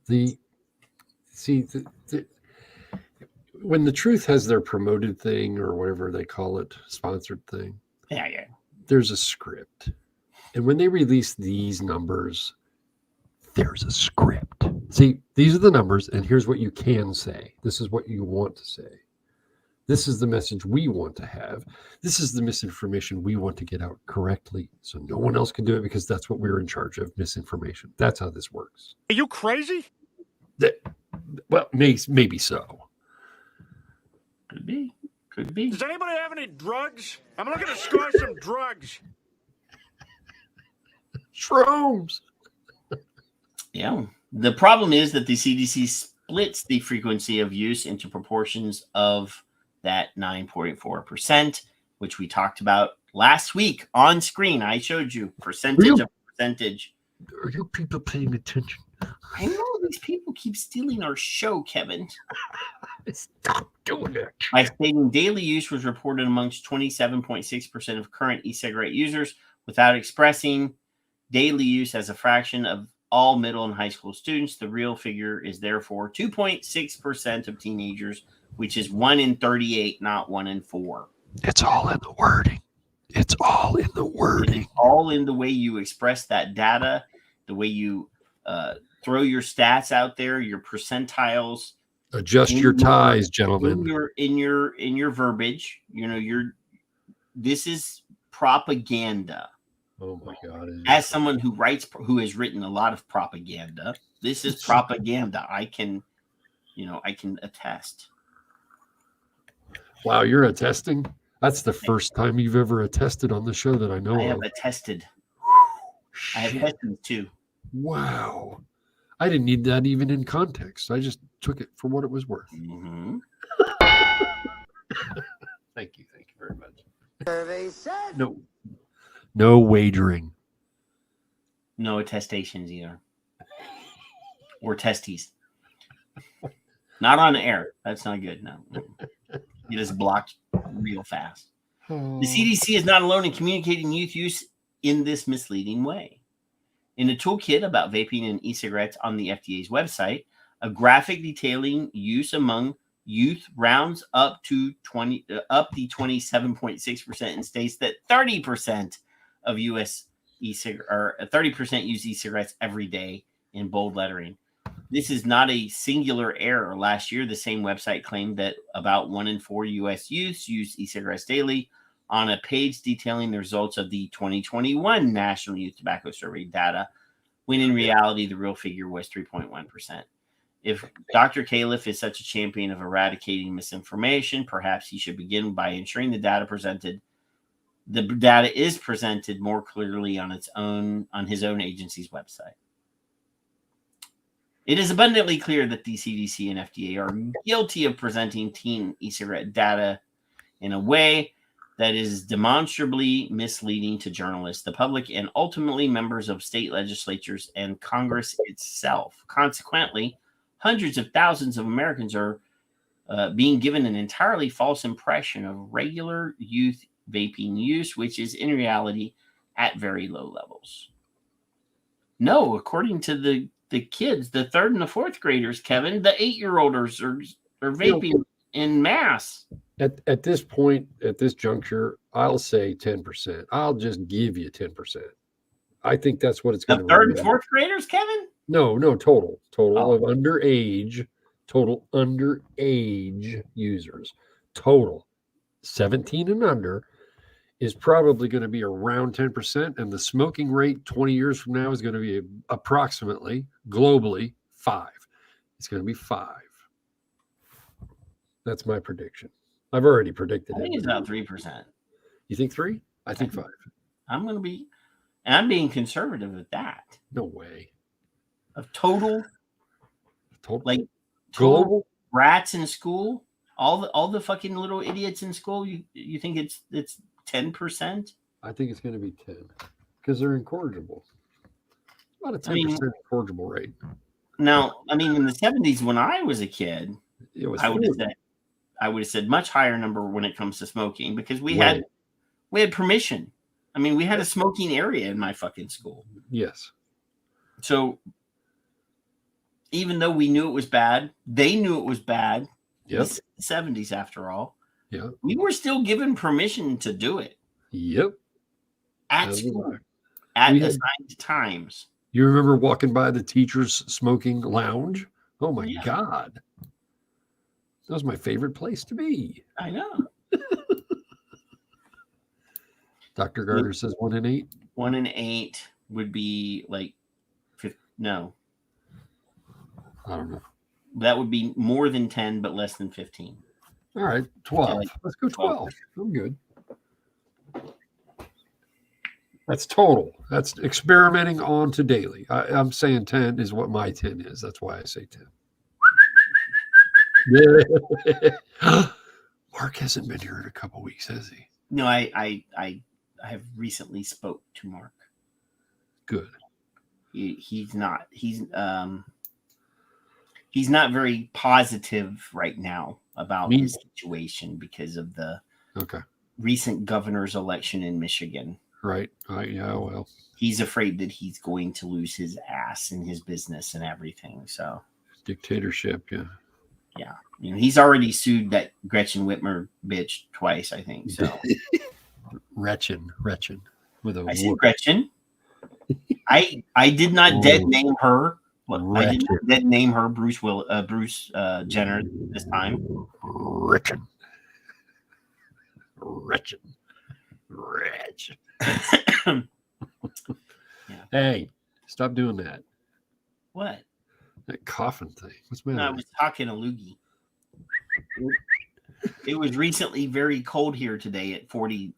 When the Truth has their promoted thing or whatever they call it, sponsored thing, yeah, there's a script. And when they release these numbers, there's a script. See, these are the numbers, and here's what you can say. This is what you want to say. This is the message we want to have. This is the misinformation we want to get out correctly, so no one else can do it because that's what we're in charge of, misinformation. That's how this works. Are you crazy? Well, maybe so. Could be. Could be. Does anybody have any drugs? I'm looking to score some drugs. Shrooms. Yeah. The problem is that the CDC splits the frequency of use into proportions of that 9.4%, which we talked about last week on screen. I showed you percentage of percentage. Are you people paying attention? I know these people keep stealing our show, Kevin. Stop doing it. By stating daily use was reported amongst 27.6% of current e-cigarette users without expressing daily use as a fraction of all middle and high school students. The real figure is therefore 2.6% of teenagers, which is 1 in 38, not 1 in 4. It's all in the wording. It's all in the wording. It's all in the way you express that data, the way you throw your stats out there, your percentiles. Adjust your ties, gentlemen. In your verbiage, this is propaganda. Oh my God! As someone who has written a lot of propaganda, this is propaganda. I can attest. Wow, you're attesting? That's the first time you've ever attested on the show that I know I have of. attested. I have tested too. Wow. I didn't need that even in context. I just took it for what it was worth. Mm-hmm. Thank you very much. Survey said. No wagering. No attestations either. Or testes. Not on air. That's not good. No. It is blocked real fast. The CDC is not alone in communicating youth use in this misleading way. In a toolkit about vaping and e-cigarettes on the FDA's website, a graphic detailing use among youth rounds up the 27.6% and states that 30% of U.S. or 30% use e-cigarettes every day in bold lettering. This is not a singular error. Last year, the same website claimed that about 1 in 4 U.S. youths use e-cigarettes daily on a page detailing the results of the 2021 National Youth Tobacco Survey data, when in reality, the real figure was 3.1%. If Dr. Califf is such a champion of eradicating misinformation, perhaps he should begin by ensuring the data is presented more clearly on his own agency's website. It is abundantly clear that the CDC and FDA are guilty of presenting teen e-cigarette data in a way that is demonstrably misleading to journalists, the public, and ultimately members of state legislatures and Congress itself. Consequently, hundreds of thousands of Americans are being given an entirely false impression of regular youth vaping use, which is in reality at very low levels. No, according to the kids, the 3rd and the 4th graders, Kevin, the 8-year-olders are vaping en masse. At this point, at this juncture, I'll say 10%. I'll just give you 10%. I think that's what it's going to be. The 3rd and 4th graders, Kevin? No, total of underage users. Total 17 and under is probably going to be around 10%, and the smoking rate 20 years from now is going to be approximately globally 5. It's going to be 5. That's my prediction. I've already predicted I think it. it's about 3%. You think 3? I think 5. I'm being conservative at that. No way. Of total global rats in school, all the fucking little idiots in school. You think it's 10%? I think it's going to be 10 because they're incorrigible. About a 10% incorrigible rate. Now, I mean, in the 70s when I was a kid, I would have said much higher number when it comes to smoking because we had permission. I mean, we had a smoking area in my fucking school. Yes. So even though we knew it was bad, they knew it was bad. Yep. The 70s, after all. Yeah. We were still given permission to do it. Yep. At school. At assigned times. You remember walking by the teacher's smoking lounge? Oh my God. That was my favorite place to be. I know. Dr. Gardner says 1 in 8. 1 in 8 would be like, no. I don't know. That would be more than 10, but less than 15. All right, 12. Yeah, like let's go 12. I'm good. That's total. That's experimenting on to daily. I'm saying 10 is what my 10 is. That's why I say 10. Yeah. Mark hasn't been here in a couple weeks, has he? No, I have recently spoke to Mark. Good. He's not very positive right now about his situation because of the recent governor's election in Michigan. Right. Yeah, well. He's afraid that he's going to lose his ass in his business and everything. So dictatorship, yeah. Yeah. You know, he's already sued that Gretchen Whitmer bitch twice, I think. So Retchen with a I said Gretchen. I did not dead name her. I did not dead name her Bruce Jenner this time. Retchen. Hey, stop doing that. What? That coughing thing. What's the matter? No, I was talking a loogie. It was recently very cold here today at 40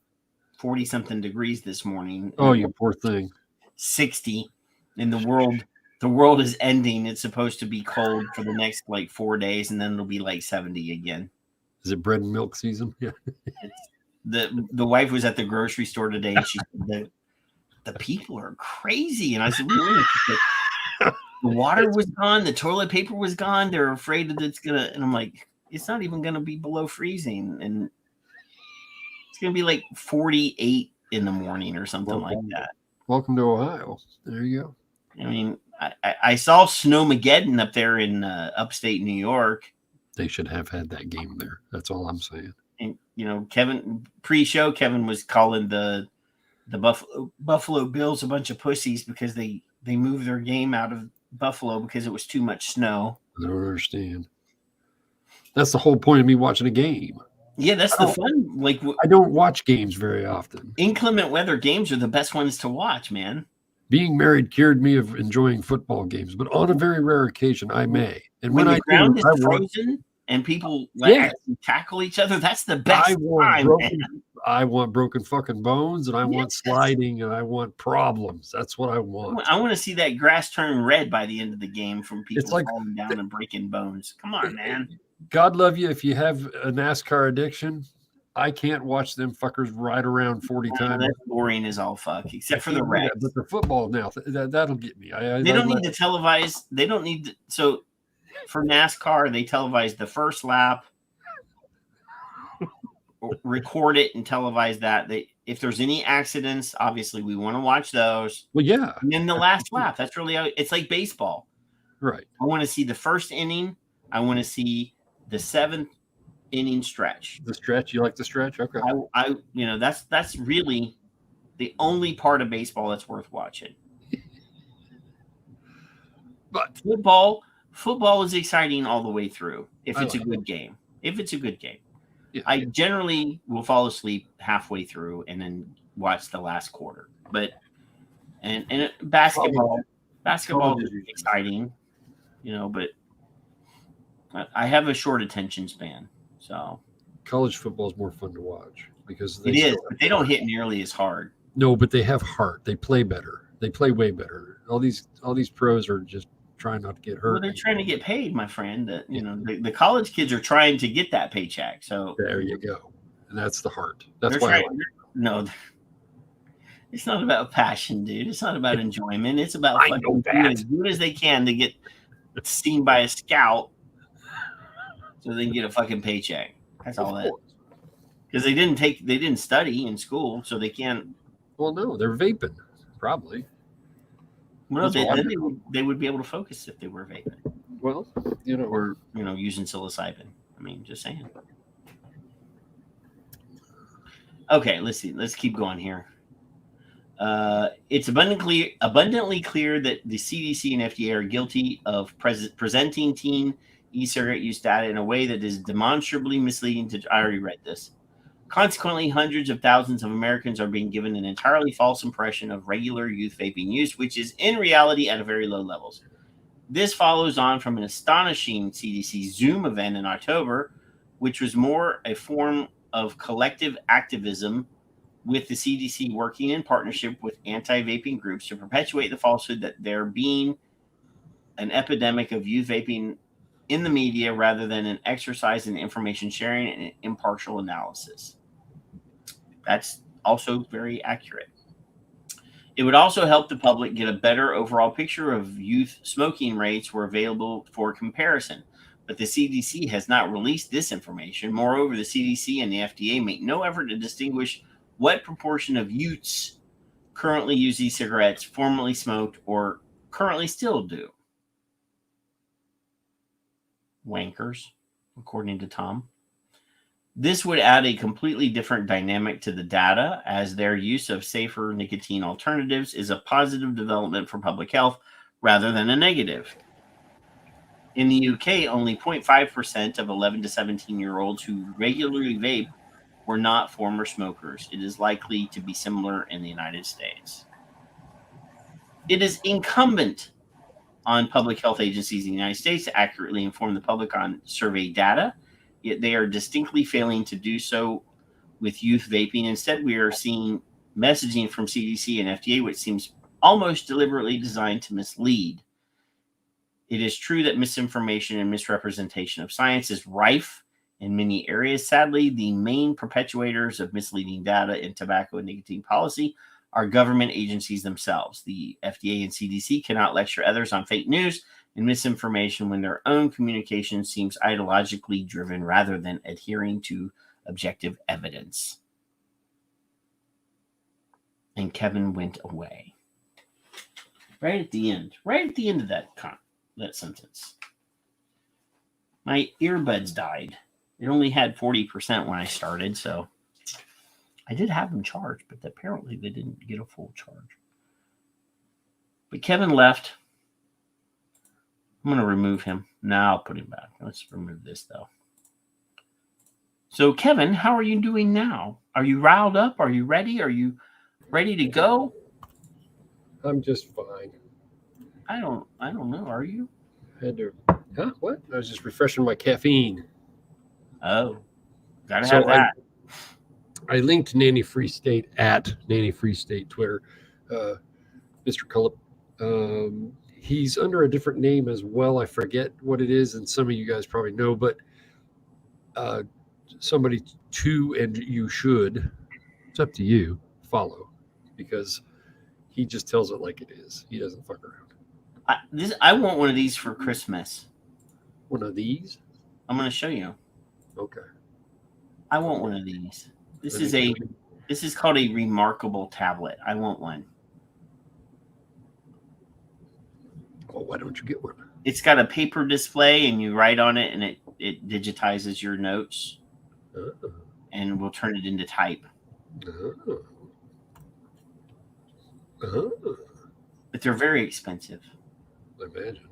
something degrees this morning. Oh, you poor thing. 60 in the world is ending. It's supposed to be cold for the next like 4 days and then it'll be like 70 again. Is it bread and milk season? Yeah. The wife was at the grocery store today and she said the people are crazy. And I said, really? The water was gone, the toilet paper was gone. They're afraid that it's gonna, and I'm like, it's not even gonna be below freezing, and it's gonna be like 48 in the morning or something like that. Welcome to Ohio. There you go. I mean, I saw Snowmageddon up there in upstate New York. They should have had that game there. That's all I'm saying. And you know, Kevin was calling the Buffalo Bills a bunch of pussies because they moved their game out of Buffalo because it was too much snow. I don't understand. That's the whole point of me watching a game. Yeah, that's the fun. Like, I don't watch games very often. Inclement weather games are the best ones to watch, man. Being married cured me of enjoying football games, but on a very rare occasion, I may. And when the ground is frozen and people actually tackle each other, that's the best time, man. I want broken fucking bones, and I want sliding, and I want problems. That's what I want. I want to see that grass turn red by the end of the game from people falling down and breaking bones. Come on, man. God love you if you have a NASCAR addiction. I can't watch them fuckers ride around 40 times. That's boring as all fuck, except for the wrecks. But the football now, that'll get me. They don't need to televise. They don't need to. So for NASCAR, they televise the first lap, record it, and televise that. If there's any accidents, obviously we want to watch those. Well, yeah. And then the last lap. That's really it's like baseball. Right. I want to see the first inning. I want to see the 7th inning stretch. The stretch? You like the stretch? Okay. That's really the only part of baseball that's worth watching. But football is exciting all the way through if it's a good game. Yeah. I generally will fall asleep halfway through and then watch the last quarter. But and basketball is exciting, but I have a short attention span. So college football is more fun to watch because it is, but they don't hit nearly as hard. No, but they have heart. They play better. They play way better. All these pros are just trying not to get hurt. Well, they're trying to get paid, my friend. The college kids are trying to get that paycheck. So there you go. And that's the heart. That's why. No, it's not about passion, dude. It's not about enjoyment. It's about doing as good as they can to get seen by a scout so they can get a fucking paycheck. That's all that. Because they didn't study in school, so they can't. Well, no, they're vaping, probably. Well, they would be able to focus if they were vaping. Well, or using psilocybin. I mean, just saying. Okay, let's see. Let's keep going here. It's abundantly clear that the CDC and FDA are guilty of presenting teen e-cigarette use data in a way that is demonstrably misleading to. I already read this. Consequently, hundreds of thousands of Americans are being given an entirely false impression of regular youth vaping use, which is in reality at a very low levels. This follows on from an astonishing CDC Zoom event in October, which was more a form of collective activism, with the CDC working in partnership with anti-vaping groups to perpetuate the falsehood that there being an epidemic of youth vaping in the media rather than an exercise in information sharing and impartial analysis. That's also very accurate. It would also help the public get a better overall picture of youth smoking rates were available for comparison. But the CDC has not released this information. Moreover, the CDC and the FDA make no effort to distinguish what proportion of youths currently use e-cigarettes, formerly smoked, or currently still do. Wankers, according to Tom. This would add a completely different dynamic to the data, as their use of safer nicotine alternatives is a positive development for public health rather than a negative. In the UK, only 0.5% of 11 to 17-year-olds who regularly vape were not former smokers. It is likely to be similar in the United States. It is incumbent on public health agencies in the United States to accurately inform the public on survey data, yet they are distinctly failing to do so with youth vaping. Instead, we are seeing messaging from CDC and FDA, which seems almost deliberately designed to mislead. It is true that misinformation and misrepresentation of science is rife in many areas. Sadly, the main perpetuators of misleading data in tobacco and nicotine policy are government agencies themselves. The FDA and CDC cannot lecture others on fake news and misinformation when their own communication seems ideologically driven rather than adhering to objective evidence. And Kevin went away. Right at the end of that sentence. My earbuds died. It only had 40% when I started, so I did have them charged, but apparently they didn't get a full charge. But Kevin left. I'm going to remove him. Now I'll put him back. Let's remove this, though. So, Kevin, how are you doing now? Are you riled up? Are you ready? Are you ready to go? I'm just fine. I don't know. Are you? What? I was just refreshing my caffeine. Oh, gotta have that. I linked Nanny Free State at Nanny Free State Twitter. Mr. Culp, he's under a different name as well. I forget what it is, and some of you guys probably know, but somebody to, and you should, it's up to you, follow, because he just tells it like it is. He doesn't fuck around. I want one of these for Christmas. One of these? I'm going to show you. Okay. I want one of these. This is called a remarkable tablet. I want one. Well, why don't you get one? It's got a paper display, and you write on it, and it digitizes your notes, and will turn it into type. But they're very expensive. I imagine.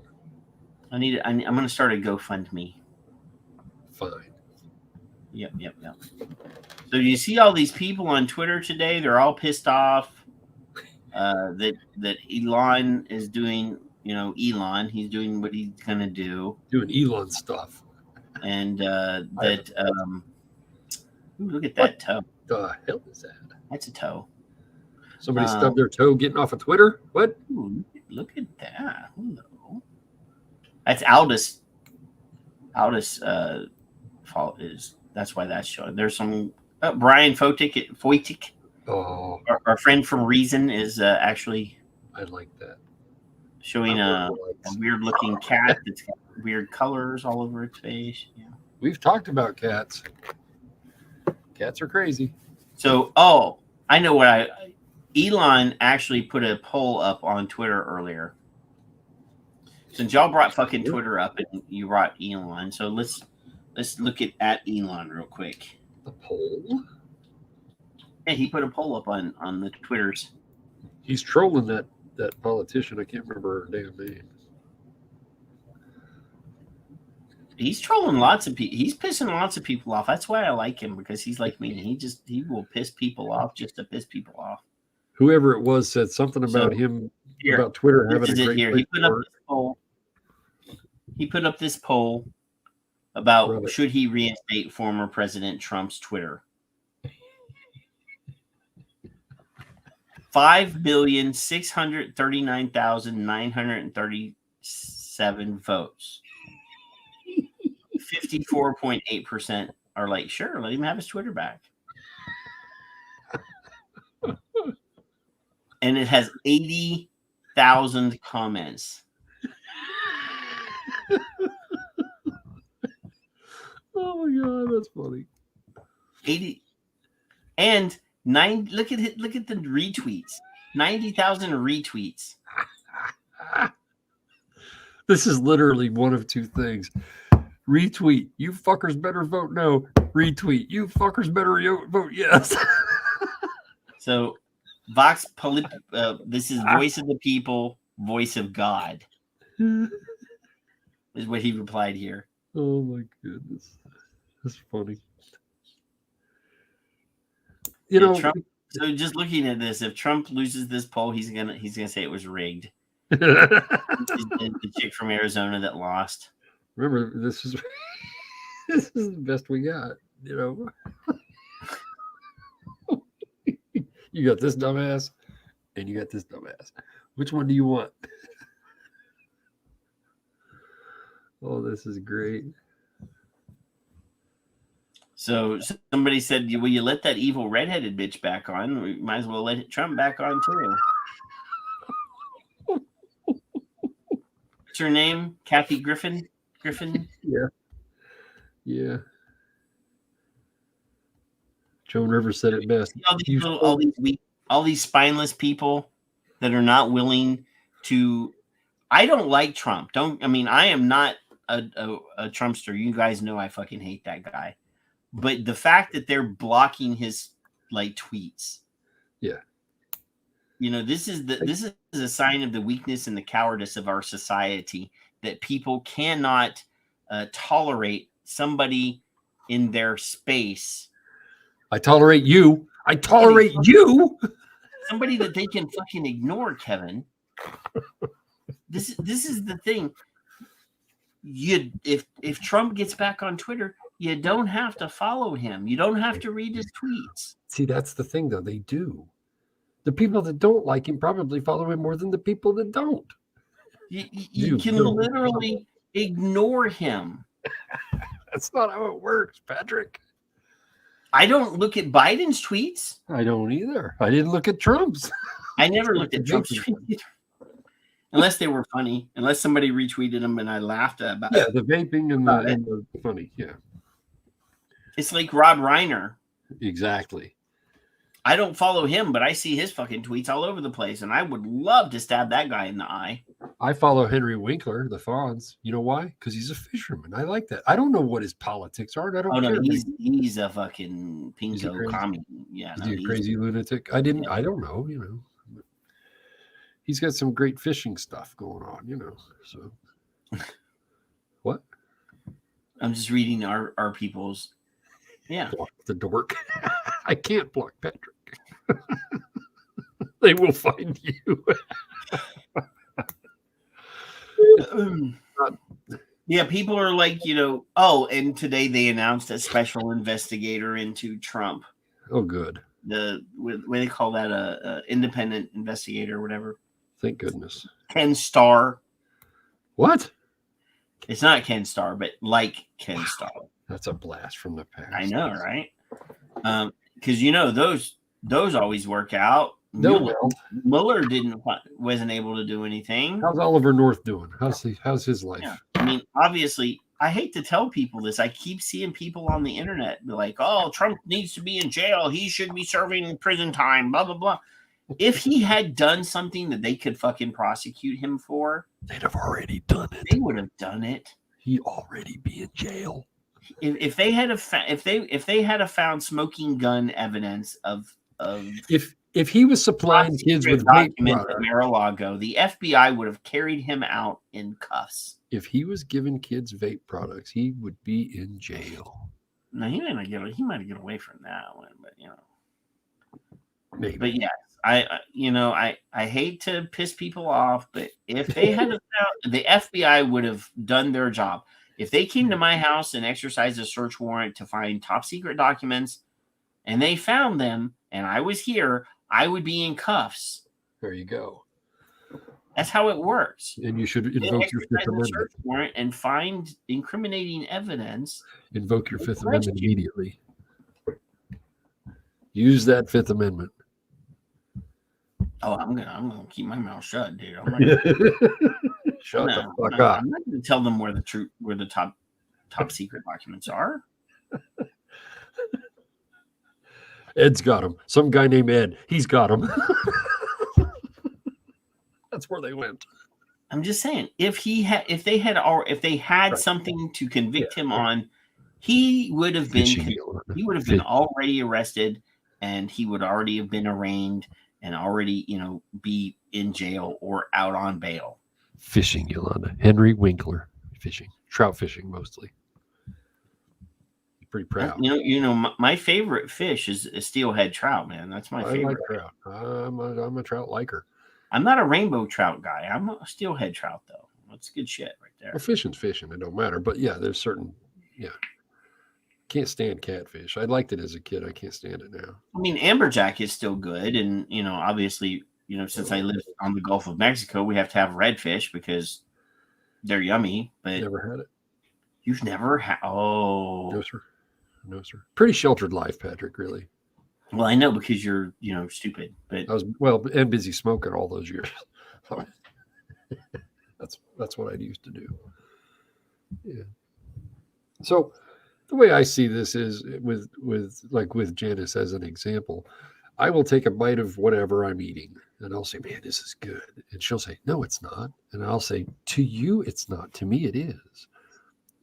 I'm going to start a GoFundMe. Fine. Yep. So you see all these people on Twitter today, they're all pissed off that Elon is doing, Elon, he's doing what he's going to do. Doing Elon stuff. and look at that toe. The hell is that? That's a toe. Somebody stubbed their toe getting off of Twitter? What? Ooh, look at that. Hello. That's Aldous. Aldous fault is that's why that's showing. There's some Brian Foytik. Oh, our friend from Reason is actually. I like that. Showing a weird looking cat that's got weird colors all over its face. Yeah. We've talked about cats. Cats are crazy. So, I know what Elon actually put a poll up on Twitter earlier. Since y'all brought fucking Twitter up and you brought Elon, so let's look at Elon real quick. The poll? Yeah, he put a poll up on the Twitters. He's trolling that politician. I can't remember her damn name. He's trolling lots of people. He's pissing lots of people off. That's why I like him, because he's like me. He will piss people off just to piss people off. Whoever it was said something about him about Twitter having a great place He put up this poll. He put up this poll about should he reinstate former President Trump's Twitter. 5,639,937 votes. 54.8% are like, sure, let him have his Twitter back. And it has 80,000 comments. Oh my God, that's funny. 80 and 9. Look at the retweets. 90,000 retweets. This is literally one of two things. Retweet, you fuckers better vote no. Retweet, you fuckers better vote yes. So, Vox this is voice of the people, voice of God. Is what he replied here. Oh my goodness. That's funny. Trump, so just looking at this, if Trump loses this poll, he's gonna say it was rigged. The chick from Arizona that lost. Remember, this is the best we got. You got this dumbass, and you got this dumbass. Which one do you want? Oh, this is great. So somebody said, "Will you let that evil redheaded bitch back on? We might as well let Trump back on too." What's her name? Kathy Griffin. Yeah. Joan Rivers said it best. All these spineless people that are not willing to. I don't like Trump. I am not a Trumpster. You guys know I fucking hate that guy. But the fact that they're blocking his tweets. Yeah. This is a sign of the weakness and the cowardice of our society, that people cannot tolerate somebody in their space. I tolerate you. I tolerate you. Somebody that they can fucking ignore, Kevin. This is the thing. If Trump gets back on Twitter, you don't have to follow him. You don't have to read his tweets. See, that's the thing, though. They do. The people that don't like him probably follow him more than the people that don't. You can literally ignore him. That's not how it works, Patrick. I don't look at Biden's tweets. I don't either. I didn't look at Trump's. I never looked at Trump's tweets either. Unless they were funny. Unless somebody retweeted them and I laughed about it. Yeah, the vaping and the funny. Yeah. It's like Rob Reiner. Exactly. I don't follow him, but I see his fucking tweets all over the place, and I would love to stab that guy in the eye. I follow Henry Winkler, the Fonz. You know why? Because he's a fisherman. I like that. I don't know what his politics are. And I don't care. No, he's a fucking pinko commie. Yeah, is he a crazy lunatic? I don't know. He's got some great fishing stuff going on. So what? I'm just reading our people's. Yeah, block the dork. I can't block Patrick. They will find you. Yeah, people are like, oh, and today they announced a special investigator into Trump. Oh, good. What do they call that? A independent investigator or whatever. Thank goodness. Ken Starr. What? It's not Ken Starr, but like Ken Starr. That's a blast from the past. I know, right? Because those always work out. No, Mueller wasn't able to do anything. How's Oliver North doing? How's his life? Yeah. I mean, obviously, I hate to tell people this. I keep seeing people on the internet be like, "Oh, Trump needs to be in jail. He should be serving prison time." Blah blah blah. If he had done something that they could fucking prosecute him for, they'd have already done it. They would have done it. He'd already be in jail. If they had found smoking gun evidence of if he was supplying kids with vape documents at Mar-a-Lago, the FBI would have carried him out in cuffs. If he was giving kids vape products, he would be in jail. No, he might get away from that one, but maybe. But yes, I hate to piss people off, but if they had found, the FBI would have done their job. If they came to my house and exercised a search warrant to find top secret documents, and they found them, and I was here, I would be in cuffs. There you go. That's how it works. And you should invoke your Fifth Amendment. Search warrant and find incriminating evidence. Invoke your Fifth Amendment immediately. Use that Fifth Amendment. Oh, I'm gonna keep my mouth shut, dude. Shut the fuck up. I'm not gonna tell them where the top secret documents are. Ed's got them. Some guy named Ed. He's got them. That's where they went. I'm just saying, if they had something to convict him on, he would have been already arrested, and he would already have been arraigned and already, be in jail or out on bail. Fishing, Yolanda. Henry Winkler. Fishing. Trout fishing, mostly. Pretty proud. My favorite fish is a steelhead trout, man. That's my favorite. I like trout. I'm a trout liker. I'm not a rainbow trout guy. I'm a steelhead trout, though. That's good shit right there. Well, fishing's fishing. It don't matter. But yeah, there's certain, can't stand catfish. I liked it as a kid. I can't stand it now. I mean, amberjack is still good. And, obviously, since I live on the Gulf of Mexico, we have to have redfish because they're yummy. But never had it. You've never had? Oh. No, sir. Pretty sheltered life, Patrick, really. Well, I know because you're, stupid. But I was and busy smoking all those years. That's what I used to do. Yeah. So the way I see this is with Janice as an example, I will take a bite of whatever I'm eating and I'll say, man, this is good. And she'll say, no, it's not. And I'll say, to you, it's not. To me, it is.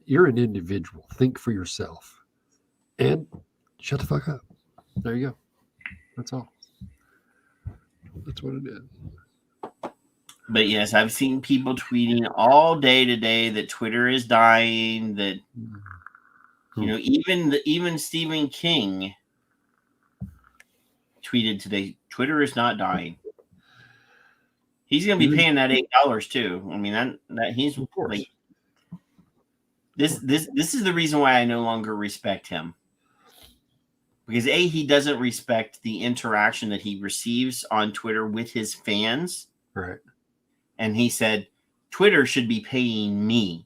You're an individual. Think for yourself. And shut the fuck up. There you go. That's all. That's what it is. But yes, I've seen people tweeting all day today that Twitter is dying. That even Stephen King tweeted today, Twitter is not dying. He's going to be paying that $8 too. I mean, that he's like this is the reason why I no longer respect him. Because he doesn't respect the interaction that he receives on Twitter with his fans. Right. And he said, Twitter should be paying me.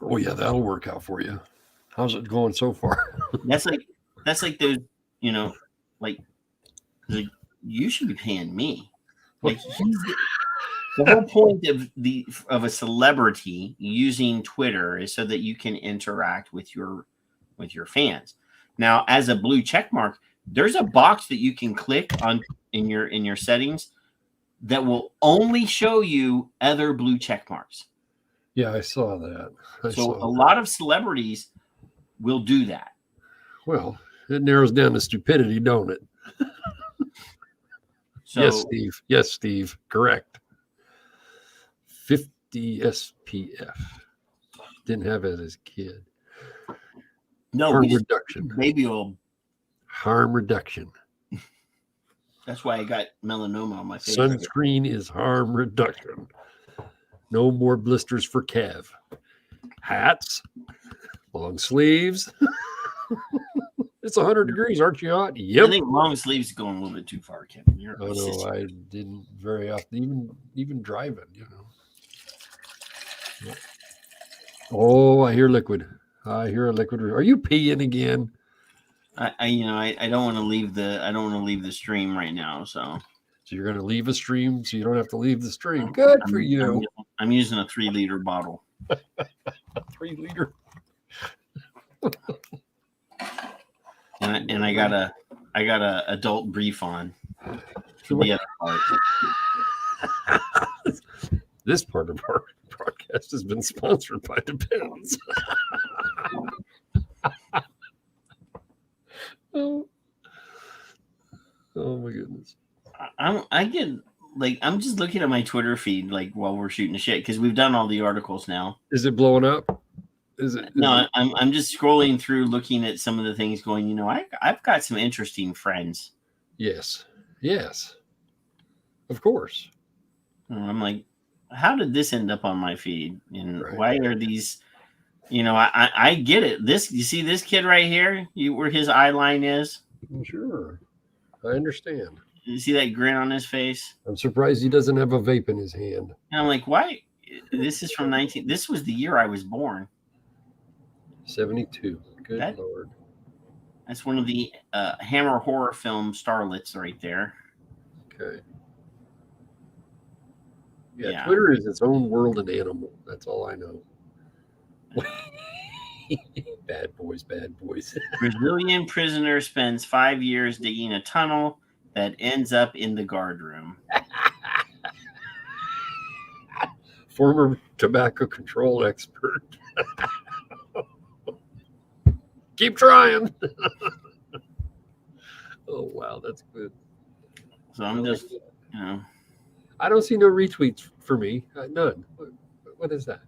Oh yeah, that'll work out for you. How's it going so far? That's like those, like you should be paying me. Like the whole point of a celebrity using Twitter is so that you can interact with your fans. Now, as a blue check mark, there's a box that you can click on in your settings that will only show you other blue check marks. Yeah, I saw that. A lot of celebrities will do that. Well, it narrows down to stupidity, don't it? Yes, Steve. Correct. 50 SPF. Didn't have it as a kid. No, harm reduction. Baby oil. Harm reduction. That's why I got melanoma on my face. Sunscreen is harm reduction. No more blisters for Kev. hats, long sleeves. It's 100 degrees, aren't you hot? Yep. I think long sleeves going a little bit too far, Kevin. Oh no, I didn't very often, even driving, you know. Oh, I hear liquid. I hear a liquid. Are you peeing again? I don't want to leave the stream right now, so you're going to leave a stream so you don't have to leave the stream. Good for you. I'm using a 3-liter bottle. 3 liter. And I got a adult brief on for the other part. This part of our broadcast has been sponsored by Depends. Oh my goodness. I'm just looking at my Twitter feed while we're shooting the shit because we've done all the articles now. Is it blowing up? Is it? I'm just scrolling through, looking at some of the things, going, I've got some interesting friends. Yes, of course. I'm like, how did this end up on my feed? And why are these? I get it. You see this kid right here, where his eye line is. Sure, I understand. You see that grin on his face? I'm surprised he doesn't have a vape in his hand. And I'm like, why? This is from 19. This was the year I was born. 72. Good Lord. That's one of the Hammer horror film starlets right there. Okay. Yeah, Twitter is its own world and animal. That's all I know. Bad boys. Brazilian prisoner spends 5 years digging a tunnel that ends up in the guard room. Former tobacco control expert. Keep trying. Oh, wow. That's good. So I'm just, I don't see no retweets for me. None. What is that?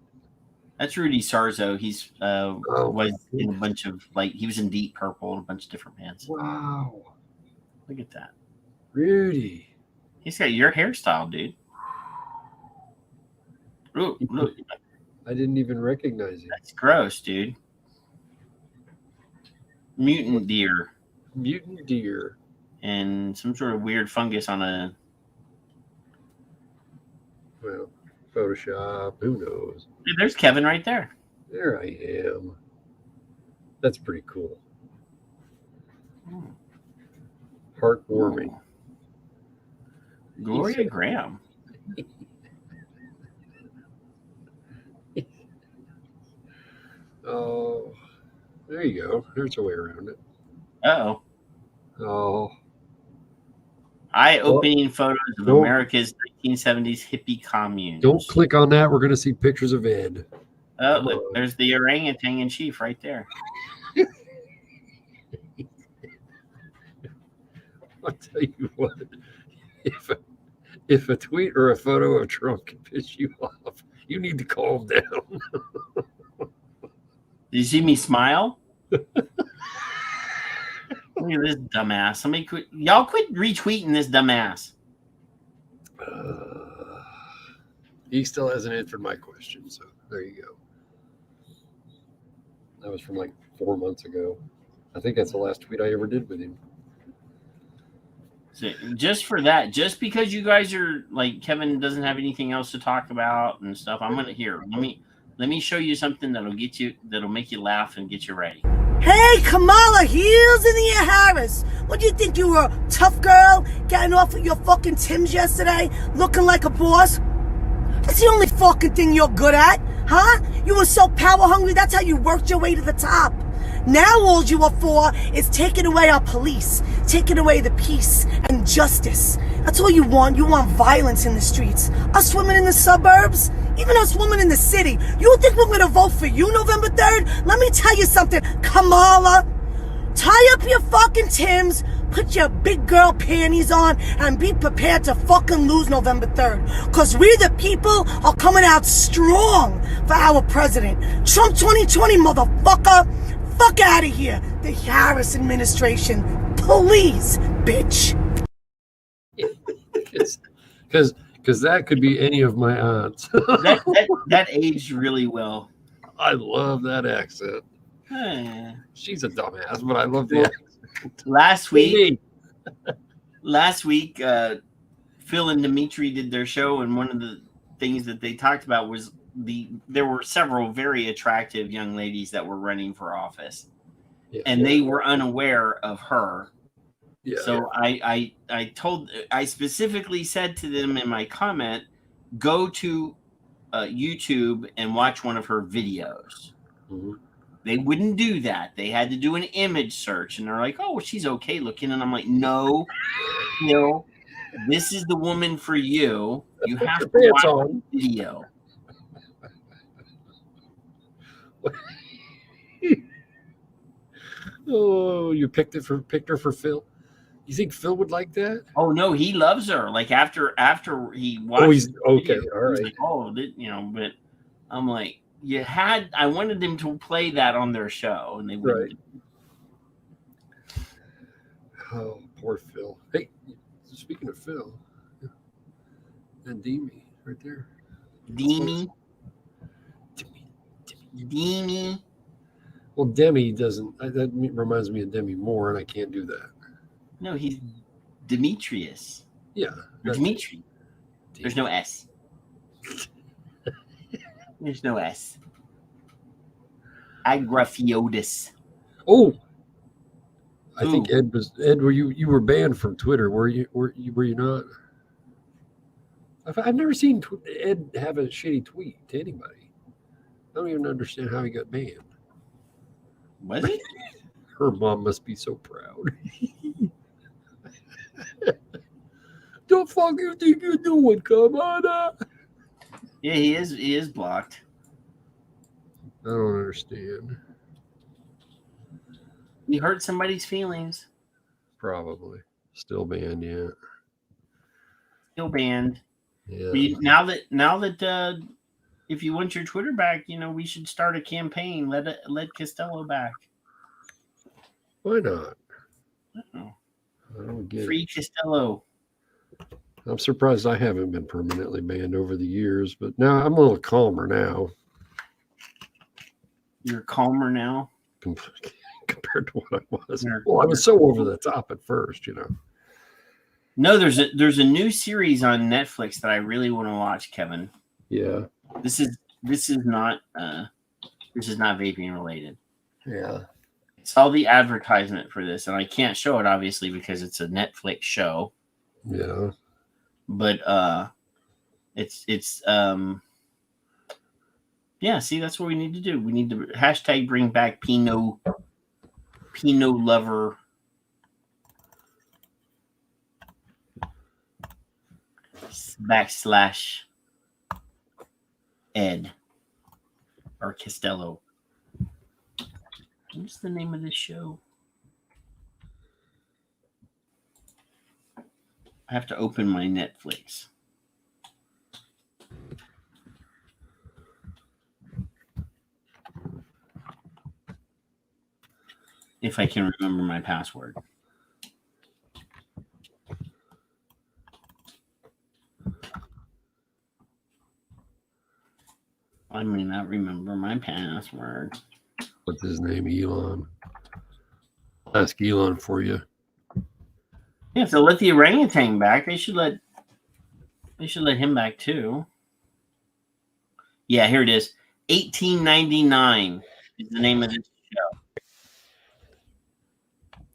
That's Rudy Sarzo. He's was in a bunch of, he was in Deep Purple and a bunch of different bands. Wow. Look at that. Rudy. He's got your hairstyle, dude. Ooh, look. I didn't even recognize it. That's gross, dude. Mutant deer. And some sort of weird fungus on a... Well, Photoshop. Who knows? Hey, there's Kevin right there. There I am. That's pretty cool. Heartwarming. Oh. Gloria Graham. Oh, there you go. There's a way around it. Uh-oh. Oh. Eye-opening photos of America's 1970s hippie communes. Don't click on that. We're going to see pictures of Ed. Oh, look, there's the orangutan in chief right there. I'll tell you what. If a tweet or a photo of Trump can piss you off, you need to calm down. Did you see me smile? Look at this dumbass. Y'all quit retweeting this dumbass. He still hasn't answered my question, so there you go. That was from 4 months ago. I think that's the last tweet I ever did with him. So just for that, just because you guys are Kevin doesn't have anything else to talk about and stuff, I'm gonna let me show you something that'll make you laugh and get you ready. Hey, Kamala, heels in the air, Harris. What do you think, you were a tough girl getting off with your fucking Timbs yesterday, looking like a boss? That's the only fucking thing you're good at, huh? You were so power hungry, that's how you worked your way to the top. Now all you are for is taking away our police, taking away the peace and justice. That's all you want. You want violence in the streets. Us women in the suburbs, even us women in the city. You think we're gonna vote for you November 3rd? Let me tell you something, Kamala. Tie up your fucking Timbs, put your big girl panties on, and be prepared to fucking lose November 3rd. Cause we the people are coming out strong for our president. Trump 2020, motherfucker. Fuck out of here. The Harris administration. Please, bitch. Because that could be any of my aunts. that aged really well. I love that accent. She's a dumbass, but I love the accent. Last week, Phil and Dimitri did their show, and one of the things that they talked about was there were several very attractive young ladies that were running for office, and they were unaware of her. Yeah, so I specifically said to them in my comment, go to YouTube and watch one of her videos. Mm-hmm. They wouldn't do that. They had to do an image search, and they're like, "Oh, well, she's okay looking," and I'm like, "No, Phil, this is the woman for you. You have to watch the video." Oh, you picked her for Phil. You think Phil would like that? Oh no, he loves her. Like after he watched. Oh, he's okay. Video, All right. Like, but I'm like, I wanted them to play that on their show, and they wouldn't. Right. Oh, poor Phil. Hey, speaking of Phil, and Demi right there. Demi. Well, Demi doesn't. That reminds me of Demi Moore, and I can't do that. No, he's Demetrius. Yeah. Dimitri. There's no S. There's no S. Agraphiotis. Oh, I think Ed was Were you were banned from Twitter? Were you not? I've never seen Ed have a shitty tweet to anybody. I don't even understand how he got banned. Was it? Her mom must be so proud. The fuck you think you're doing? Come on. Yeah, he is blocked. I don't understand. He hurt somebody's feelings. Probably. Still banned, yeah. Still banned. Yeah. Now that if you want your Twitter back, we should start a campaign. Let Costello back. Why not? I don't get Free Costello. I'm surprised I haven't been permanently banned over the years, but now I'm a little calmer now. You're calmer now? Compared to what I was. Well, I was so over the top at first, No, there's a new series on Netflix that I really want to watch, Kevin. Yeah. This is not vaping related. Yeah. Saw the advertisement for this, and I can't show it obviously because it's a Netflix show. Yeah. But it's yeah, see, that's what we need to do. We need to hashtag bring back Pinot lover. / Ed or Costello. What's the name of this show? I have to open my Netflix. If I can remember my password. I may not remember my password. What's his name? Elon. I'll ask Elon for you. Yeah, if they'll let the orangutan back, they should let him back too. Yeah, here it is. 1899 is the name of this show.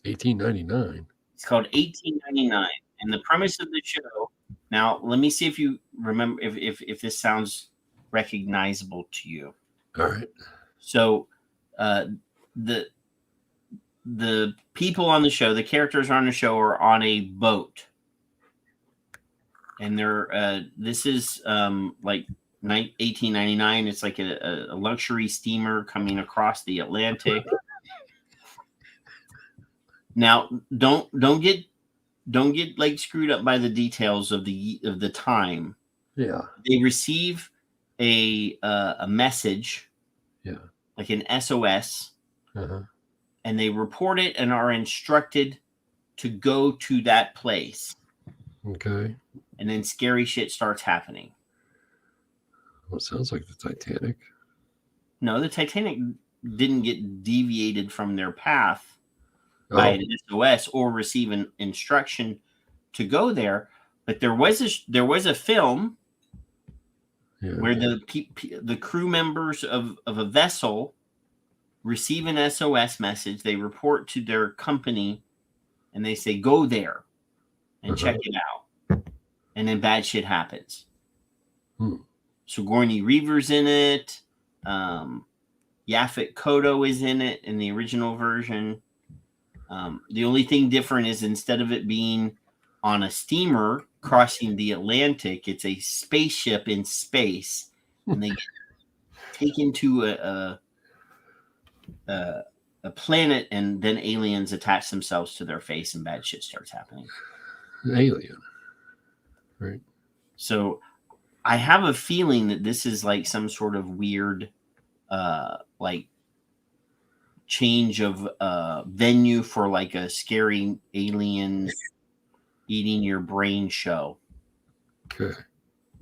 1899. It's called 1899, and the premise of the show. Now, let me see if you remember if this sounds recognizable to you. All right. So, the people on the show, the characters on the show, are on a boat, and they're this is like 1899. It's like a luxury steamer coming across the Atlantic. Now, don't get like screwed up by the details of the time. Yeah. They receive a message. Yeah. Like an SOS. Uh-huh. And they report it and are instructed to go to that place. Okay. And then scary shit starts happening. Well, it sounds like the Titanic. No, the Titanic didn't get deviated from their path by an SOS or receive an instruction to go there. But there was a film where the crew members of a vessel receive an SOS message. They report to their company, and they say, "Go there and check it out." And then bad shit happens. Sigourney Weaver's in it. Yaphet Kotto is in it in the original version. The only thing different is instead of it being on a steamer crossing the Atlantic, it's a spaceship in space, and they get taken to a planet, and then aliens attach themselves to their face, and bad shit starts happening. Alien, right? So I have a feeling that this is like some sort of weird, like change of venue for like a scary alien eating your brain show. Okay.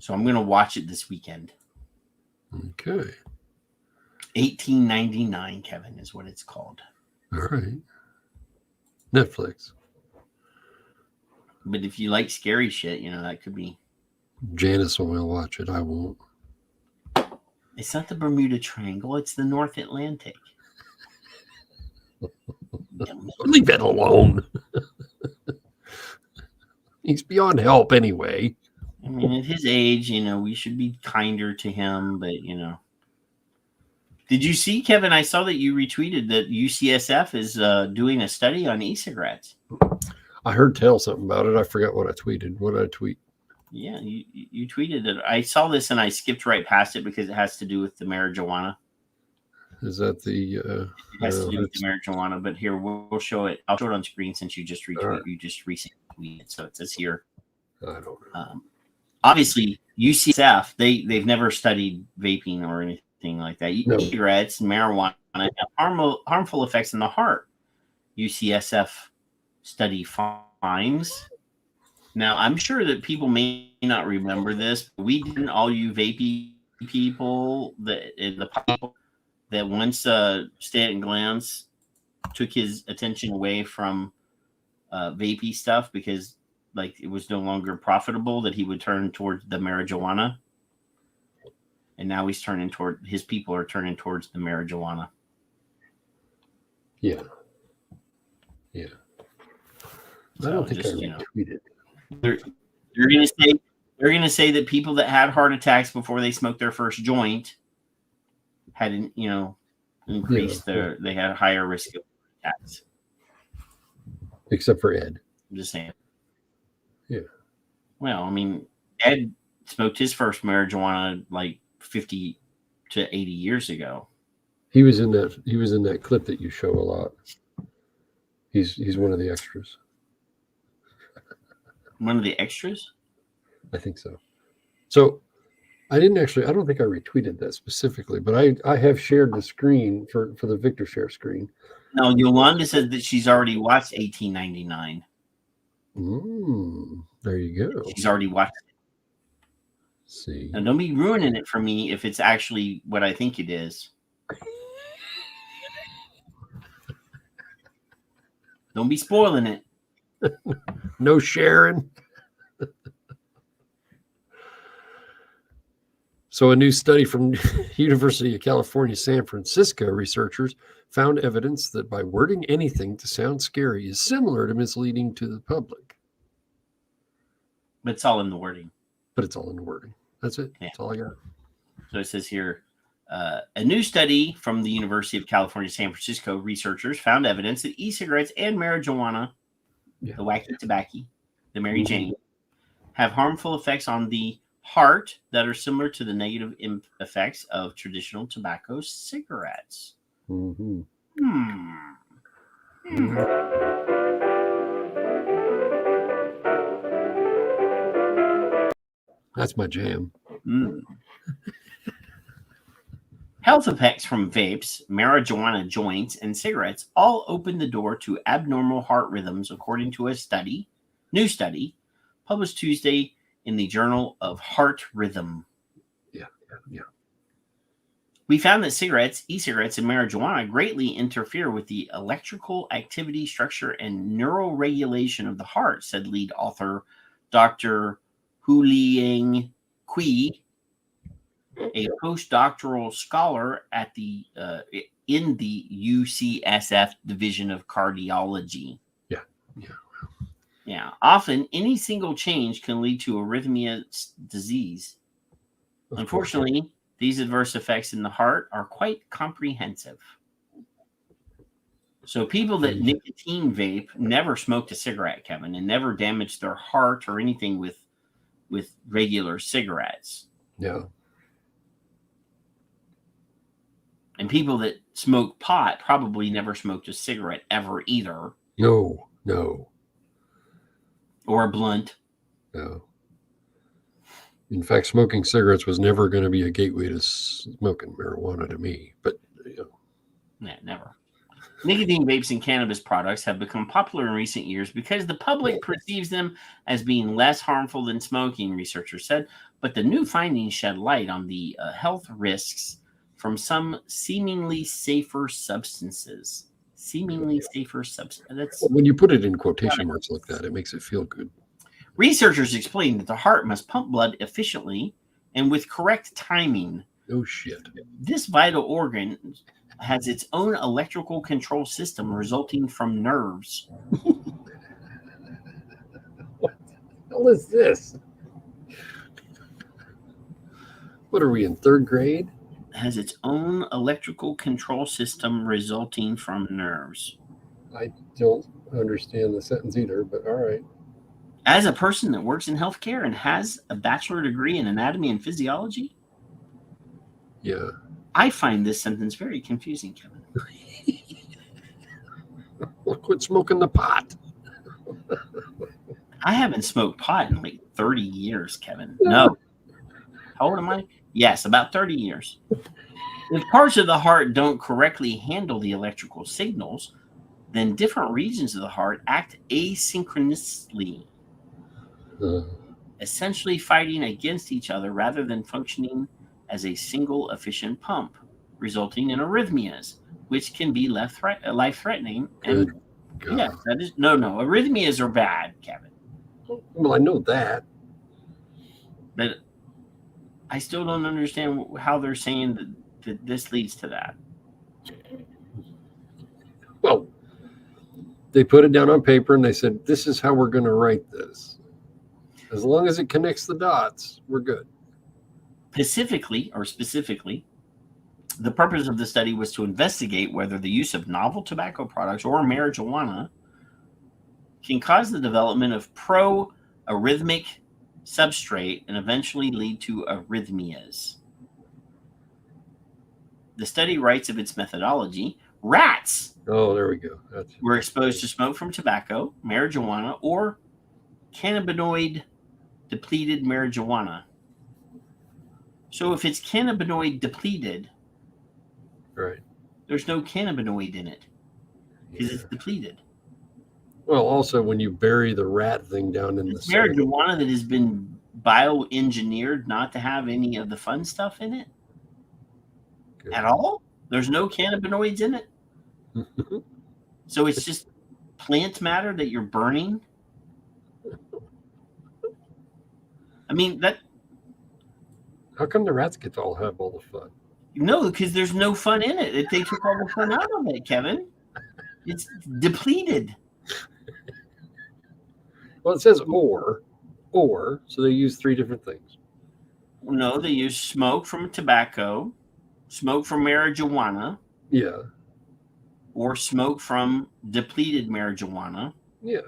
So I'm going to watch it this weekend. Okay. 1899, Kevin, is what it's called. All right. Netflix. But if you like scary shit, that could be. Janice will watch it. I won't. It's not the Bermuda Triangle. It's the North Atlantic. Leave that alone. He's beyond help anyway. I mean, at his age, we should be kinder to him, but, Did you see, Kevin, I saw that you retweeted that UCSF is doing a study on e-cigarettes. I heard tell something about it. I forgot what I tweeted. What did I tweet? Yeah, you tweeted it. I saw this and I skipped right past it because it has to do with the marijuana. Is that the... it has to do with the marijuana, but here, we'll show it. I'll show it on screen since you just retweeted. Right. You just recently tweeted, so it says here. I don't know. Obviously, UCSF, they've never studied vaping or anything like that. No. Cigarettes and marijuana have harmful effects on the heart. UCSF study finds. Now, I'm sure that people may not remember this, but we didn't, all you vapey people, the people that once Stanton Glantz took his attention away from vapey stuff because like it was no longer profitable, that he would turn towards the marijuana. And now his people are turning towards the marijuana. Yeah. Yeah. I don't think I retweeted. They're gonna say that people that had heart attacks before they smoked their first joint had increased they had a higher risk of attacks. Except for Ed. I'm just saying. Yeah. Well, I mean, Ed smoked his first marijuana like 50 to 80 years ago. He was in that clip that you show a lot. He's one of the extras. One of the extras? I think so. So I don't think I retweeted that specifically, but I have shared the screen for the Victor Share screen. No, Yolanda said that she's already watched 1899. There you go. She's already watched it. See. Now, don't be ruining it for me if it's actually what I think it is. Don't be spoiling it. No sharing. So a new study from University of California, San Francisco researchers found evidence that by wording anything to sound scary is similar to misleading to the public. But it's all in the wording. That's it. That's all I got. So it says here, a new study from the University of California, San Francisco researchers found evidence that e-cigarettes and marijuana, the wacky tobacco, the Mary Jane, have harmful effects on the heart that are similar to the negative effects of traditional tobacco cigarettes. That's my jam. Health effects from vapes, marijuana joints, and cigarettes all open the door to abnormal heart rhythms, according to a new study, published Tuesday in the Journal of Heart Rhythm. Yeah. We found that cigarettes, e-cigarettes, and marijuana greatly interfere with the electrical activity, structure, and neural regulation of the heart, said lead author Dr. Huliang Kui, a postdoctoral scholar at the in the UCSF Division of Cardiology. Yeah. Often, any single change can lead to arrhythmia disease. Unfortunately, these adverse effects in the heart are quite comprehensive. So people that nicotine vape never smoked a cigarette, Kevin, and never damaged their heart or anything with regular cigarettes. Yeah. And people that smoke pot probably never smoked a cigarette ever either. No. Or a blunt. No. In fact, smoking cigarettes was never going to be a gateway to smoking marijuana to me. But, Yeah, never. Nicotine vapes and cannabis products have become popular in recent years because the public perceives them as being less harmful than smoking, researchers said. But the new findings shed light on the health risks from some seemingly safer substances. Seemingly safer substances. When you put it in quotation marks like that, it makes it feel good. Researchers explain that the heart must pump blood efficiently and with correct timing. Oh, shit. This vital organ has its own electrical control system resulting from nerves. What the hell is this? What are we in, third grade? Has its own electrical control system resulting from nerves. I don't understand the sentence either, but all right. As a person that works in healthcare and has a bachelor degree in anatomy and physiology, yeah, I find this sentence very confusing, Kevin. Well, quit smoking the pot. I haven't smoked pot in like 30 years, Kevin. No. How old am I? Yes, about 30 years. If parts of the heart don't correctly handle the electrical signals, then different regions of the heart act asynchronously, essentially fighting against each other rather than functioning as a single efficient pump, resulting in arrhythmias, which can be life-threatening. And yeah, that is no. Arrhythmias are bad, Kevin. Well, I know that, but I still don't understand how they're saying that this leads to that. Well, they put it down on paper and they said, this is how we're going to write this. As long as it connects the dots, we're good. Specifically, the purpose of the study was to investigate whether the use of novel tobacco products or marijuana can cause the development of pro-arrhythmic substrate and eventually lead to arrhythmias. The study writes of its methodology. Rats there we go. Were exposed to smoke from tobacco, marijuana, or cannabinoid depleted marijuana. So if it's cannabinoid depleted, right, there's no cannabinoid in it because it's depleted. Well, also when you bury the rat thing down in the marijuana that has been bioengineered not to have any of the fun stuff in it at all. There's no cannabinoids in it. So it's just plant matter that you're burning. I mean, that. How come the rats get to all have all the fun? No, because there's no fun in it. They took all the fun out of it, Kevin. It's depleted. Well, it says or, so they use three different things. No, they use smoke from tobacco, smoke from marijuana. Yeah. Or smoke from depleted marijuana. Yeah.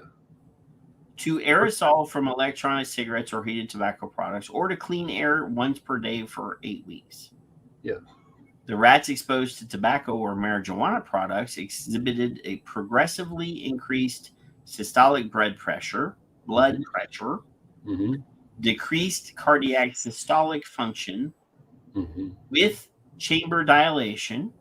To aerosol from electronic cigarettes or heated tobacco products, or to clean air once per day for 8 weeks. Yeah. The rats exposed to tobacco or marijuana products exhibited a progressively increased systolic blood pressure, decreased cardiac systolic function with chamber dilation,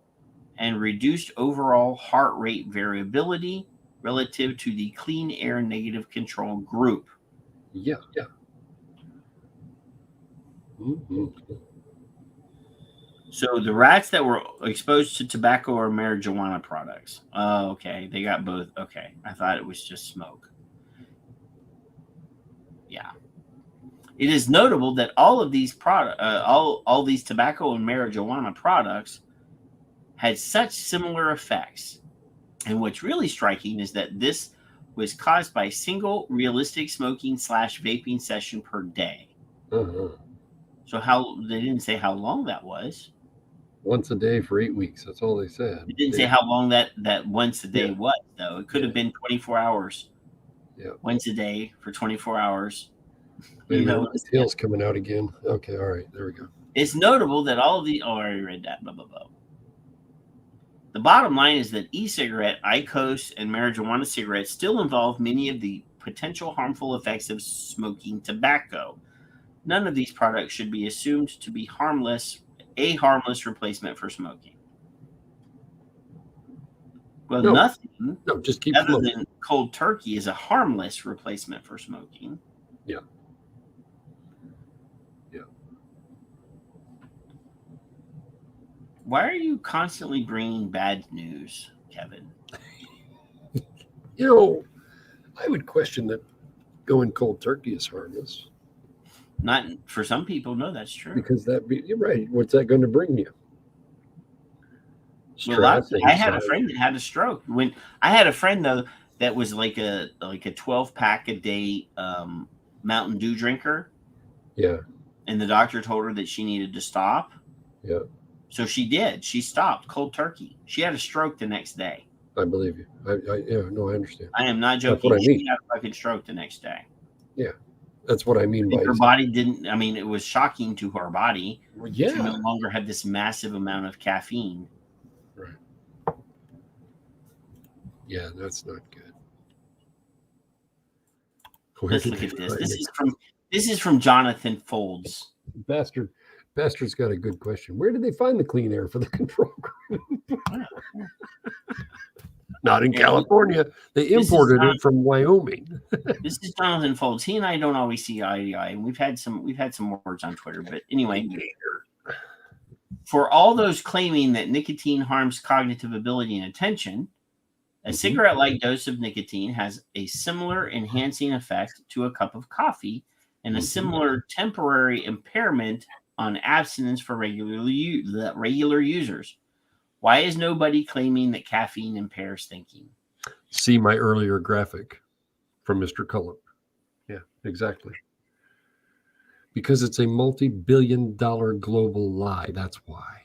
and reduced overall heart rate variability relative to the clean air negative control group. Yeah. So the rats that were exposed to tobacco or marijuana products. Oh, okay. They got both. Okay. I thought it was just smoke. Yeah. It is notable that all of these all these tobacco and marijuana products had such similar effects. And what's really striking is that this was caused by a single realistic smoking / vaping session per day. Uh-huh. So they didn't say how long that was. Once a day for 8 weeks. That's all they said. It didn't say how long that once a day was, though. It could have been 24 hours. Yeah. Once a day for 24 hours. Wait a minute, the tail's coming out again. Okay, all right, there we go. It's notable that all of the... Oh, I already read that. Blah, blah, blah. The bottom line is that e-cigarette, IQOS, and marijuana cigarettes still involve many of the potential harmful effects of smoking tobacco. None of these products should be assumed to be a harmless replacement for smoking. Well, nothing just keep other smoking. than cold turkey is a harmless replacement for smoking. Yeah. Yeah. Why are you constantly bringing bad news, Kevin? You know, I would question that going cold turkey is harmless. Not for some people. No, that's true. Because you're right. What's that going to bring you? Well, I had a friend that had a stroke. When I had a friend though that was like a 12-pack a day Mountain Dew drinker. Yeah. And the doctor told her that she needed to stop. Yeah. So she did. She stopped cold turkey. She had a stroke the next day. I believe you. I understand. I am not joking. That's what I mean. She had a fucking stroke the next day. Yeah. That's what I mean by her body didn't. I mean, it was shocking to her body. Well, yeah. To no longer have this massive amount of caffeine. Right. Yeah, that's not good. Let's look at this. This is from Jonathan Folds. Bastard's got a good question. Where did they find the clean air for the control group? Not in California. They imported it from Wyoming. This is Jonathan Folds. He and I don't always see eye to eye, and we've had some words on Twitter. But anyway, for all those claiming that nicotine harms cognitive ability and attention, a cigarette-like dose of nicotine has a similar enhancing effect to a cup of coffee and a similar temporary impairment on abstinence for regular users. Why is nobody claiming that caffeine impairs thinking? See my earlier graphic from Mr. Cullip. Yeah, exactly. Because it's a multi-billion-dollar global lie. That's why.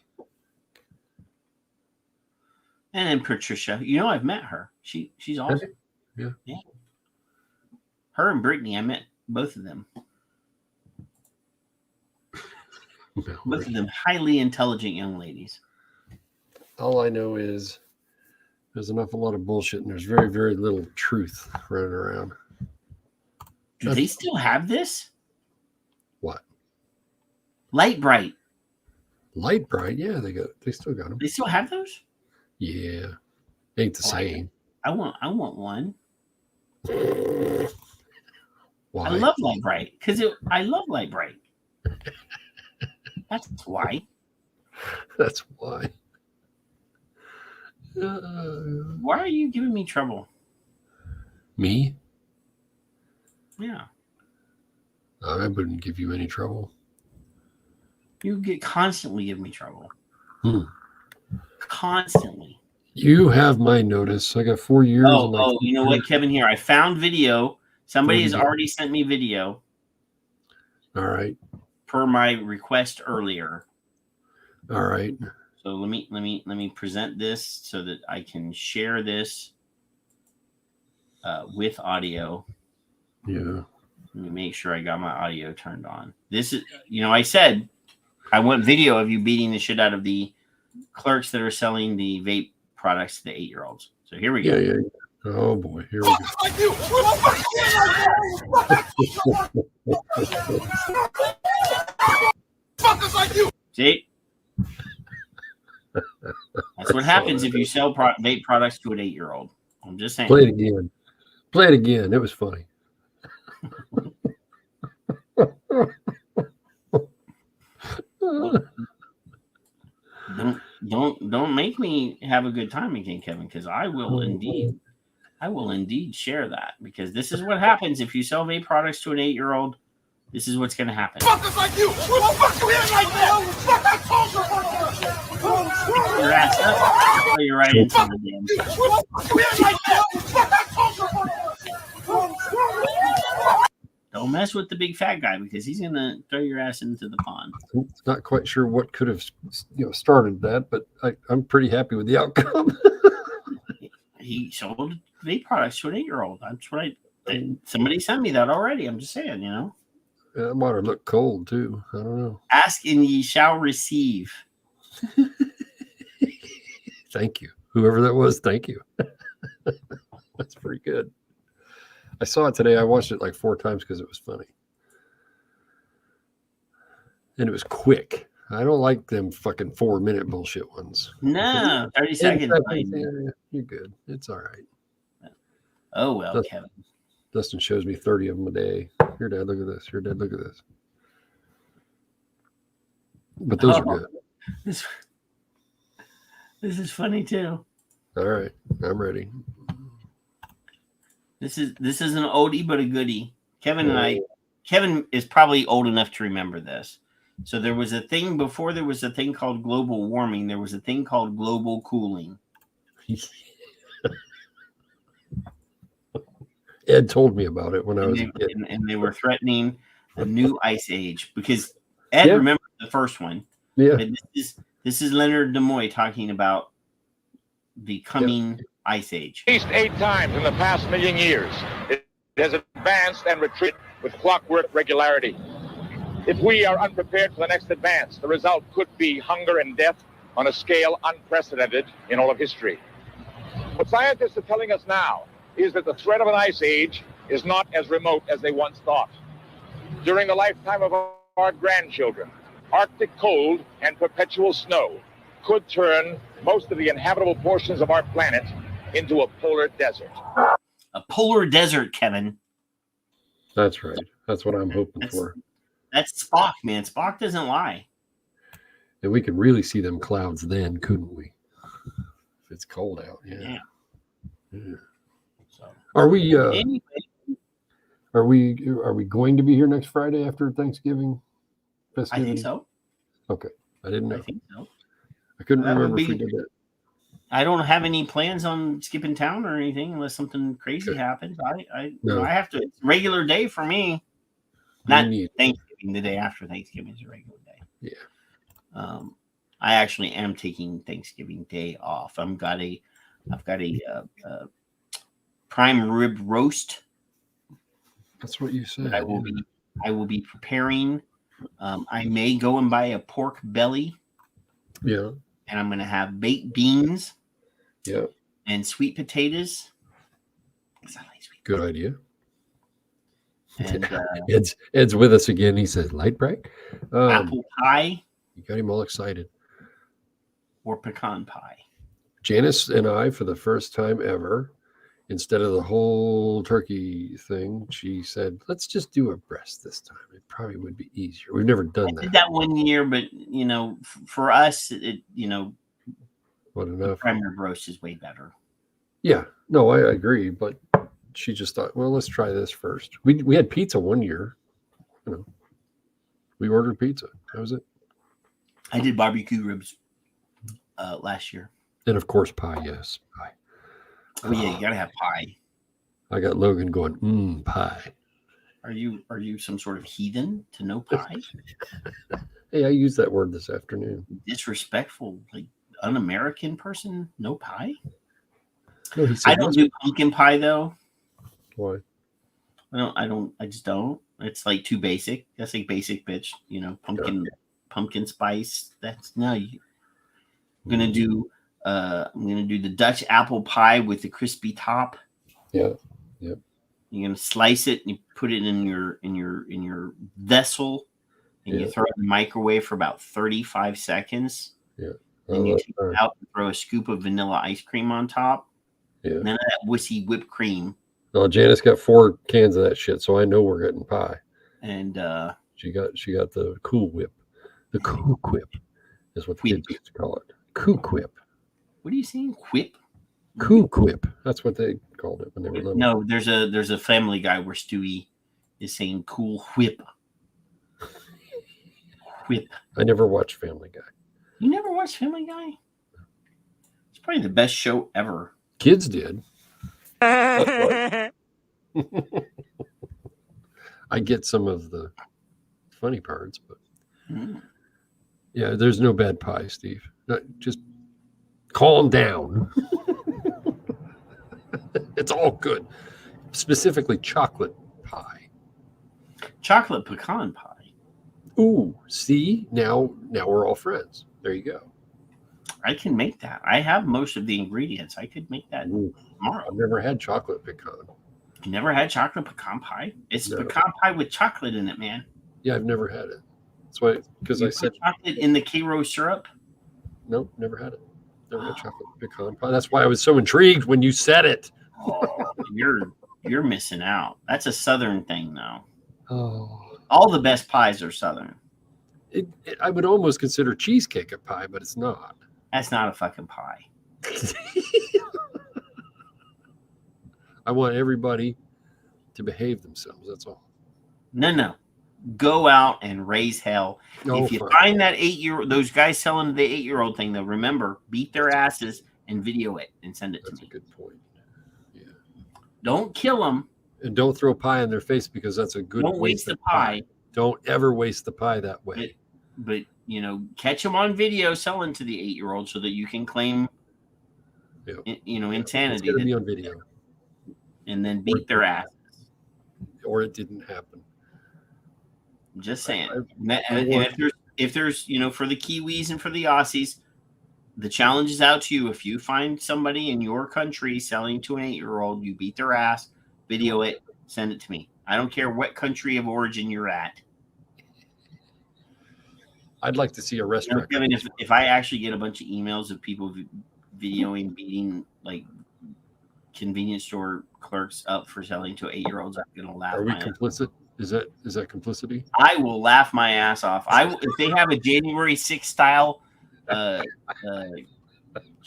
And then Patricia, I've met her. She's awesome. Yeah. Her and Brittany, I met both of them. Both of them highly intelligent young ladies. All I know is there's an awful lot of bullshit and there's very, very little truth running around. Do they still have this? What? Light Bright. Light Bright? Yeah, they still got them. They still have those? Yeah. Ain't the same. I want one. Why? I love Light Bright because I love Light Bright. That's why. That's why. Why are you giving me trouble? Me? Yeah. I wouldn't give you any trouble. You constantly give me trouble. Constantly. You have my notice. I got 4 years. Oh, you know what, Kevin? Here, I found video. Somebody has already sent me video. All right. Per my request earlier. All right. So let me present this so that I can share this with audio. Yeah. Let me make sure I got my audio turned on. This is, I said I want video of you beating the shit out of the clerks that are selling the vape products to the 8-year-olds. So here we go. Yeah. Oh boy, here we go. See? That's what happens if you sell vape products to an 8-year-old. I'm just saying. Play it again. It was funny. don't make me have a good time again, Kevin, because I will indeed share that, because this is what happens if you sell vape products to an 8-year-old. This is what's going to happen. Fuckers like you! We'll fuck you in like that! Fuck that culture! Pick your ass up, throw you right into the damn. We'll fuck you in like that! Fuck that culture! Don't mess with the big fat guy, because he's going to throw your ass into the pond. I'm not quite sure what could have started that, but I'm pretty happy with the outcome. He sold vape products to an 8-year-old. That's what somebody sent me that already. I'm just saying, That might have looked cold too. I don't know. Ask and ye shall receive. Thank you. Whoever that was, thank you. That's pretty good. I saw it today. I watched it like 4 times because it was funny. And it was quick. I don't like them fucking 4-minute bullshit ones. No, 30 seconds. You're good. It's all right. Oh, well, Kevin. Dustin shows me 30 of them a day. Here, Dad, look at this. Here, Dad, look at this. But those are good. This is funny too. All right, I'm ready. This is an oldie but a goodie. Kevin is probably old enough to remember this. So there was a thing before there was a thing called global warming. There was a thing called global cooling. Ed told me about it when I was a kid. And they were threatening a new ice age, because Ed remembered the first one. Yeah. But this is Leonard Nimoy talking about the coming ice age. At least 8 times in the past million years, it has advanced and retreated with clockwork regularity. If we are unprepared for the next advance, the result could be hunger and death on a scale unprecedented in all of history. What scientists are telling us now is that the threat of an ice age is not as remote as they once thought. During the lifetime of our grandchildren, Arctic cold and perpetual snow could turn most of the inhabitable portions of our planet into a polar desert. A polar desert, Kevin. That's right. That's what I'm hoping for. That's Spock, man. Spock doesn't lie. And we could really see them clouds then, couldn't we? If it's cold out, yeah. So, are we anyway. Are we going to be here next Friday after Thanksgiving festivity? I think so. Okay. I didn't know. I think so. I couldn't remember if we did that. I don't have any plans on skipping town or anything unless something crazy happens. I have to. It's a regular day for me. Not Thanksgiving. The day after Thanksgiving is a regular day. Yeah. I actually am taking Thanksgiving Day off. I've got a prime rib roast. That's what you said. I will be preparing. I may go and buy a pork belly. Yeah. And I'm going to have baked beans. Yeah. And sweet potatoes. I like sweet Good idea. And Ed's with us again. He says, light bright. Apple pie. You got him all excited. Or pecan pie. Janice and I, for the first time ever, instead of the whole turkey thing, she said, let's just do a breast this time. It probably would be easier. We've never done that. I did that one year, but, for us, what enough? Prime rib roast is way better. Yeah. No, I agree. But she just thought, well, let's try this first. We had pizza one year. We ordered pizza. That was it. I did barbecue ribs last year. And, of course, pie. Yes, pie. Oh yeah, you gotta have pie. I got Logan going, pie. Are you some sort of heathen to know pie? Hey, I used that word this afternoon. Disrespectful, like un-American person, no pie? No, he said I don't do pumpkin pie though. Why? I just don't. It's like too basic. That's like basic bitch, pumpkin spice. That's no. I'm gonna do the Dutch apple pie with the crispy top. Yeah. Yep. You're gonna slice it and you put it in your vessel and you throw it in the microwave for about 35 seconds. Yeah. And you take it out and throw a scoop of vanilla ice cream on top. Yeah. None of that wussy whipped cream. Well, Janice got 4 cans of that shit, so I know we're getting pie. And she got the Cool Whip. The Cool Whip is what the kids used to call it. Q-Quip. What are you saying? Quip? Q-Quip. That's what they called it when they were little. No, there's a Family Guy where Stewie is saying cool whip. Whip. I never watched Family Guy. You never watched Family Guy? It's probably the best show ever. Kids did. I get some of the funny parts, but yeah, there's no bad pie, Steve. Just calm down. It's all good. Specifically chocolate pie. Chocolate pecan pie. Ooh, see? Now we're all friends. There you go. I can make that. I have most of the ingredients. I could make that tomorrow. I've never had chocolate pecan. You never had chocolate pecan pie? It's pecan pie with chocolate in it, man. Yeah, I've never had it. That's why, because I said chocolate in the K-Rose syrup. Nope, never had it. Never had chocolate pecan pie. That's why I was so intrigued when you said it. Oh, you're missing out. That's a Southern thing, though. Oh, all the best pies are Southern. I would almost consider cheesecake a pie, but it's not. That's not a fucking pie. I want everybody to behave themselves. That's all. No. Go out and raise hell. If you find that 8-year-old, those guys selling the 8-year-old thing, though, remember, beat their asses and video it and send it to me. That's a good point. Yeah. Don't kill them. And don't throw pie in their face, because that's a good. Don't waste the pie. Don't ever waste the pie that way. But catch them on video selling to the 8-year-old so that you can claim, insanity. It's gonna be on video. And then beat their ass. Or it didn't happen. Just saying. And if there's for the Kiwis and for the Aussies, the challenge is out to you. If you find somebody in your country selling to an 8-year-old, you beat their ass, video it, send it to me. I don't care what country of origin you're at. I'd like to see a restaurant. Kevin, if I actually get a bunch of emails of people videoing beating like convenience store clerks up for selling to 8-year-olds, I'm gonna laugh. Are we complicit? Is that complicity? I will laugh my ass off. If they have a January 6th style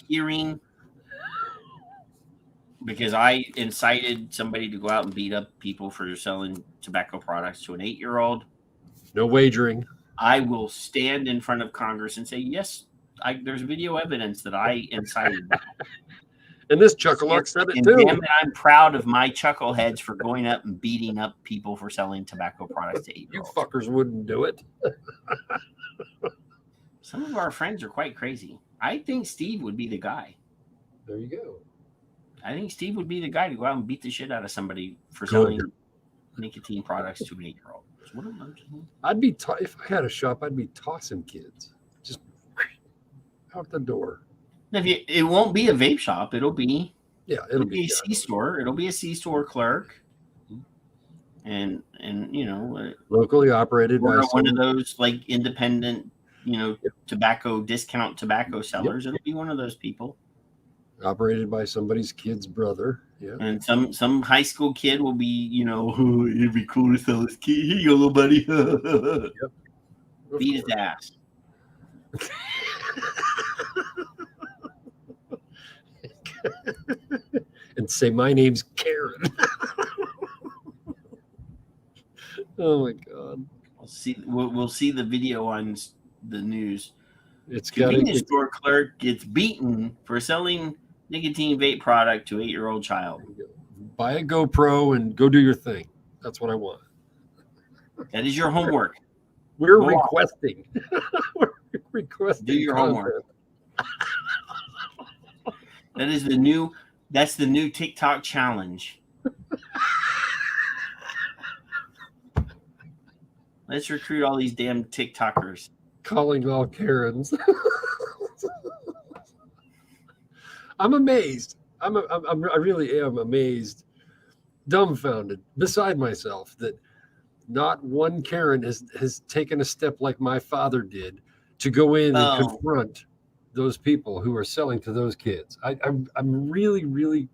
hearing because I incited somebody to go out and beat up people for selling tobacco products to an 8-year-old. No wagering. I will stand in front of Congress and say, yes, there's video evidence that I incited that. And this chucklehead said it and too. Damn it, I'm proud of my chuckleheads for going up and beating up people for selling tobacco products to 8-year-olds. You fuckers wouldn't do it. Some of our friends are quite crazy. I think Steve would be the guy. There you go. I think Steve would be the guy to go out and beat the shit out of somebody for selling nicotine products to an 8-year-old. I'd be if I had a shop, I'd be tossing kids just out the door. It won't be a vape shop. It'll be it'll be a C-store. It'll be a C-store clerk, and locally operated by one of those like independent discount tobacco sellers. It'll be one of those people. Operated by somebody's kid's brother. Yeah. And some high school kid will be, it'd be cool to sell this kid. Here you go, little buddy. Beat his ass. And say, my name's Karen. Oh my God. We'll see the video on the news. It's convenience store clerk gets beaten for selling nicotine vape product to 8-year-old child. Buy a GoPro and go do your thing. That's what I want. That is your homework. We're requesting. We're requesting. Do your homework. That's the new TikTok challenge. Let's recruit all these damn TikTokers. Calling all Karens. I'm amazed. I really am amazed, dumbfounded, beside myself that not one Karen has taken a step like my father did to go in and confront those people who are selling to those kids. I'm really, really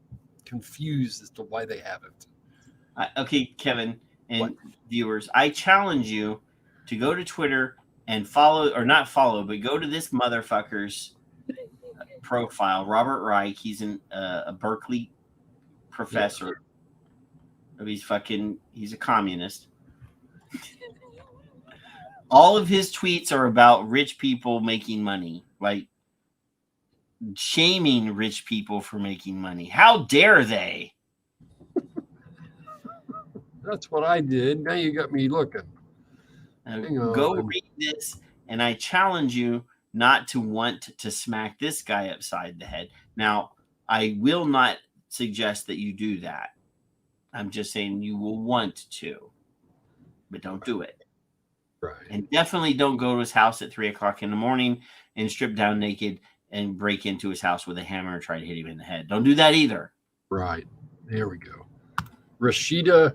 confused as to why they haven't. Okay, Kevin and viewers, I challenge you to go to Twitter and follow, or not follow, but go to this motherfucker's profile. Robert Reich, he's a Berkeley professor. He's a communist. All of his tweets are about rich people making money, like shaming rich people for making money. How dare they? That's what I did. Now you got me looking. Go read this, and I challenge you not to want to smack this guy upside the head. Now, I will not suggest that you do that. I'm just saying you will want to, but don't do it. Right. And definitely don't go to his house at 3:00 in the morning and strip down naked and break into his house with a hammer and try to hit him in the head. Don't do that either. Right. There we go. Rashida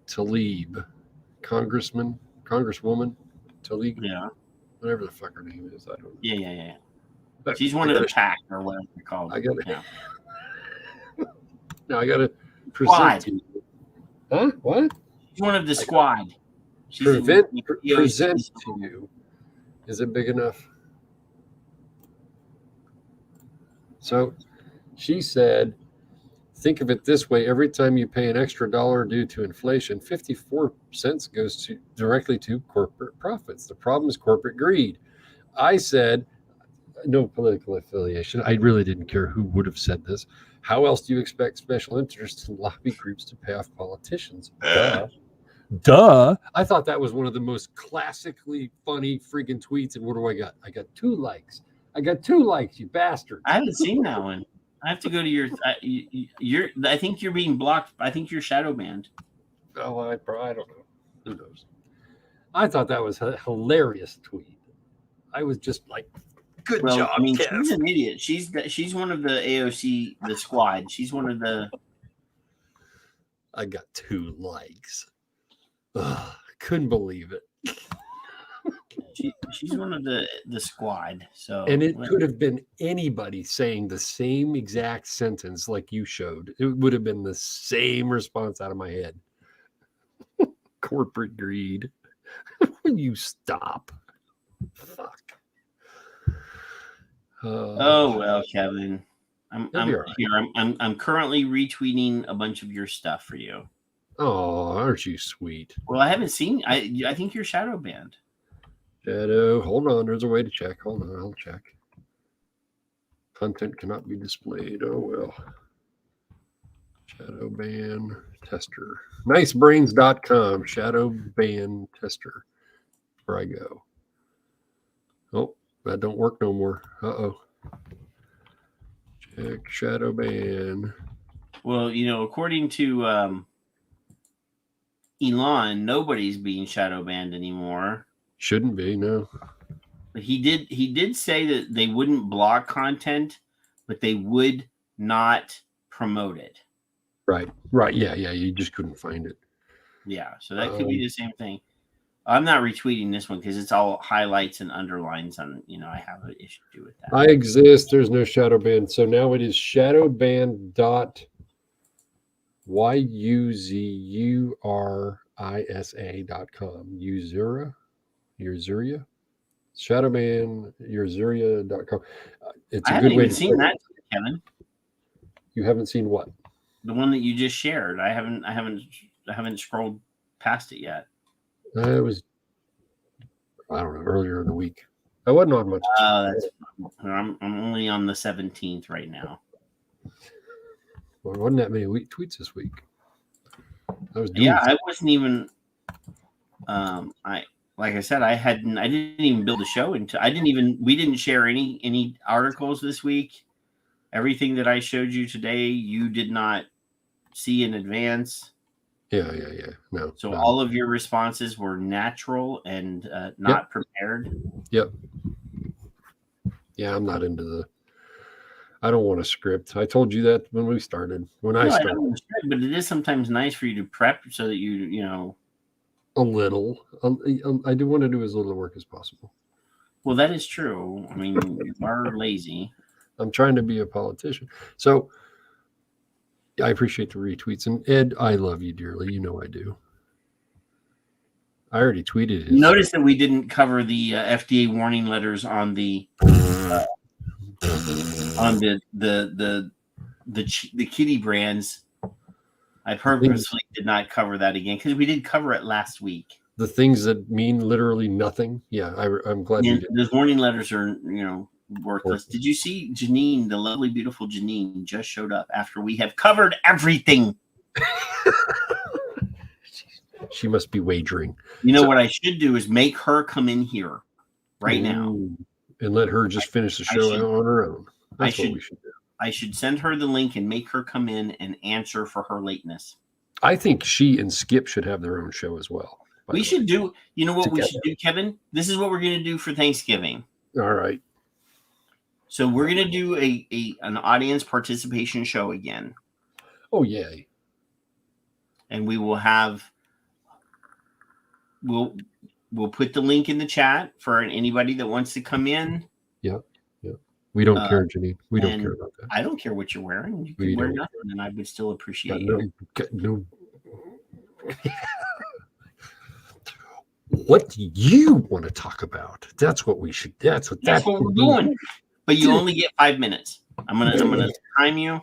Tlaib, Congresswoman Tlaib. Yeah. Whatever the fuck her name is. I don't know. Yeah. She's one of the pack or whatever they call it. I got it. Yeah. Now I got to Squad. present to you. Huh? What? She's one of the squad. She's Present to you. Is it big enough? So she said, think of it this way. Every time you pay an extra dollar due to inflation, 54 cents goes directly to corporate profits. The problem is corporate greed. I said, no political affiliation. I really didn't care who would have said this. How else do you expect special interests and lobby groups to pay off politicians? Duh. I thought that was one of the most classically funny freaking tweets. And what do I got? I got 2 likes. You bastard. I haven't seen that one. I have to go to your. I think you're being blocked. I think you're shadow banned. Oh, I don't know. Who knows? I thought that was a hilarious tweet. I was just like, good job. I mean, Kev. she's an idiot. She's one of the AOC, the squad. She's one of the. I got 2 likes. Ugh, couldn't believe it. She's one of the squad. So, and it could have been anybody saying the same exact sentence like you showed. It would have been the same response out of my head. Corporate greed. When you stop. Fuck. Oh well, Kevin. I'm right. here. I'm currently retweeting a bunch of your stuff for you. Oh, aren't you sweet? Well, I haven't seen. I think you're shadow banned. Shadow. Hold on. There's a way to check. Hold on. I'll check. Content cannot be displayed. Oh well. Shadow ban tester. Nicebrains.com. Shadow ban tester. Where I go. Oh, that don't work no more. Uh-oh. Check shadow ban. Well, according to Elon, nobody's being shadow banned anymore. Shouldn't be, no. But he did say that they wouldn't block content, but they would not promote it. Right. Yeah. You just couldn't find it. Yeah, so that could be the same thing. I'm not retweeting this one because it's all highlights and underlines on, I have an issue with that. I exist. There's no shadow ban. So now it is shadowban.yuzurisa.com. Usuria? Shadowban, Usuria.com. It's a good way to seen that, Kevin. You haven't seen what? The one that you just shared. I haven't scrolled past it yet. It was, I don't know, earlier in the week. I wasn't on much. I'm only on the 17th right now. Well, wasn't that many tweets this week. I wasn't even. Like I said, I didn't even build a show until we didn't share any articles this week. Everything that I showed you today, you did not see in advance. Yeah. No. So all of your responses were natural and not prepared. Yep. Yeah, I'm not into I don't want a script. I told you that when we started. I started. don't want a script, but it is sometimes nice for you to prep so that you a little. I do want to do as little work as possible. Well, that is true. I mean, you are lazy. I'm trying to be a politician. So I appreciate the retweets. And Ed, I love you dearly. You know I do. I already tweeted it. Notice that we didn't cover the FDA warning letters on the on the kitty brands. I purposely did not cover that again because we did cover it last week. The things that mean literally nothing. Yeah, I'm glad you did. Those warning letters are, worthless. Did you see Janine, the lovely, beautiful Janine, just showed up after we have covered everything? She must be wagering. What I should do is make her come in here right now and let her just finish the show on her own. That's what we should do. I should send her the link and make her come in and answer for her lateness. I think she and Skip should have their own show as well. We should do, we should do, Kevin? This is what we're going to do for Thanksgiving. All right. So we're going to do an audience participation show again. Oh, yay. And we will have, we'll put the link in the chat for anybody that wants to come in. Yeah. We don't care, Janine. We don't care about that. I don't care what you're wearing. You can wear nothing, and I would still appreciate you. No. What do you want to talk about? That's what we should. That's what we're doing. But you only get 5 minutes. I'm gonna time you.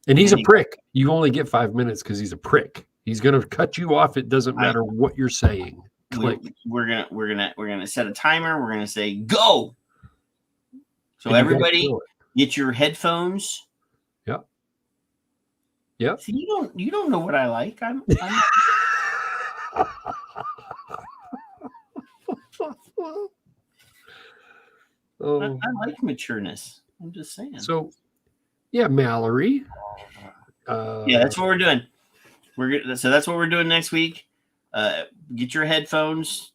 And he's a prick. You only get 5 minutes because he's a prick. He's gonna cut you off. It doesn't matter what you're saying. Click. We're gonna set a timer. We're gonna say go. So everybody, get your headphones. Yep. Yep. See, you don't know what I like. I'm I like matureness. I'm just saying. So, yeah, Mallory. Yeah, that's what we're doing. So that's what we're doing next week. Get your headphones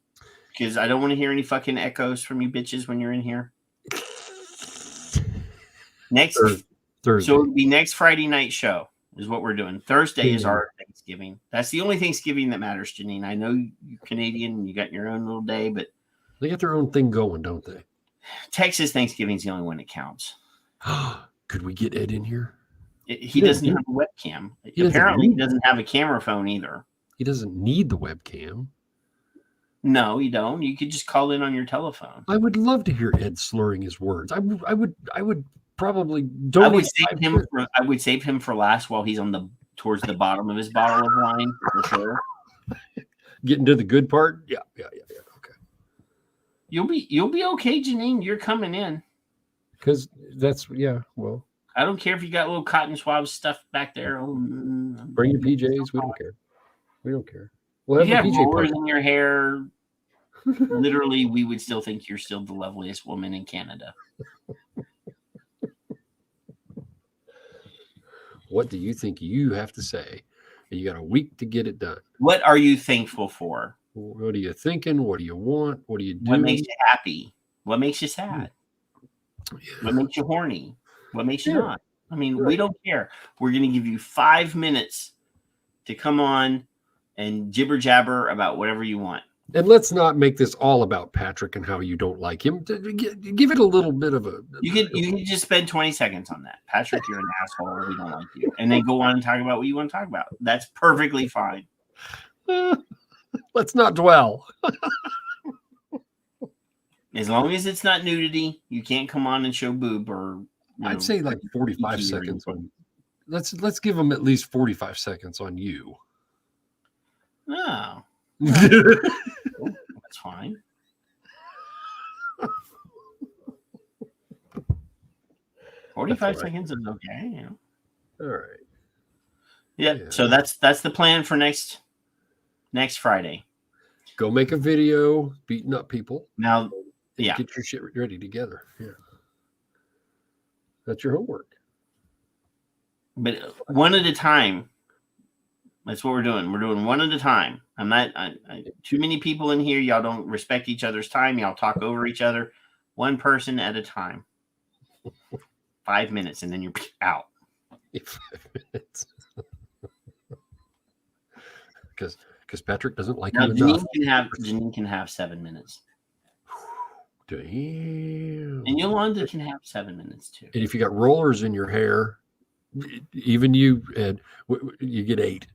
because I don't want to hear any fucking echoes from you bitches when you're in here. Next Thursday. So it'll be next Friday night show is what we're doing. Thursday is our Thanksgiving. That's the only Thanksgiving that matters, Janine. I know you're Canadian and you got your own little day, but they got their own thing going, don't they? Texas Thanksgiving is the only one that counts. Could we get Ed in here? He doesn't have a webcam. Apparently, he doesn't have a camera phone either. He doesn't need the webcam. No, you don't. You could just call in on your telephone. I would love to hear Ed slurring his words. I would probably don't. I would save him for last while he's towards the bottom of his bottle of wine for sure. Getting to the good part. Yeah. Okay. You'll be okay, Janine. You're coming in. Because well. I don't care if you got little cotton swabs stuffed back there. Bring your PJs. We don't care. We'll have you have PJ rollers in your hair. Literally, we would still think you're still the loveliest woman in Canada. What do you think you have to say? You got a week to get it done. What are you thankful for? What are you thinking? What do you want? What do you do? What makes you happy? What makes you sad? Yeah. What makes you horny? What makes you not? I mean, we don't care. We're going to give you 5 minutes to come on and jibber jabber about whatever you want. And let's not make this all about Patrick and how you don't like him. Give it a little bit of a. You can just spend 20 seconds on that. Patrick, you're an asshole. We don't like you. And then go on and talk about what you want to talk about. That's perfectly fine. Let's not dwell. As long as it's not nudity, you can't come on and show boob or. I'd say like 45 seconds on. Let's give them at least 45 seconds on you. Oh. That's fine. Forty-five seconds is okay. All right. Yeah. So that's the plan for next Friday. Go make a video beating up people. Now, yeah. Get your shit ready together. Yeah. That's your homework. But one at a time. That's what we're doing. We're doing one at a time. I'm not too many people in here. Y'all don't respect each other's time. Y'all talk over each other. One person at a time. 5 minutes, and then you're out. 5 minutes. Because Patrick doesn't like now, you enough. Janine can have 7 minutes. Damn. And Yolanda can have 7 minutes too. And if you got rollers in your hair, even you, Ed, you get 8.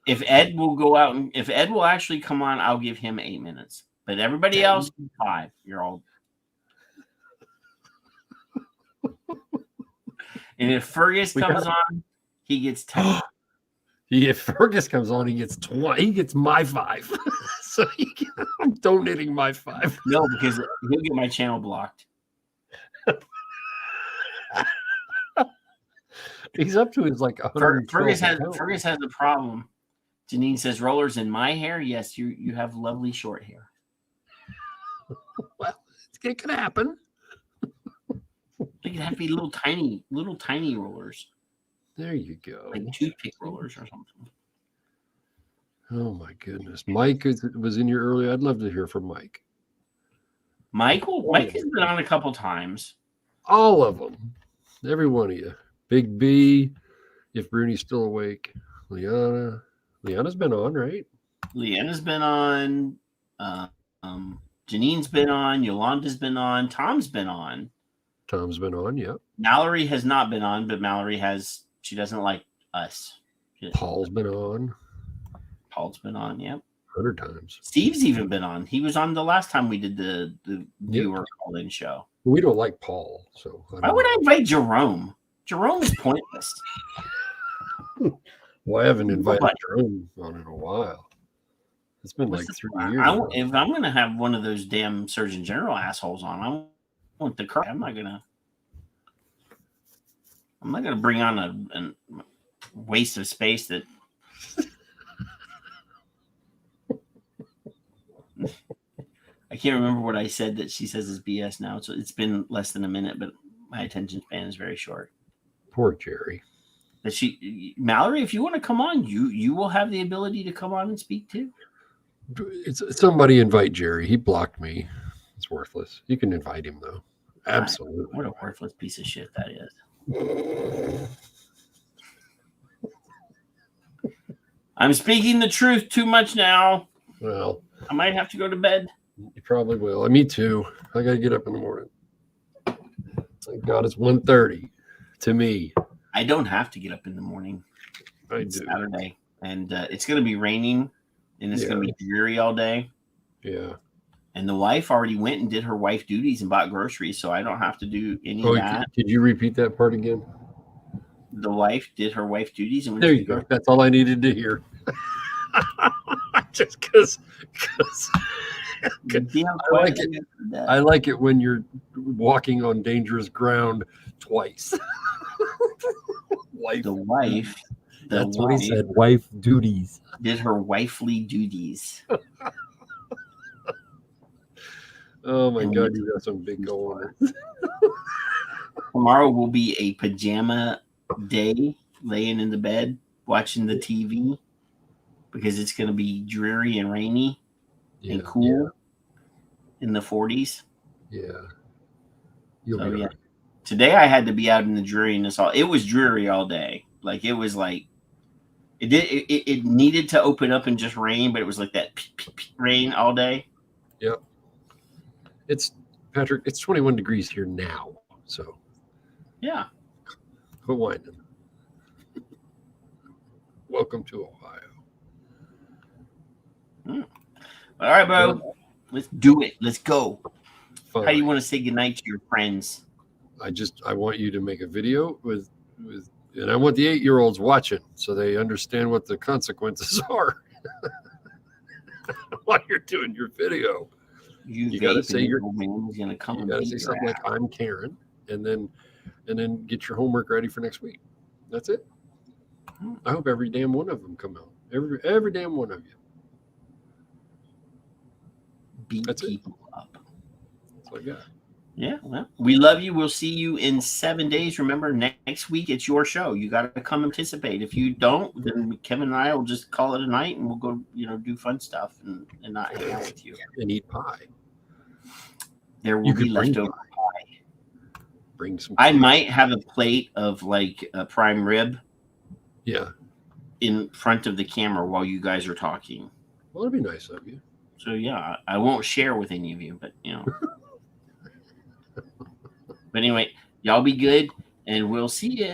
If Ed will actually come on, I'll give him 8 minutes. But everybody else, 5. You're all. And if Fergus comes on, he gets 10. If Fergus comes on, he gets 20. He gets my 5. So I'm donating my 5. No, because he'll get my channel blocked. He's up to his like 100. Fergus has a problem. Janine says, rollers in my hair? Yes, you have lovely short hair. Well, it could happen. They could have to be little tiny rollers. There you go. Like toothpick rollers or something. Oh my goodness. Mike was in here earlier. I'd love to hear from Mike. Mike has been on a couple times. All of them. Every one of you. Big B, if Bruni's still awake. Liana's been on, right? Leanna's been on. Janine's been on. Yolanda's been on. Tom's been on. Yeah. Mallory has not been on, but Mallory she doesn't like us. Paul's been on. Yep. 100 times. Steve's even been on. He was on the last time we did the viewer call-in show. We don't like Paul, so why would I invite Jerome? Jerome is pointless. Well, I haven't invited Jerome on in a while. It's been like 3 years. If I'm going to have one of those damn Surgeon General assholes on, I want the crap. I'm not going to bring on a waste of space that. I can't remember what I said that she says is BS now. So it's been less than a minute, but my attention span is very short. Poor Jerry. But Mallory, if you want to come on, you will have the ability to come on and speak too. Somebody invite Jerry. He blocked me. It's worthless. You can invite him though. Absolutely. What a worthless piece of shit that is. I'm speaking the truth too much now. Well, I might have to go to bed. You probably will. Me too. I got to get up in the morning. Thank God it's 1:30 to me. I don't have to get up in the morning. It's Saturday, and it's going to be raining, and it's going to be dreary all day. Yeah. And the wife already went and did her wife duties and bought groceries, so I don't have to do any of that. Did you repeat that part again? The wife did her wife duties. And there you go. That's all I needed to hear. Just because I like it when you're walking on dangerous ground twice. The wife. That's what he said. Wife duties. Did her wifely duties. Oh my God, you got some big going. Tomorrow will be a pajama day, laying in the bed, watching the TV, because it's going to be dreary and rainy and cool in the 40s. Yeah. Today I had to be out in the dreariness. It was dreary all day. Like it was like it needed to open up and just rain, but it was like that rain all day. Yep. It's Patrick. It's 21 degrees here now. So. Yeah. Quit whining. Welcome to Ohio. All right, bro. Let's do it. Let's go. Fine. How do you want to say goodnight to your friends? I want you to make a video with and I want the 8-year-olds watching so they understand what the consequences are while you're doing your video. You got to say you got to say something like I'm Karen, and then get your homework ready for next week. That's it. I hope every damn one of them come out. Every damn one of you. Beat people up. That's all I got. Yeah, well, we love you. We'll see you in 7 days. Remember, next week it's your show. You got to come and participate. If you don't, then Kevin and I will just call it a night, and we'll go, do fun stuff and not hang out with you and eat pie. There will be leftover pie. Bring some. I might have a plate of like a prime rib. Yeah. In front of the camera while you guys are talking. Well, that'd be nice of you. So yeah, I won't share with any of you, but But anyway, y'all be good, and we'll see you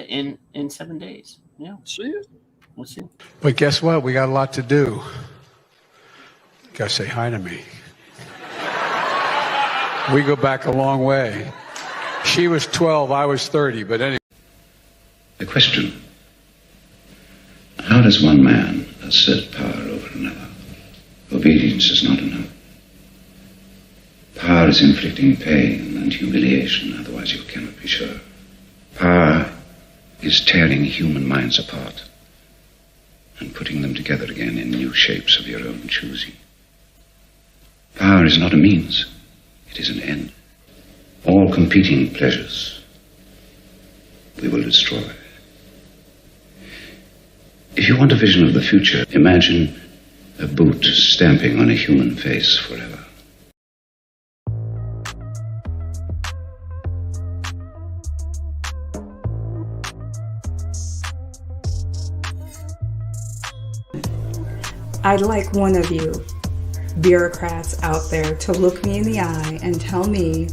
in 7 days. Yeah, see you. We'll see. But guess what? We got a lot to do. You gotta say hi to me. We go back a long way. She was 12, I was 30, but anyway. The question, how does one man assert power over another? Obedience is not enough. Power is inflicting pain and humiliation, otherwise you cannot be sure. Power is tearing human minds apart and putting them together again in new shapes of your own choosing. Power is not a means, it is an end. All competing pleasures we will destroy. If you want a vision of the future, imagine a boot stamping on a human face forever. I'd like one of you, bureaucrats out there, to look me in the eye and tell me,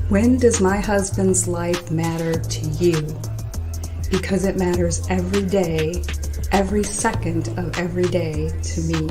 when does my husband's life matter to you? Because it matters every day, every second of every day to me.